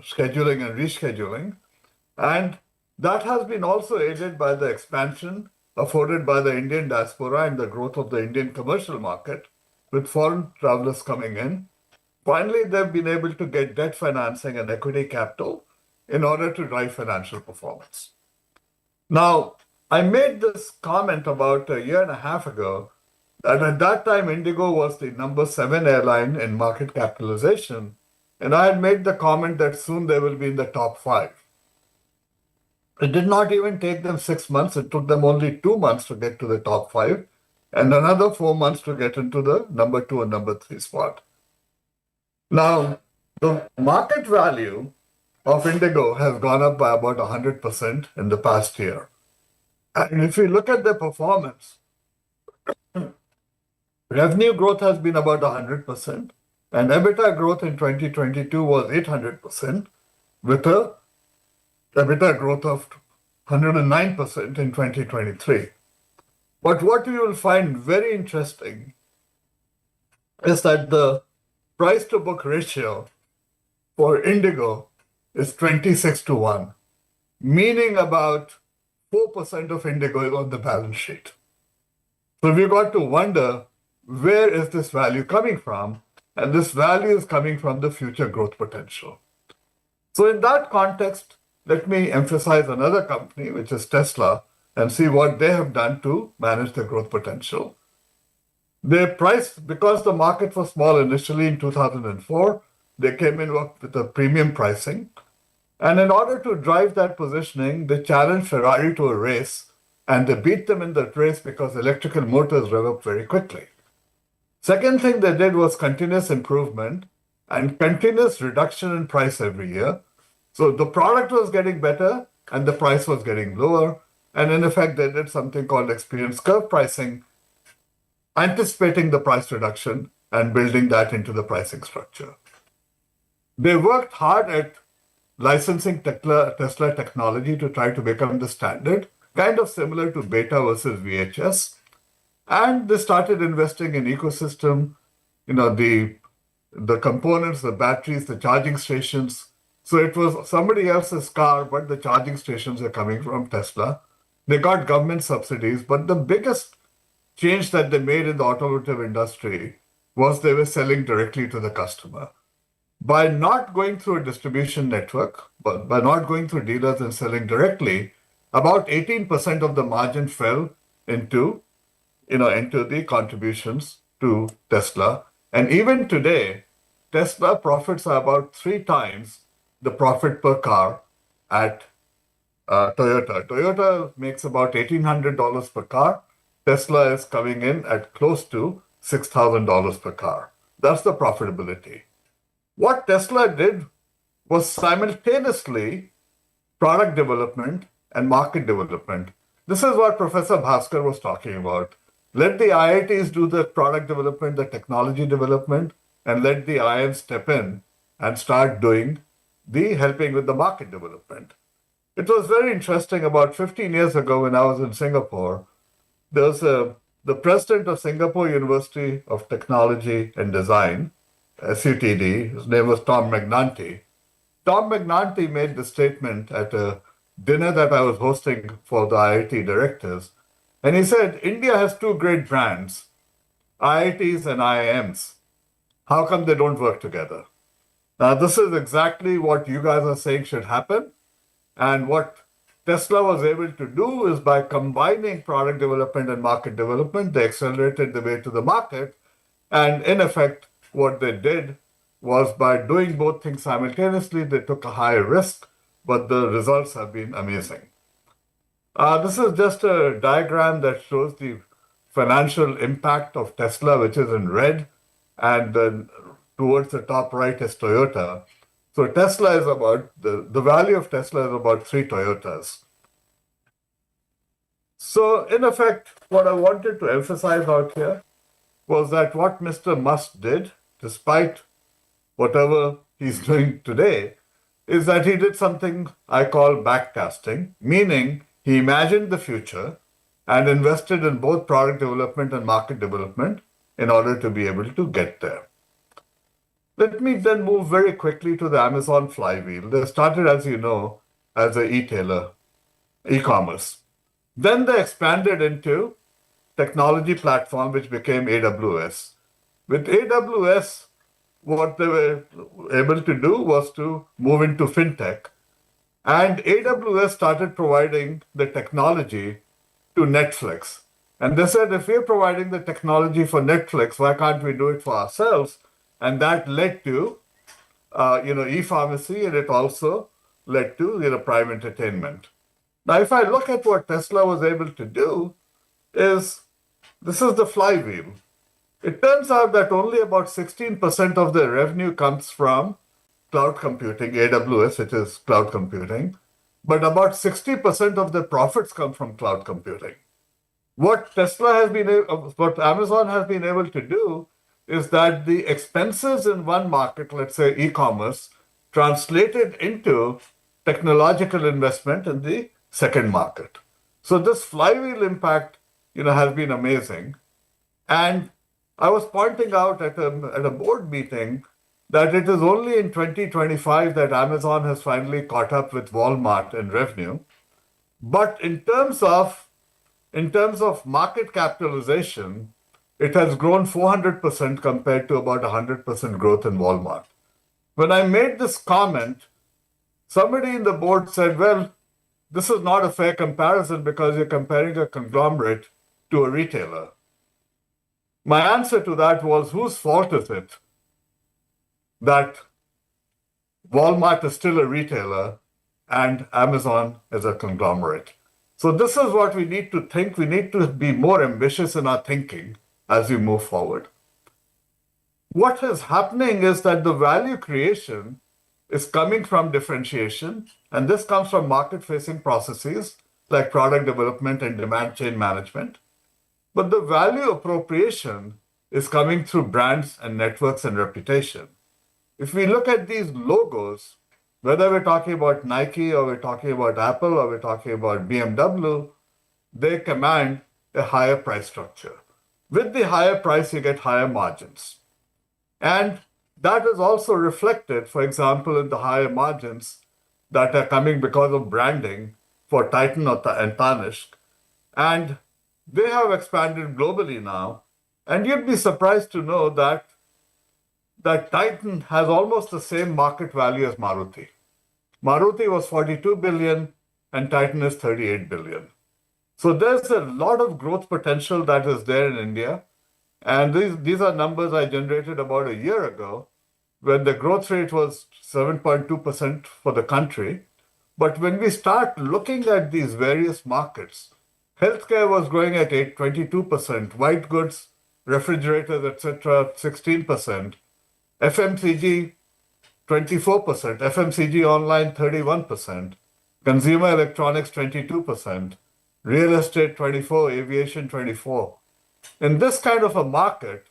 scheduling and rescheduling, and that has been also aided by the expansion afforded by the Indian diaspora and the growth of the Indian commercial market, with foreign travelers coming in. Finally, they've been able to get debt financing and equity capital in order to drive financial performance. Now, I made this comment about a year and a half ago that at that time Indigo was the number 7 airline in market capitalization. And I had made the comment that soon they will be in the top 5. It did not even take them 6 months. It took them only 2 months to get to the top 5 and another 4 months to get into the number 2 and number 3 spot. Now, the market value of Indigo has gone up by about 100% in the past year. And if you look at their performance, revenue growth has been about 100%, and EBITDA growth in 2022 was 800%, with a EBITDA growth of 109% in 2023. But what you will find very interesting is that the price to book ratio for Indigo is 26 to 1, meaning about 4% of Indigo is on the balance sheet. So we've got to wonder, where is this value coming from? And this value is coming from the future growth potential. So in that context, let me emphasize another company, which is Tesla, and see what they have done to manage the growth potential. They priced, because the market was small initially in 2004, they came in with a premium pricing. And in order to drive that positioning, they challenged Ferrari to a race, and they beat them in that race because electrical motors rev up very quickly. Second thing they did was continuous improvement and continuous reduction in price every year. So the product was getting better and the price was getting lower. And in effect, they did something called experience curve pricing, anticipating the price reduction and building that into the pricing structure. They worked hard at licensing Tesla technology to try to become the standard, kind of similar to beta versus VHS. And they started investing in ecosystem, the components, the batteries, the charging stations. So it was somebody else's car, but the charging stations are coming from Tesla. They got government subsidies, but the biggest change that they made in the automotive industry was they were selling directly to the customer. By not going through a distribution network, but by not going through dealers and selling directly, about 18% of the margin fell into the contributions to Tesla. And even today, Tesla profits are about 3 times the profit per car at Toyota. Toyota makes about $1,800 per car. Tesla is coming in at close to $6,000 per car. That's the profitability. What Tesla did was simultaneously product development and market development. This is what Professor Bhaskar was talking about. Let the IITs do the product development, the technology development, and let the IIMs step in and start doing the helping with the market development. It was very interesting. About 15 years ago, when I was in Singapore, there was the president of Singapore University of Technology and Design, SUTD, his name was Tom Magnanti. Tom Magnanti made the statement at a dinner that I was hosting for the IIT directors. And he said, India has 2 great brands, IITs and IIMs. How come they don't work together? Now, this is exactly what you guys are saying should happen. And what Tesla was able to do is by combining product development and market development, they accelerated the way to the market. And in effect, what they did was by doing both things simultaneously, they took a higher risk, but the results have been amazing. This is just a diagram that shows the financial impact of Tesla, which is in red, and then towards the top right is Toyota. So Tesla is about, the value of Tesla is about 3 Toyotas. So in effect, what I wanted to emphasize out here was that what Mr. Musk did, despite whatever he's doing today, is that he did something I call backcasting, meaning he imagined the future and invested in both product development and market development in order to be able to get there. Let me then move very quickly to the Amazon flywheel. They started, as you know, as an e-tailer, e-commerce. Then they expanded into technology platform, which became AWS. With AWS, what they were able to do was to move into fintech. And AWS started providing the technology to Netflix. And they said, if we're providing the technology for Netflix, why can't we do it for ourselves? And that led to, e-pharmacy, and it also led to, prime entertainment. Now, if I look at what Tesla was able to do, this is the flywheel. It turns out that only about 16% of their revenue comes from cloud computing, AWS, which is cloud computing, but about 60% of their profits come from cloud computing. What Amazon has been able to do is that the expenses in one market, let's say e-commerce, translated into technological investment in the second market. So this flywheel impact, has been amazing. And I was pointing out at a board meeting that it is only in 2025 that Amazon has finally caught up with Walmart in revenue. But in terms of market capitalization, it has grown 400% compared to about 100% growth in Walmart. When I made this comment, somebody in the board said, well, this is not a fair comparison because you're comparing a conglomerate to a retailer. My answer to that was, whose fault is it that Walmart is still a retailer and Amazon is a conglomerate? So this is what we need to think. We need to be more ambitious in our thinking as we move forward. What is happening is that the value creation is coming from differentiation, and this comes from market-facing processes like product development and demand chain management. But the value appropriation is coming through brands and networks and reputation. If we look at these logos, whether we're talking about Nike or we're talking about Apple or we're talking about BMW, they command a higher price structure. With the higher price, you get higher margins. And that is also reflected, for example, in the higher margins that are coming because of branding for Titan and Tanishq. And they have expanded globally now. And you'd be surprised to know that Titan has almost the same market value as Maruti. Maruti was 42 billion and Titan is 38 billion. So there's a lot of growth potential that is there in India. And these are numbers I generated about a year ago when the growth rate was 7.2% for the country. But when we start looking at these various markets, healthcare was growing at 22%, white goods, refrigerators, etc., 16%, FMCG, 24%, FMCG online, 31%, consumer electronics, 22%, real estate, 24%, aviation, 24%. In this kind of a market,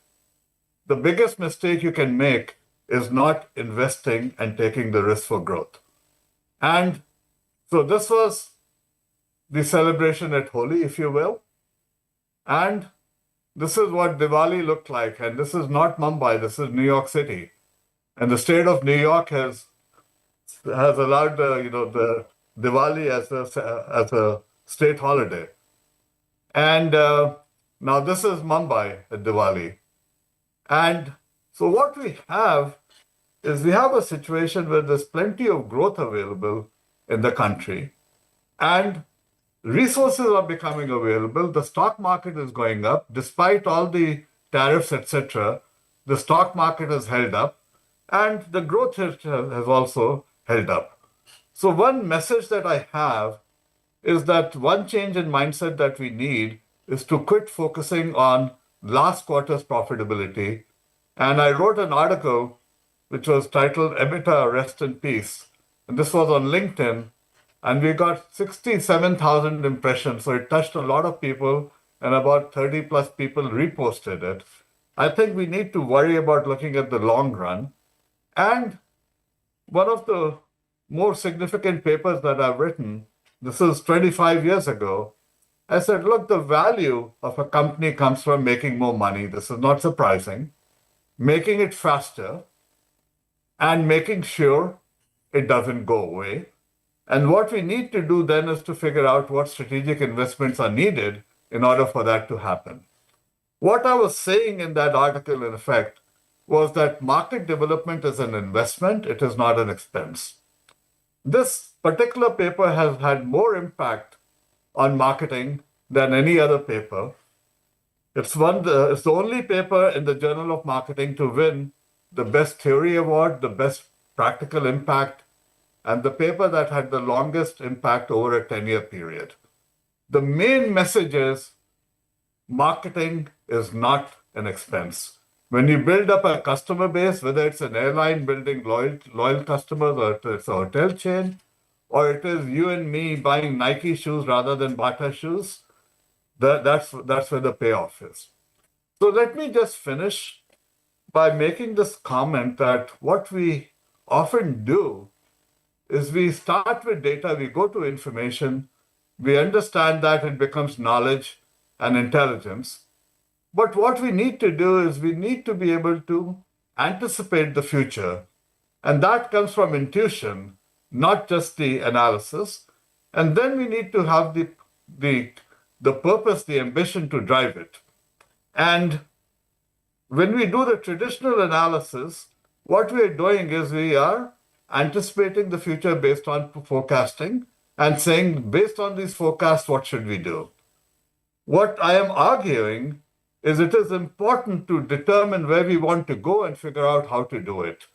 the biggest mistake you can make is not investing and taking the risk for growth. And so this was the celebration at Holi, if you will. And this is what Diwali looked like. And this is not Mumbai, this is New York City. And the state of New York has allowed the Diwali as a state holiday. And now this is Mumbai at Diwali. And so what we have is we have a situation where there's plenty of growth available in the country. And resources are becoming available. The stock market is going up. Despite all the tariffs, etc., the stock market has held up. And the growth has also held up. So one message that I have is that one change in mindset that we need is to quit focusing on last quarter's profitability. And I wrote an article which was titled EBITDA Rest in Peace. And this was on LinkedIn. And we got 67,000 impressions. So it touched a lot of people and about 30 plus people reposted it. I think we need to worry about looking at the long run. And one of the more significant papers that I've written, this is 25 years ago, I said, look, the value of a company comes from making more money. This is not surprising. Making it faster and making sure it doesn't go away. And what we need to do then is to figure out what strategic investments are needed in order for that to happen. What I was saying in that article, in effect, was that market development is an investment, it is not an expense. This particular paper has had more impact on marketing than any other paper. It's the only paper in the Journal of Marketing to win the Best Theory Award, the Best Practical Impact, and the paper that had the longest impact over a 10-year period. The main message is marketing is not an expense. When you build up a customer base, whether it's an airline building loyal customers, or it's a hotel chain, or it is you and me buying Nike shoes rather than Bata shoes, that's where the payoff is. So let me just finish by making this comment that what we often do is we start with data, we go to information, we understand that it becomes knowledge and intelligence. But what we need to do is we need to be able to anticipate the future. And that comes from intuition, not just the analysis. And then we need to have the purpose, the ambition to drive it. And when we do the traditional analysis, what we are doing is we are anticipating the future based on forecasting and saying, based on these forecasts, what should we do? What I am arguing is it is important to determine where we want to go and figure out how to do it.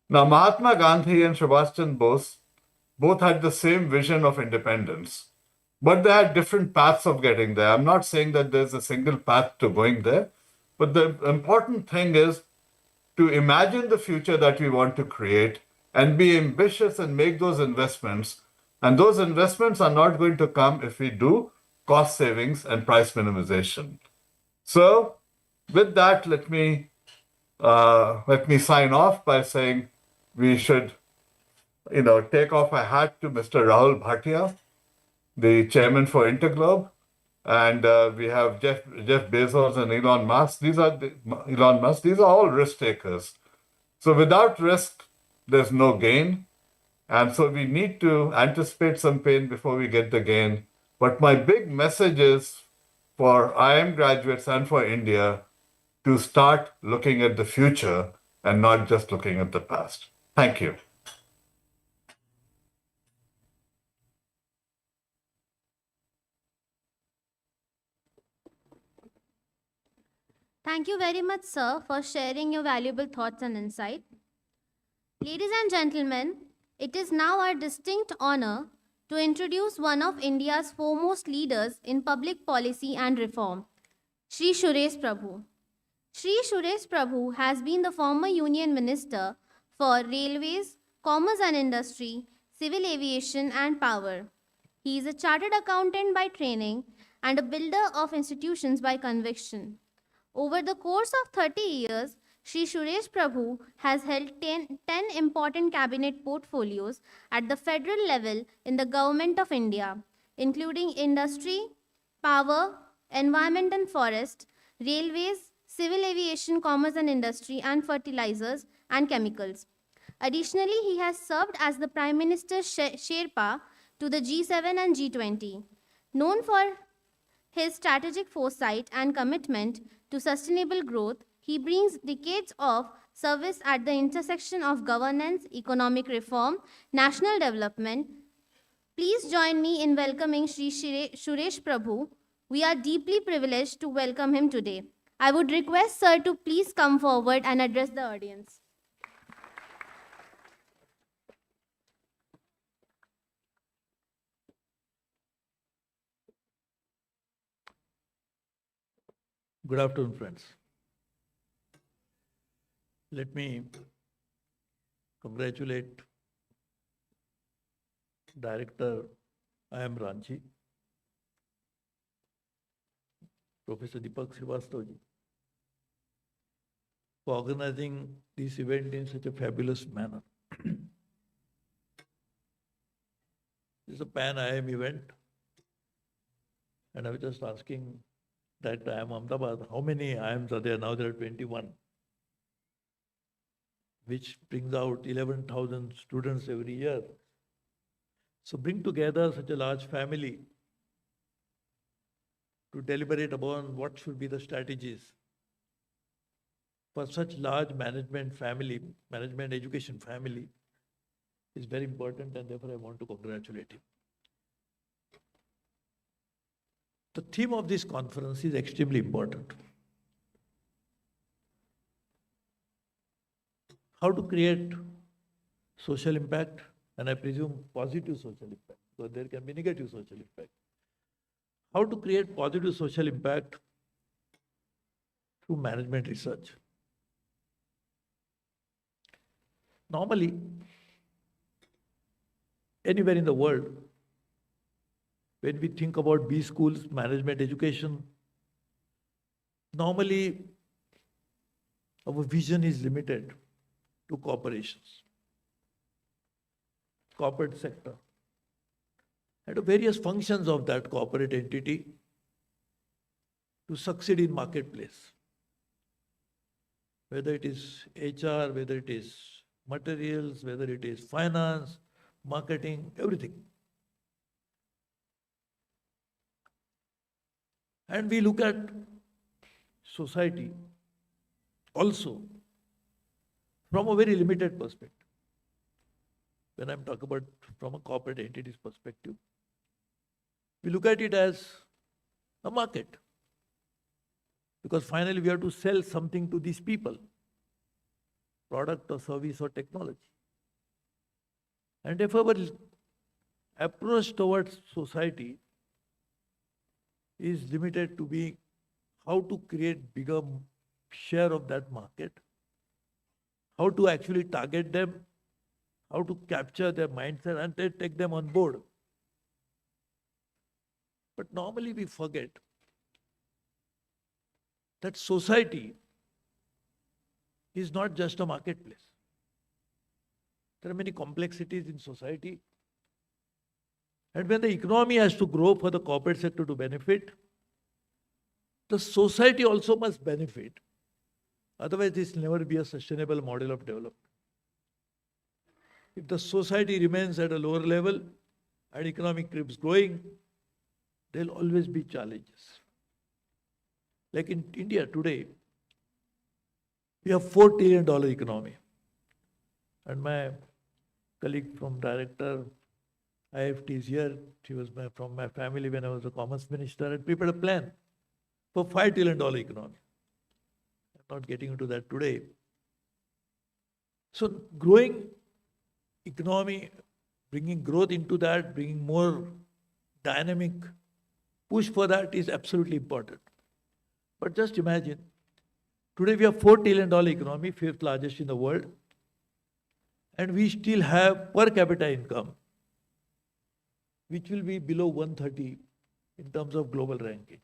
Now, Mahatma Gandhi and Subhash Chandra Bose both had the same vision of independence, but they had different paths of getting there. I'm not saying that there's a single path to going there, but the important thing is to imagine the future that we want to create and be ambitious and make those investments. And those investments are not going to come if we do cost savings and price minimization. So with that, let me sign off by saying we should, take off a hat to Mr. Rahul Bhatia, the chairman for Interglobe, and we have Jeff Bezos and Elon Musk. These are all risk takers. So without risk, there's no gain. And so we need to anticipate some pain before we get the gain. But my big message is for IIM graduates and for India to start looking at the future and not just looking at the past. Thank you. Thank you very much, sir, for sharing your valuable thoughts and insight. Ladies and gentlemen, it is now our distinct honor to introduce one of India's foremost leaders in public policy and reform, Shri Suresh Prabhu. Shri Suresh Prabhu has been the former Union Minister for Railways, Commerce and Industry, Civil Aviation and Power. He is a chartered accountant by training and a builder of institutions by conviction. Over the course of 30 years, Shri Suresh Prabhu has held 10 important cabinet portfolios at the federal level in the Government of India, including industry, power, environment and forest, railways, civil aviation, commerce and industry, and fertilizers and chemicals. Additionally, he has served as the Prime Minister Sherpa to the G7 and G20. Known for his strategic foresight and commitment to sustainable growth, he brings decades of service at the intersection of governance, economic reform, national development. Please join me in welcoming Shri Suresh Prabhu. We are deeply privileged to welcome him today. I would request sir to please come forward and address the audience. Good afternoon, friends. Let me congratulate Director IIM Ranchi, Professor Deepak Srivastava, for organizing this event in such a fabulous manner. This is a Pan-IIM event, and I was just asking that IIM Ahmedabad, how many IIMs are there? Now there are 21, which brings out 11,000 students every year. So bring together such a large family to deliberate upon what should be the strategies for such large management education family is very important, and therefore I want to congratulate him. The theme of this conference is extremely important. How to create social impact, and I presume positive social impact, because there can be negative social impact. How to create positive social impact through management research. Normally, anywhere in the world, when we think about B schools, management education, normally our vision is limited to corporations, corporate sector, and to various functions of that corporate entity to succeed in marketplace. Whether it is HR, whether it is materials, whether it is finance, marketing, everything. And we look at society also from a very limited perspective. When I'm talking about from a corporate entity's perspective, we look at it as a market. Because finally we have to sell something to these people, product or service or technology. And if our approach towards society is limited to be how to create bigger share of that market, how to actually target them, how to capture their mindset and then take them on board. But normally we forget that society is not just a marketplace. There are many complexities in society. And when the economy has to grow for the corporate sector to benefit, the society also must benefit. Otherwise, this will never be a sustainable model of development. If the society remains at a lower level and economy keeps growing, there will always be challenges. Like in India today, we have $4 trillion economy. And my colleague from director IFT is here. She was from my family when I was a commerce minister, and prepared a plan for $5 trillion economy. I'm not getting into that today. So growing economy, bringing growth into that, bringing more dynamic push for that is absolutely important. But just imagine, today we have $4 trillion economy, 5th largest in the world, and we still have per capita income, which will be below 130 in terms of global ranking.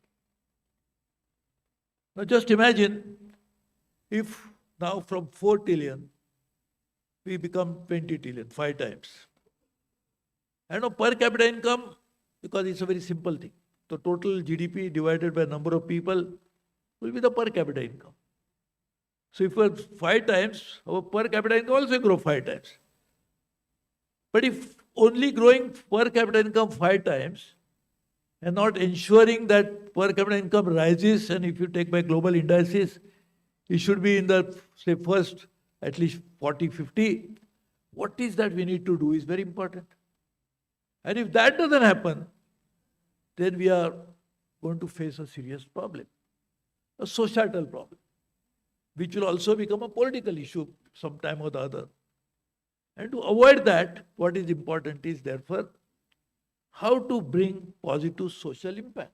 Now just imagine if now from 4 trillion, we become 20 trillion, 5 times. And now per capita income, because it's a very simple thing, the total GDP divided by number of people will be the per capita income. So if we're 5 times, our per capita income also grow 5 times. But if only growing per capita income 5 times and not ensuring that per capita income rises, and if you take by global indices, it should be in the, say, first at least 40, 50. What is that we need to do is very important. And if that doesn't happen, then we are going to face a serious problem, a societal problem, which will also become a political issue sometime or the other. And to avoid that, what is important is therefore how to bring positive social impact.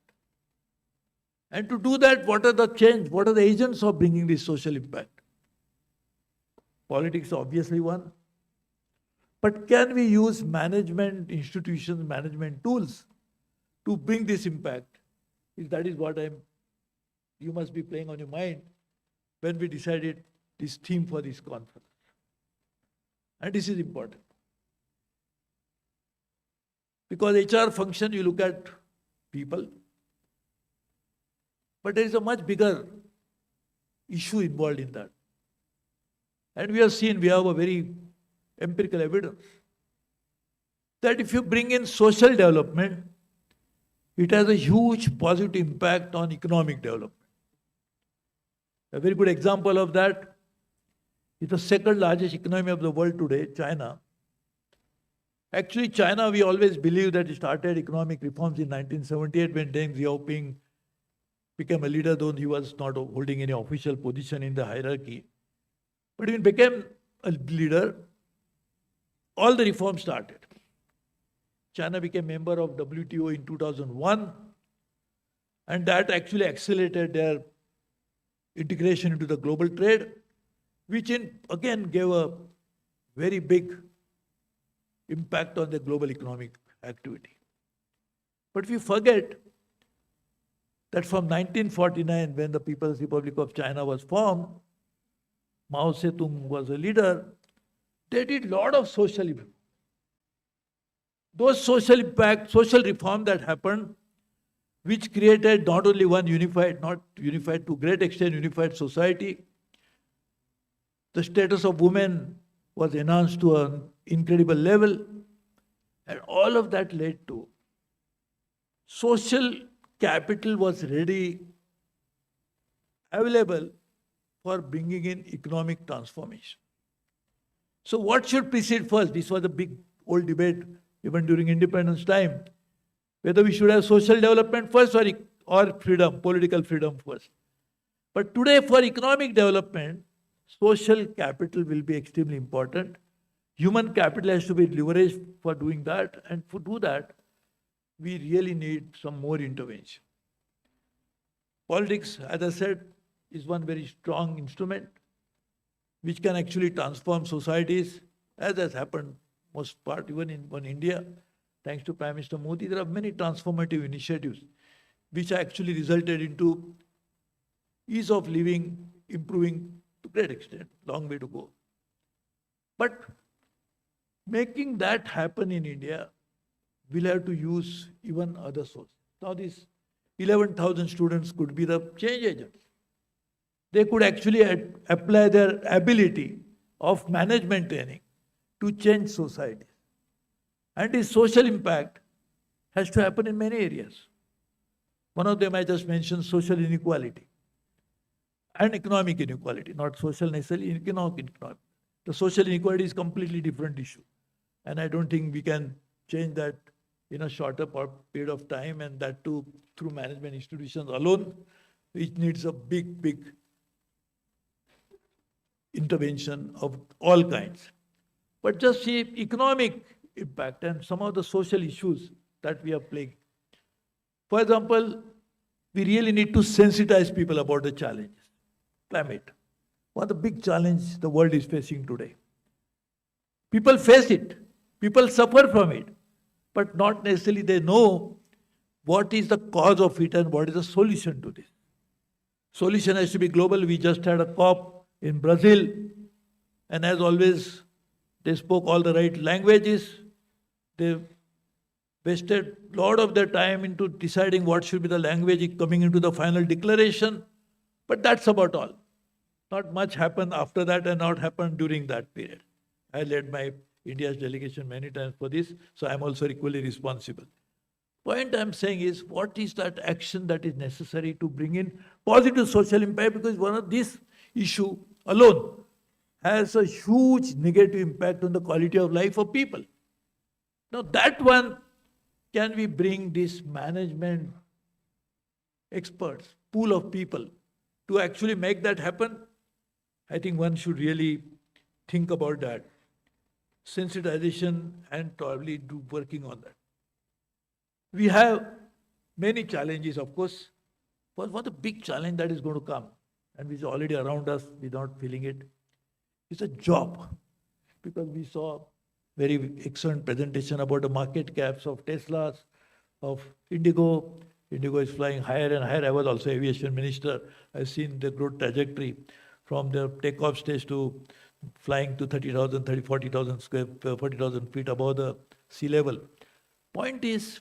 And to do that, what are the change? What are the agents of bringing this social impact? Politics is obviously one. But can we use management institutions, management tools to bring this impact? That is what you must be playing on your mind when we decided this theme for this conference. And this is important. Because HR function, you look at people, but there is a much bigger issue involved in that. And we have seen, we have a very empirical evidence that if you bring in social development, it has a huge positive impact on economic development. A very good example of that is the second largest economy of the world today, China. Actually, China, we always believe that it started economic reforms in 1978 when Deng Xiaoping became a leader, though he was not holding any official position in the hierarchy. But when he became a leader, all the reforms started. China became member of WTO in 2001, and that actually accelerated their integration into the global trade, which again gave a very big impact on the global economic activity. But we forget that from 1949, when the People's Republic of China was formed, Mao Zedong was a leader, they did a lot of social impact. Those social impact, social reform that happened, which created not only one unified, not unified to great extent, unified society. The status of women was enhanced to an incredible level. And all of that led to social capital was ready, available for bringing in economic transformation. So what should precede first? This was a big old debate even during independence time, whether we should have social development first or freedom, political freedom first. But today for economic development, social capital will be extremely important. Human capital has to be leveraged for doing that, and to do that, we really need some more intervention. Politics, as I said, is one very strong instrument which can actually transform societies, as has happened most part, even in India. Thanks to Prime Minister Modi, there are many transformative initiatives which actually resulted into ease of living, improving to great extent, long way to go. But making that happen in India, we'll have to use even other sources. Now these 11,000 students could be the change agents. They could actually apply their ability of management training to change society. And this social impact has to happen in many areas. One of them I just mentioned, social inequality and economic inequality, not social necessarily, economic inequality. The social inequality is a completely different issue. And I don't think we can change that in a shorter period of time, and that too through management institutions alone, which needs a big intervention of all kinds. But just see economic impact and some of the social issues that we are playing. For example, we really need to sensitize people about the challenges. Climate. One of the big challenges the world is facing today. People face it. People suffer from it. But not necessarily they know what is the cause of it and what is the solution to this. Solution has to be global. We just had a COP in Brazil. And as always, they spoke all the right languages. They wasted a lot of their time into deciding what should be the language coming into the final declaration. But that's about all. Not much happened after that and not happened during that period. I led my India's delegation many times for this, so I'm also equally responsible. Point I'm saying is, what is that action that is necessary to bring in positive social impact? Because one of these issue alone has a huge negative impact on the quality of life of people. Now that one, can we bring this management experts, pool of people, to actually make that happen? I think one should really think about that. Sensitization and probably do working on that. We have many challenges, of course. But one of the big challenge that is going to come, and which is already around us without feeling it, is a job. Because we saw very excellent presentation about the market caps of Teslas, of Indigo. Indigo is flying higher and higher. I was also aviation minister. I've seen the growth trajectory from the takeoff stage to flying to 40,000 feet above the sea level. Point is,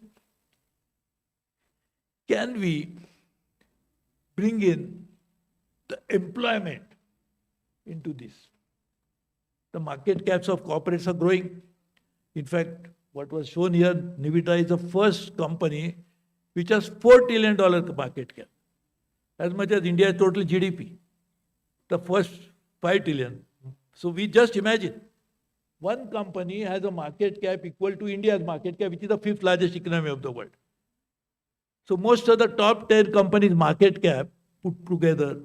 can we bring in the employment into this? The market caps of corporates are growing. In fact, what was shown here, Nivita is the first company which has $4 trillion market cap, as much as India's total GDP. The first 5 trillion. So we just imagine one company has a market cap equal to India's market cap, which is the 5th largest economy of the world. So most of the top 10 companies' market cap put together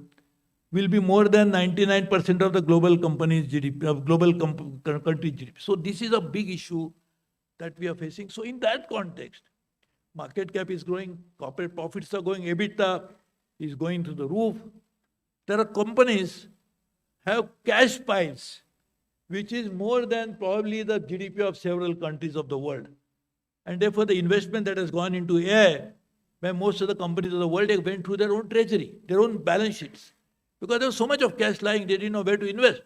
will be more than 99% of the global companies' GDP, of global country GDP. So this is a big issue that we are facing. So in that context, market cap is growing, corporate profits are going, EBITDA is going through the roof. There are companies have cash piles, which is more than probably the GDP of several countries of the world. And therefore the investment that has gone into AI, by most of the companies of the world, they went through their own treasury, their own balance sheets. Because there was so much of cash lying, they didn't know where to invest.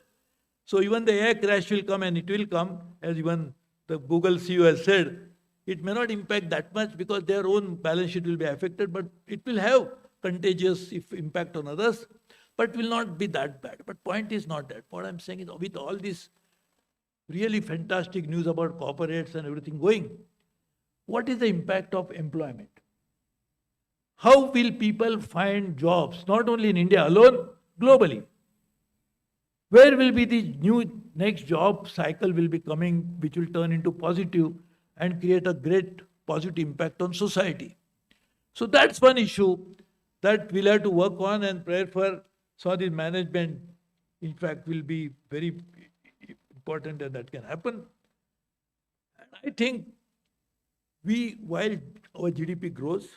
So even the AI crash will come, and it will come, as even the Google CEO has said, it may not impact that much because their own balance sheet will be affected, but it will have contagious impact on others, but will not be that bad. But point is not that. What I'm saying is, with all this really fantastic news about corporates and everything going, what is the impact of employment? How will people find jobs, not only in India alone, globally? Where will be the new next job cycle will be coming, which will turn into positive and create a great positive impact on society? So that's one issue that we'll have to work on, and prayer for some of the management, in fact, will be very important that can happen. And I think while our GDP grows,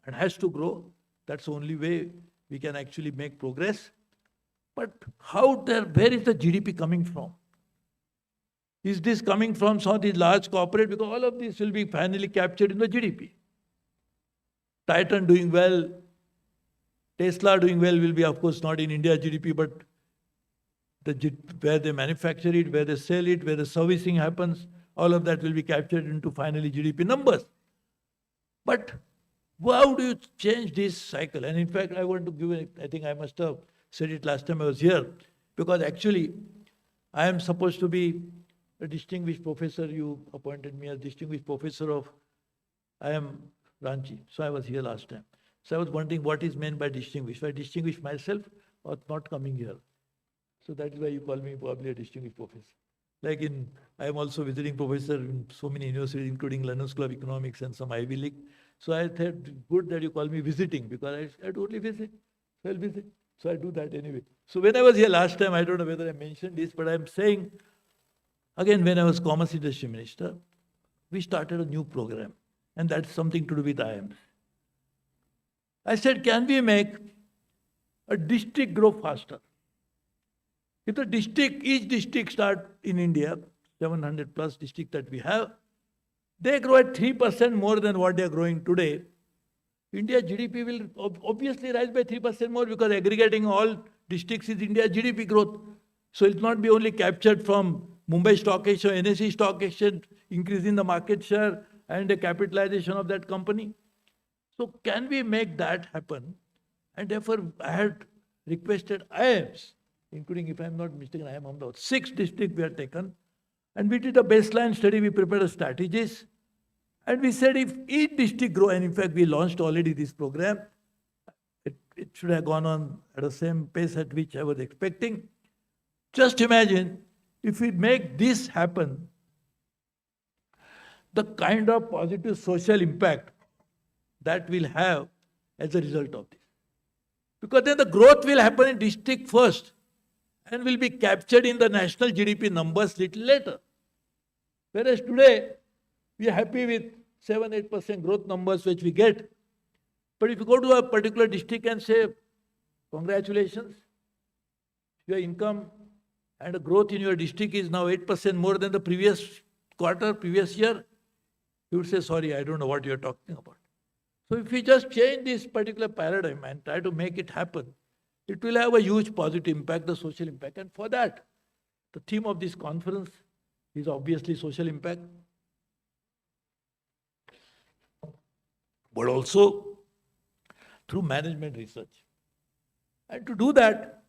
and has to grow, that's the only way we can actually make progress. But where is the GDP coming from? Is this coming from some of these large corporate? Because all of this will be finally captured in the GDP. Titan doing well, Tesla doing well will be, of course, not in India GDP, but where they manufacture it, where they sell it, where the servicing happens, all of that will be captured into finally GDP numbers. But how do you change this cycle? And in fact, I want to give I think I must have said it last time I was here, because actually I am supposed to be a distinguished professor. You appointed me as distinguished professor of IIM Ranchi. So I was here last time. So I was wondering what is meant by distinguished. So I distinguish myself or not coming here. So that is why you call me probably a distinguished professor. Like I am also visiting professor in so many universities, including London School of Economics and some Ivy League. So I thought, good that you call me visiting, because I totally visit. So I'll visit. So I do that anyway. So when I was here last time, I don't know whether I mentioned this, but I'm saying, again, when I was Commerce Industry Minister, we started a new program, and that's something to do with IIMs. I said, can we make a district grow faster? If each district start in India, 700 plus districts that we have, they grow at 3% more than what they are growing today. India GDP will obviously rise by 3% more, because aggregating all districts is India's GDP growth. So it will not be only captured from Mumbai Stock Exchange or NSE Stock Exchange, increasing the market share and the capitalization of that company. So can we make that happen? And therefore, I had requested IIMs, including, if I'm not mistaken, IIM Ahmedabad, 6 districts we had taken. And we did a baseline study, we prepared a strategies. And we said if each district grow, and in fact we launched already this program, it should have gone on at the same pace at which I was expecting. Just imagine if we make this happen, the kind of positive social impact that we'll have as a result of this. Because then the growth will happen in district first and will be captured in the national GDP numbers little later. Whereas today, we are happy with 7-8% growth numbers which we get. But if you go to a particular district and say, congratulations, your income and the growth in your district is now 8% more than the previous quarter, previous year, you would say, sorry, I don't know what you're talking about. So if we just change this particular paradigm and try to make it happen, it will have a huge positive impact, the social impact. And for that, the theme of this conference is obviously social impact, but also through management research. And to do that,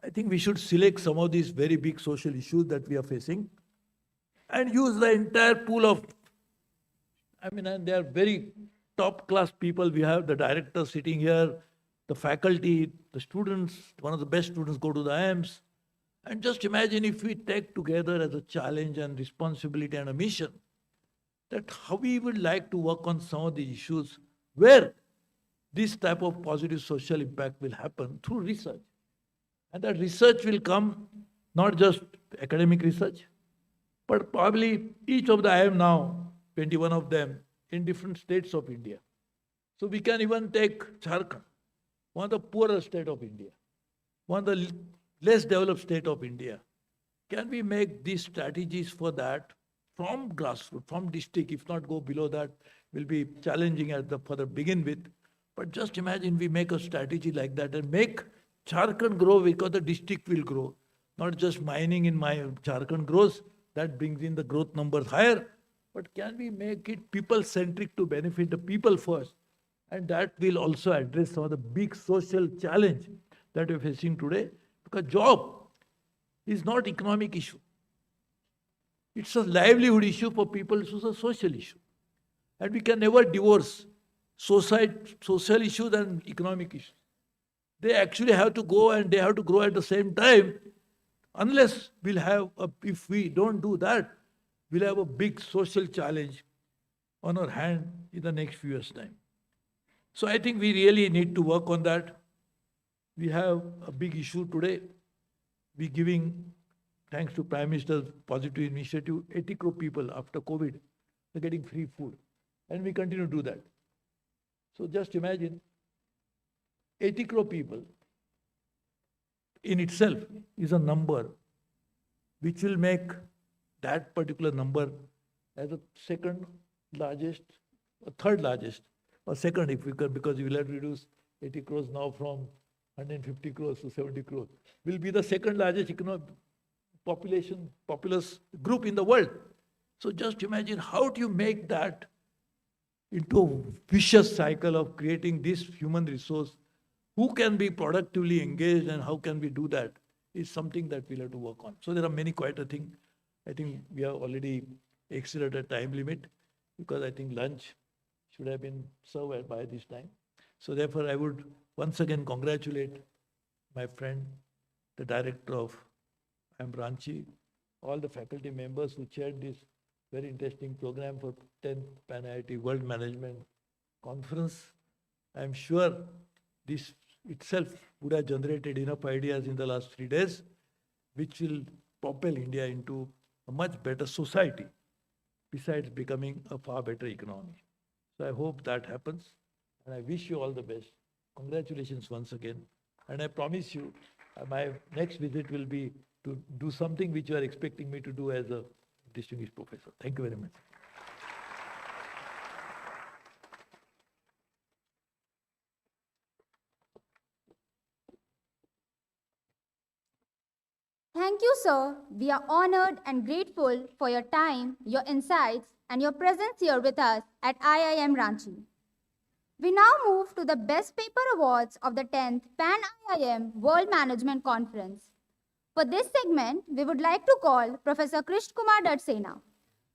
I think we should select some of these very big social issues that we are facing and use the entire pool of, and they are very top-class people. We have the director sitting here, the faculty, the students, one of the best students go to the IIMs, And just imagine if we take together as a challenge and responsibility and a mission, that how we would like to work on some of the issues where this type of positive social impact will happen through research. And that research will come not just academic research, but probably each of the IIM now, 21 of them, in different states of India. So we can even take Jharkhand, one of the poorer state of India, one of the less developed state of India. Can we make these strategies for that from grassroots, from district, if not go below that, will be challenging for the begin with. But just imagine we make a strategy like that and make Jharkhand grow because the district will grow. Not just mining in my Jharkhand grows, that brings in the growth numbers higher, but can we make it people-centric to benefit the people first? And that will also address some of the big social challenge that we're facing today, because job is not economic issue. It's a livelihood issue for people, it's a social issue. And we can never divorce social issues and economic issues. They actually have to go and they have to grow at the same time. Unless if we don't do that, we'll have a big social challenge on our hand in the next few years' time. So I think we really need to work on that. We have a big issue today. We're giving, thanks to Prime Minister's positive initiative, 80 crore people after COVID are getting free food. And we continue to do that. So just imagine 80 crore people in itself is a number which will make that particular number as a second largest, or third largest, or second if we can, because we will have to reduce 80 crores now from 150 crores to 70 crores, will be the second largest populous group in the world. So just imagine, how do you make that into a vicious cycle of creating this human resource? Who can be productively engaged and how can we do that is something that we'll have to work on. So there are many quite a thing. I think we have already exceeded a time limit because I think lunch should have been served by this time. So therefore I would once again congratulate my friend, the director of IIM Ranchi, all the faculty members who chaired this very interesting program for 10th Pan-IIM World Management Conference. I'm sure this itself would have generated enough ideas in the last 3 days, which will propel India into a much better society, besides becoming a far better economy. So I hope that happens, and I wish you all the best. Congratulations once again. And I promise you, my next visit will be to do something which you are expecting me to do as a distinguished professor. Thank you very much. Thank you, sir. We are honored and grateful for your time, your insights, and your presence here with us at IIM Ranchi. We now move to the Best Paper Awards of the 10th Pan-IIM World Management Conference. For this segment, we would like to call Professor Krishna Kumar Datsena.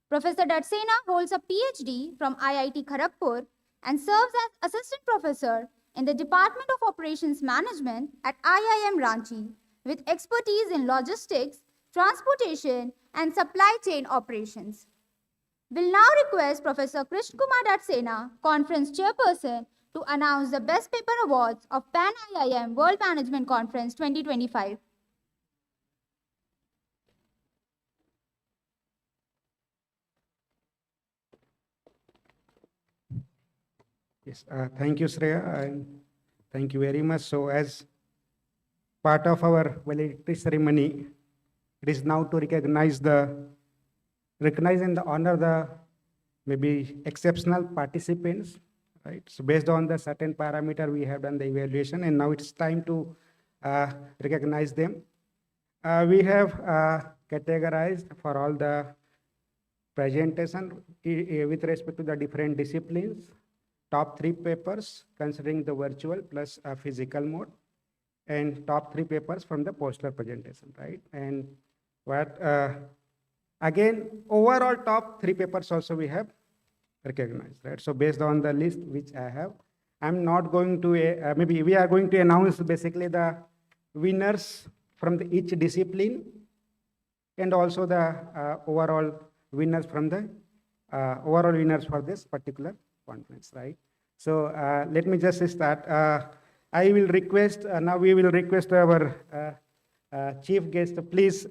Professor Datsena holds a PhD from IIT Kharagpur and serves as Assistant Professor in the Department of Operations Management at IIM Ranchi, with expertise in logistics, transportation, and supply chain operations. We'll now request Professor Krishna Kumar Datsena, Conference Chairperson, to announce the Best Paper Awards of Pan-IIM World Management Conference 2025. Yes, thank you, Shreya, and thank you very much. So as part of our valedictory ceremony, it is now to recognize and honor the maybe exceptional participants, right? So based on the certain parameter, we have done the evaluation, and now it's time to recognize them. We have categorized for all the presentation with respect to the different disciplines, top 3 papers considering the virtual plus physical mode, and top 3 papers from the poster presentation, right? And what again, overall top 3 papers also we have recognized, right? So based on the list which I have, I'm not going to maybe we are going to announce basically the winners from each discipline, and also the overall winners from the overall winners for this particular conference, right? So let me just start. I will request, now we will request our chief guest to please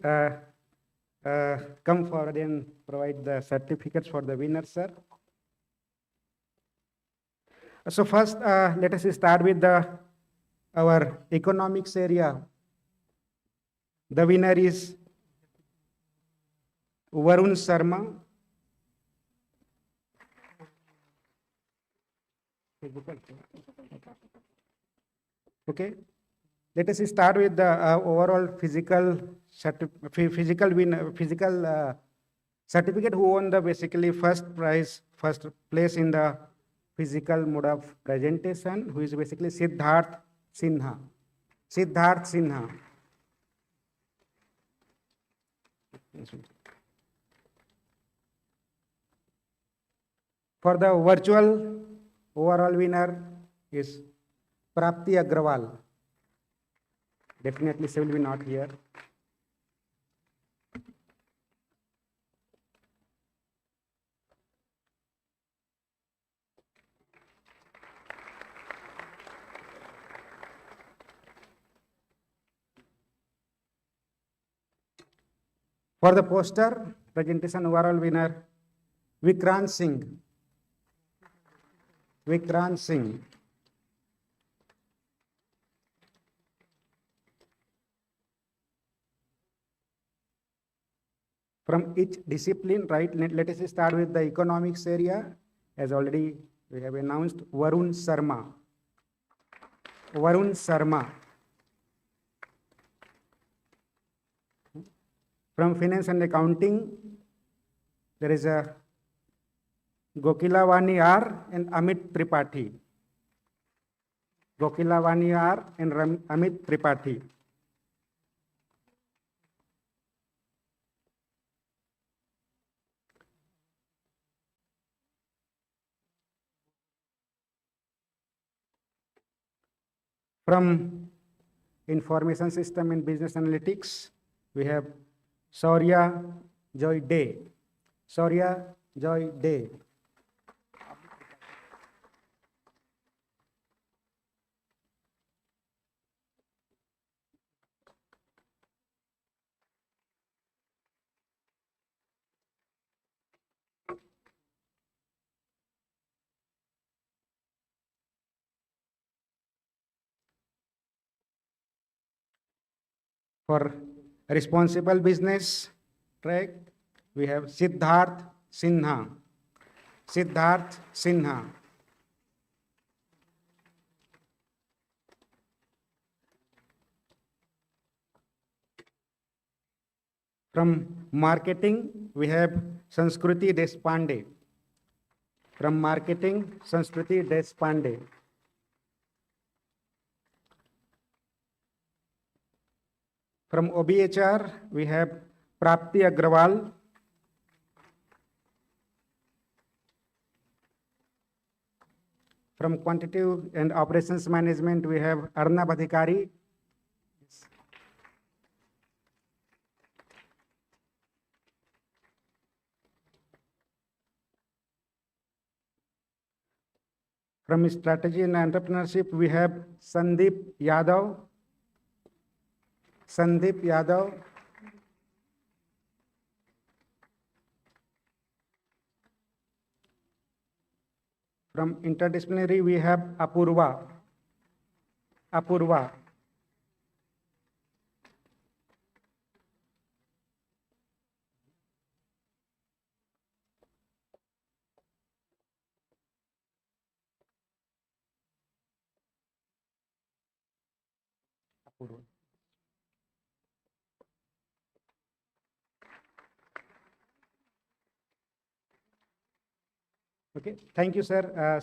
come forward and provide the certificates for the winners, sir. So first, let us start with our economics area. The winner is Varun Sharma. Okay. Let us start with the overall physical certificate who won the basically first place in the physical mode of presentation, who is basically Siddharth Sinha. Siddharth Sinha. For the virtual overall winner is Prapti Agrawal. Definitely she will be not here. For the poster presentation overall winner, Vikrant Singh. Vikrant Singh. From each discipline, right? Let us start with the economics area. As already we have announced, Varun Sharma. Varun Sharma. From finance and accounting, there is a Gokilavani R and Amit Tripathi. Gokilavani R and Amit Tripathi. From information system and business analytics, we have Shaurya Joy Day. Shaurya Joy Day. For responsible business track, we have Siddharth Sinha. Siddharth Sinha. From marketing, we have Sanskruti Deshpande. From marketing, Sanskruti Deshpande. From OBHR, we have Prapti Agrawal. From quantitative and operations management, we have Arnab Adhikari. From strategy and entrepreneurship, we have Sandeep Yadav. Sandeep Yadav. From interdisciplinary, we have Apurva. Apurva. Apurva. Okay, thank you, sir.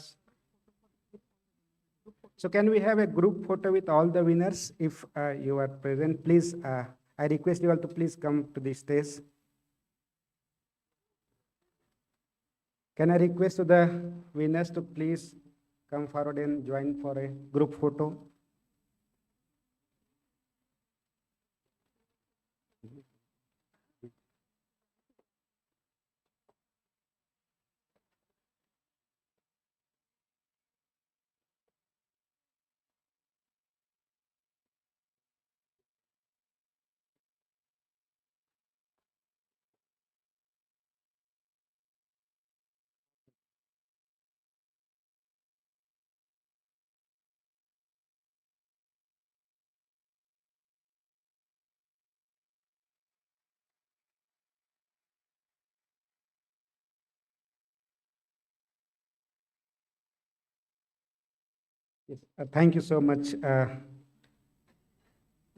So can we have a group photo with all the winners? If you are present, please, I request you all to please come to the stage. Can I request to the winners to please come forward and join for a group photo? Yes, thank you so much. I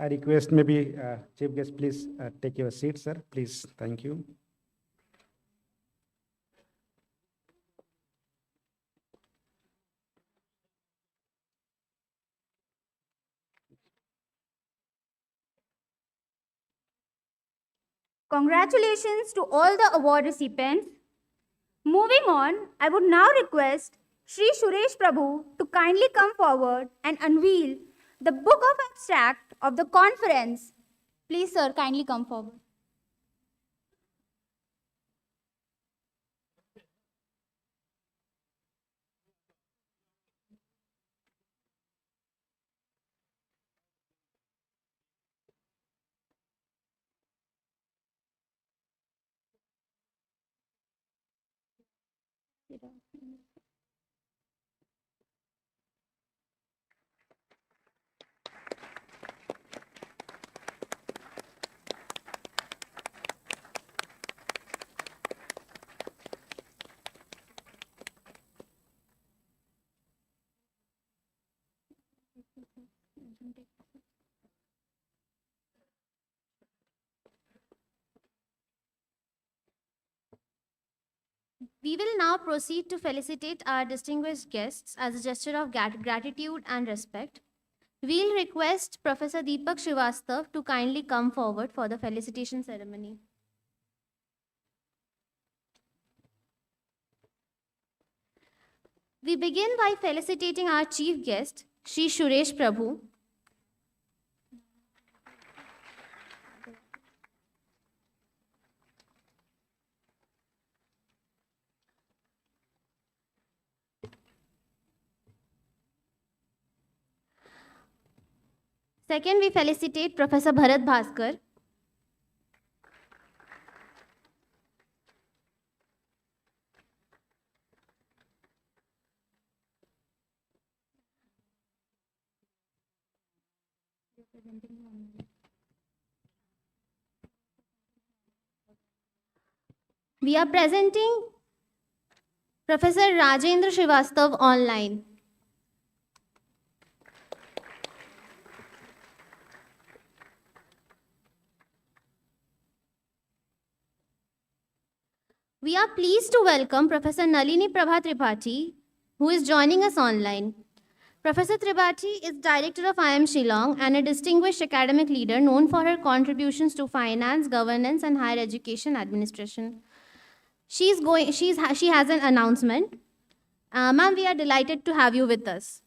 request maybe Chief Guest, please take your seat, sir. Please, thank you. Congratulations to all the award recipients. Moving on, I would now request Sri Suresh Prabhu to kindly come forward and unveil the book of abstract of the conference. Please, sir, kindly come forward. We will now proceed to felicitate our distinguished guests as a gesture of gratitude and respect. We'll request Professor Deepak Srivastav to kindly come forward for the felicitation ceremony. We begin by felicitating our chief guest, Sri Suresh Prabhu. Second, we felicitate Professor Bharat Bhaskar. We are presenting Professor Rajendra Srivastav online. We are pleased to welcome Professor Nalini Prabha Tripathi, who is joining us online. Professor Tripathi is Director of IIM Shillong and a distinguished academic leader known for her contributions to finance, governance, and higher education administration. She has an announcement. Ma'am, we are delighted to have you with us.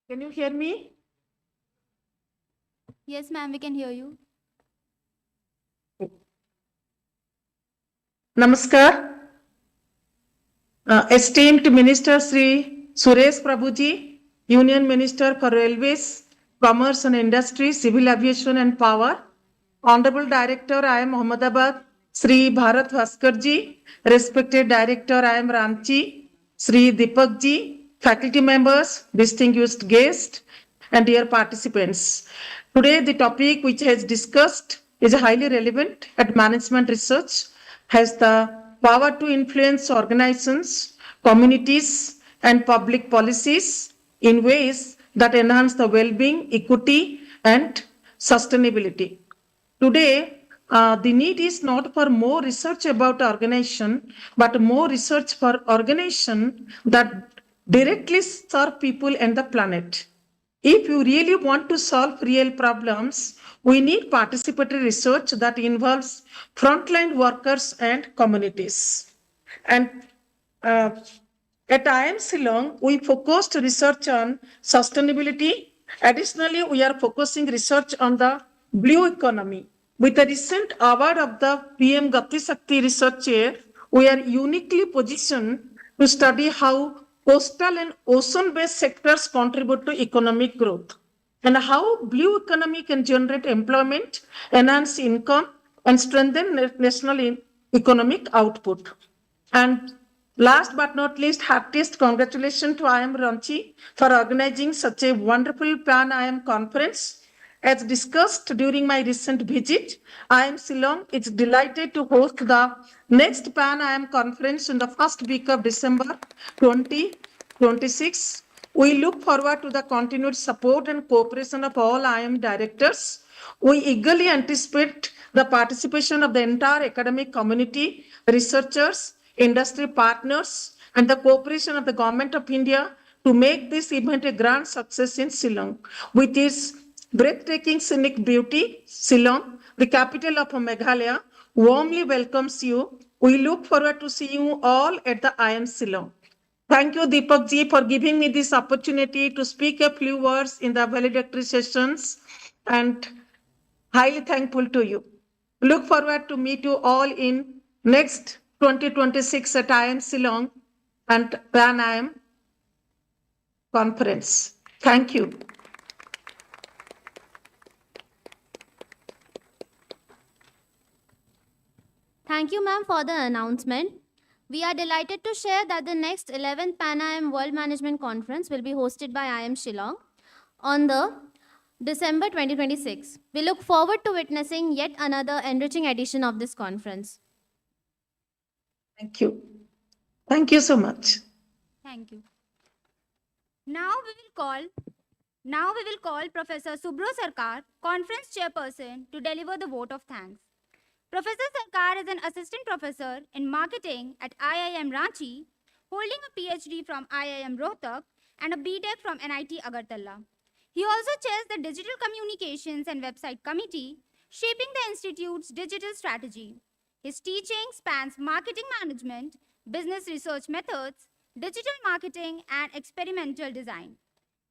Can you hear me? Yes, ma'am, we can hear you. Namaskar. Esteemed Minister Sri Suresh Prabhuji, Union Minister for Railways, Commerce and Industry, Civil Aviation and Power, Honorable Director, IIM Ahmedabad, Sri Bharat Bhaskarji, respected Director, IIM Ranchi, Sri Deepakji, faculty members, distinguished guests, and dear participants. Today, the topic which has discussed is highly relevant at management research, has the power to influence organizations, communities, and public policies in ways that enhance the well-being, equity, and sustainability. Today, the need is not for more research about organization, but more research for organization that directly serve people and the planet. If you really want to solve real problems, we need participatory research that involves frontline workers and communities. And at IIM Shillong, we focused research on sustainability. Additionally, we are focusing research on the blue economy. With the recent award of the PM Gati Shakti Research Chair, we are uniquely positioned to study how coastal and ocean-based sectors contribute to economic growth, and how blue economy can generate employment, enhance income, and strengthen national economic output. And last but not least, heartiest congratulations to IIM Ranchi for organizing such a wonderful Pan-IIM conference. As discussed during my recent visit, IIM Shillong is delighted to host the next Pan-IIM conference in the first week of December 2026. We look forward to the continued support and cooperation of all IIM directors. We eagerly anticipate the participation of the entire academic community, researchers, industry partners, and the cooperation of the Government of India to make this event a grand success in Shillong. With its breathtaking scenic beauty, Shillong, the capital of Meghalaya, warmly welcomes you. We look forward to seeing you all at the IIM Shillong. Thank you, Deepak ji, for giving me this opportunity to speak a few words in the valedictory sessions, and highly thankful to you. Look forward to meet you all in next 2026 at IIM Shillong and Pan-IIM conference. Thank you. Thank you, ma'am, for the announcement. We are delighted to share that the next 11th Pan-IIM World Management Conference will be hosted by IIM Shillong on the December 2026. We look forward to witnessing yet another enriching edition of this conference. Thank you. Thank you so much. Thank you. Now we will call Professor Subro Sarkar, Conference Chairperson, to deliver the vote of thanks. Professor Sarkar is an assistant professor in marketing at IIM Ranchi, holding a PhD from IIM Rohtak and a BTech from NIT Agartala. He also chairs the Digital Communications and Website Committee, shaping the institute's digital strategy. His teaching spans marketing management, business research methods, digital marketing, and experimental design.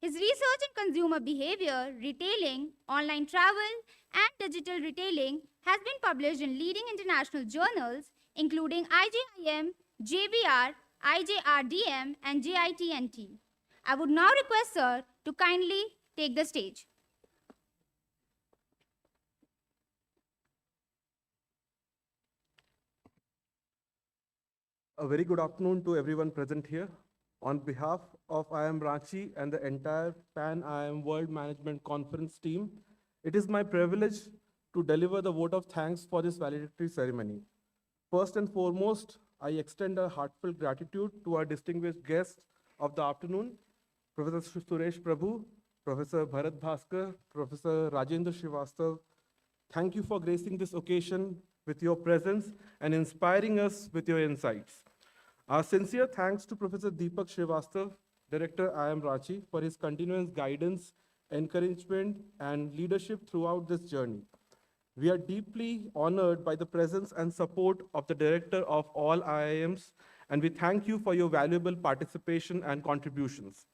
His research in consumer behavior, retailing, online travel, and digital retailing has been published in leading international journals, including IJIM, JBR, IJRDM, and JITNT. I would now request Sir to kindly take the stage. A very good afternoon to everyone present here. On behalf of IIM Ranchi and the entire Pan-IIM World Management Conference team, it is my privilege to deliver the vote of thanks for this valedictory ceremony. First and foremost, I extend a heartfelt gratitude to our distinguished guests of the afternoon, Professor Suresh Prabhu, Professor Bharat Bhaskar, Professor Rajendra Srivastav. Thank you for gracing this occasion with your presence and inspiring us with your insights. Our sincere thanks to Professor Deepak Srivastav, Director IIM Ranchi, for his continuous guidance, encouragement, and leadership throughout this journey. We are deeply honored by the presence and support of the Director of all IIMs, and we thank you for your valuable participation and contributions.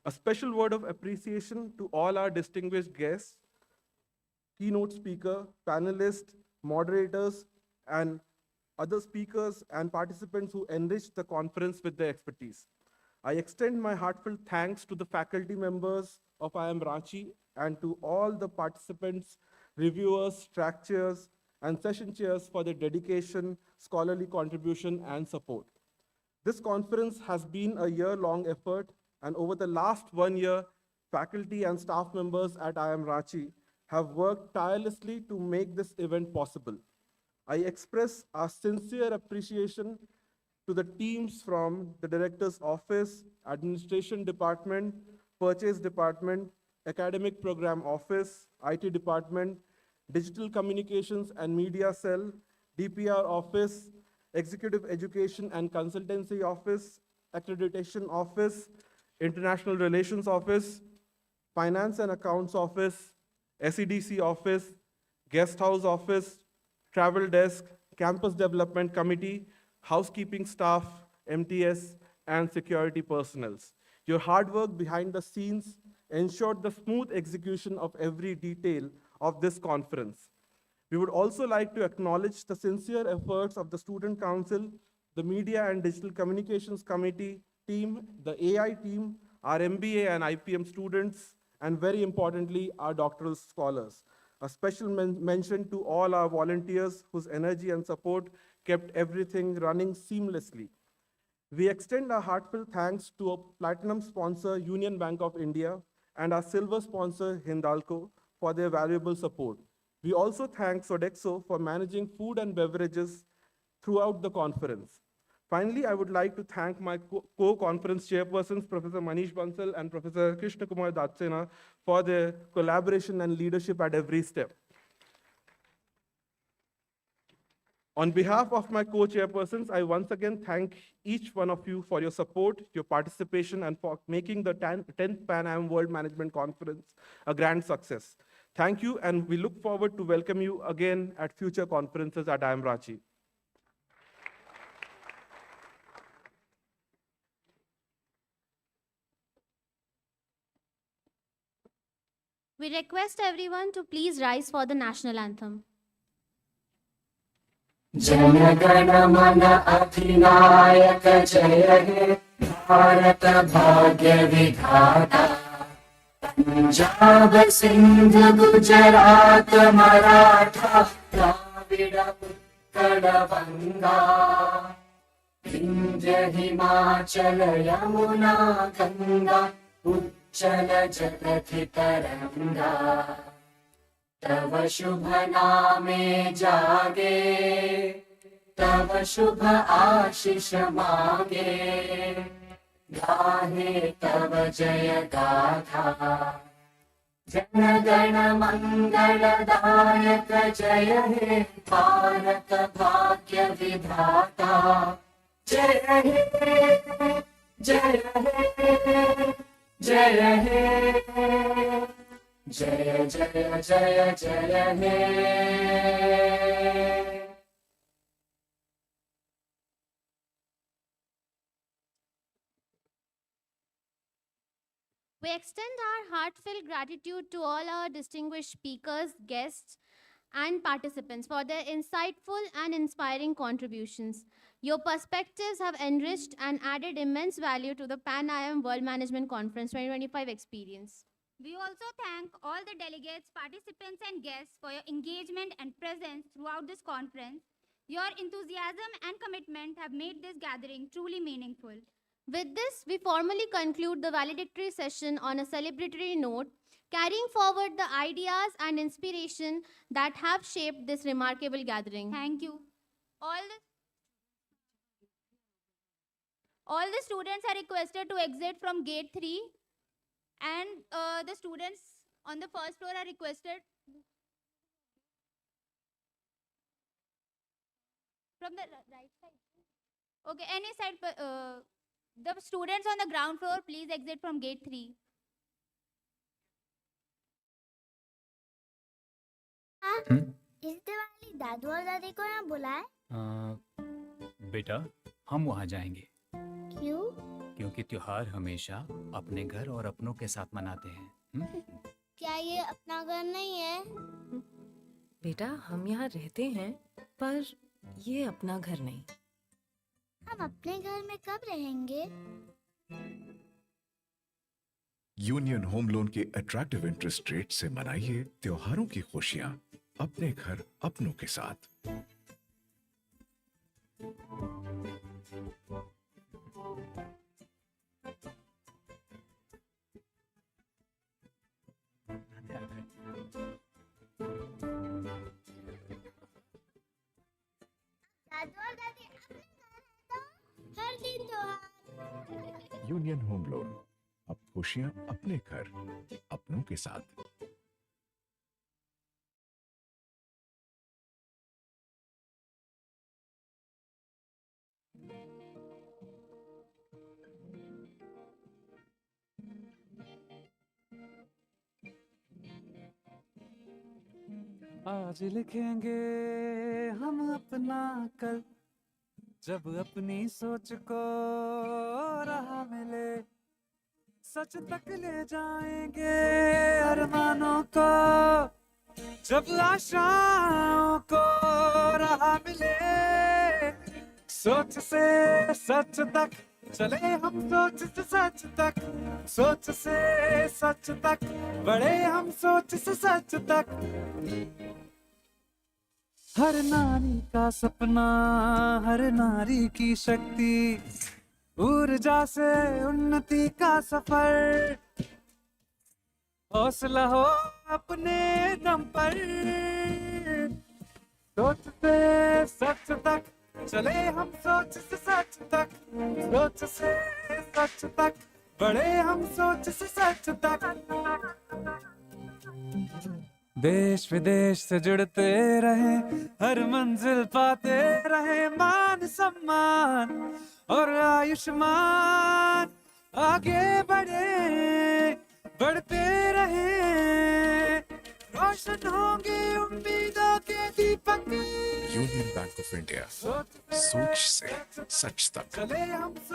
A special word of appreciation to all our distinguished guests, keynote speaker, panelists, moderators, and other speakers and participants who enriched the conference with their expertise. I extend my heartfelt thanks to the faculty members of IIM Ranchi and to all the participants, reviewers, track chairs, and session chairs for their dedication, scholarly contribution, and support. This conference has been a year-long effort, and over the last 1 year, faculty and staff members at IIM Ranchi have worked tirelessly to make this event possible. I express our sincere appreciation to the teams from the Director's Office, Administration Department, Purchase Department, Academic Program Office, IT Department, Digital Communications and Media Cell, DPR Office, Executive Education and Consultancy Office, Accreditation Office, International Relations Office, Finance and Accounts Office, SEDC Office, Guest House Office, Travel Desk, Campus Development Committee, Housekeeping Staff, MTS, and security personnel. Your hard work behind the scenes ensured the smooth execution of every detail of this conference. We would also like to acknowledge the sincere efforts of the Student Council, the Media and Digital Communications Committee team, the AI team, our MBA and IPM students, and very importantly, our doctoral scholars. A special mention to all our volunteers whose energy and support kept everything running seamlessly. We extend our heartfelt thanks to our platinum sponsor, Union Bank of India, and our silver sponsor, Hindalco, for their valuable support. We also thank Sodexo for managing food and beverages throughout the conference. Finally, I would like to thank my co-conference chairpersons, Professor Manish Bansal and Professor Krishna Kumar Datsena, for their collaboration and leadership at every step. On behalf of my co-chairpersons, I once again thank each one of you for your support, your participation, and for making the 10th Pan-IIM World Management Conference a grand success. Thank you, and we look forward to welcome you again at future conferences at IIM Ranchi. We request everyone to please rise for the national anthem. जय गण मन अधिनायक जय हे भारत भाग्य विधाता पंजाब सिंध गुजरात मराठा द्राविड उत्कल बंगा विंध्य हिमाचल यमुना गंगा उच्चल जलधि तरंगा तव शुभ नामे जागे तव शुभ आशीष मांगे गाहे तव जय गाथा जन गण मंगल दायक जय हे भारत भाग्य विधाता जय हे जय हे जय हे जय जय जय जय हे We extend our heartfelt gratitude to all our distinguished speakers, guests, and participants for their insightful and inspiring contributions. Your perspectives have enriched and added immense value to the Pan-IIM World Management Conference 2025 experience. We also thank all the delegates, participants, and guests for your engagement and presence throughout this conference. Your enthusiasm and commitment have made this gathering truly meaningful. With this, we formally conclude the valedictory session on a celebratory note, carrying forward the ideas and inspiration that have shaped this remarkable gathering. Thank you. All the students are requested to exit from gate 3, and the students on the first floor are requested from the right side. Okay, any side. The students on the ground floor, please exit from gate 3. इस दिवाली दादू और दादी को यहाँ बुलाए? बेटा, हम वहाँ जाएंगे। क्यों? क्योंकि त्योहार हमेशा अपने घर और अपनों के साथ मनाते हैं। क्या ये अपना घर नहीं है? बेटा, हम यहाँ रहते हैं, पर ये अपना घर नहीं। हम अपने घर में कब रहेंगे? यूनियन होम लोन के अट्रैक्टिव इंटरेस्ट रेट से मनाइए त्योहारों की खुशियां अपने घर अपनों के साथ। दादू और दादी अपने घर हैं तो हर दिन त्योहार। यूनियन होम लोन, अब खुशियां अपने घर अपनों के साथ। आज लिखेंगे हम अपना कल, जब अपनी सोच को राह मिले, सच तक ले जाएंगे अरमानों को, जब आशाओं को राह मिले, सोच से सच तक चले हम, सोच से सच तक, सोच से सच तक बढ़े हम, सोच से सच तक। हर नारी का सपना, हर नारी की शक्ति, ऊर्जा से उन्नति का सफर, हौसला हो अपने दम पर, सोच से सच तक चले हम, सोच से सच तक, सोच से सच तक बढ़े हम, सोच से सच तक। देश विदेश से जुड़ते रहे, हर मंजिल पाते रहे, मान सम्मान और आयुष्मान, आगे बढ़े बढ़ते रहे, रोशन होंगे उम्मीदों के दीपक। यूनियन बैंक ऑफ इंडिया, सोच से सच तक।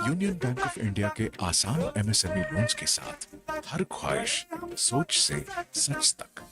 यूनियन बैंक ऑफ इंडिया के आसान MSME लोन्स के साथ हर ख्वाहिश सोच से सच तक।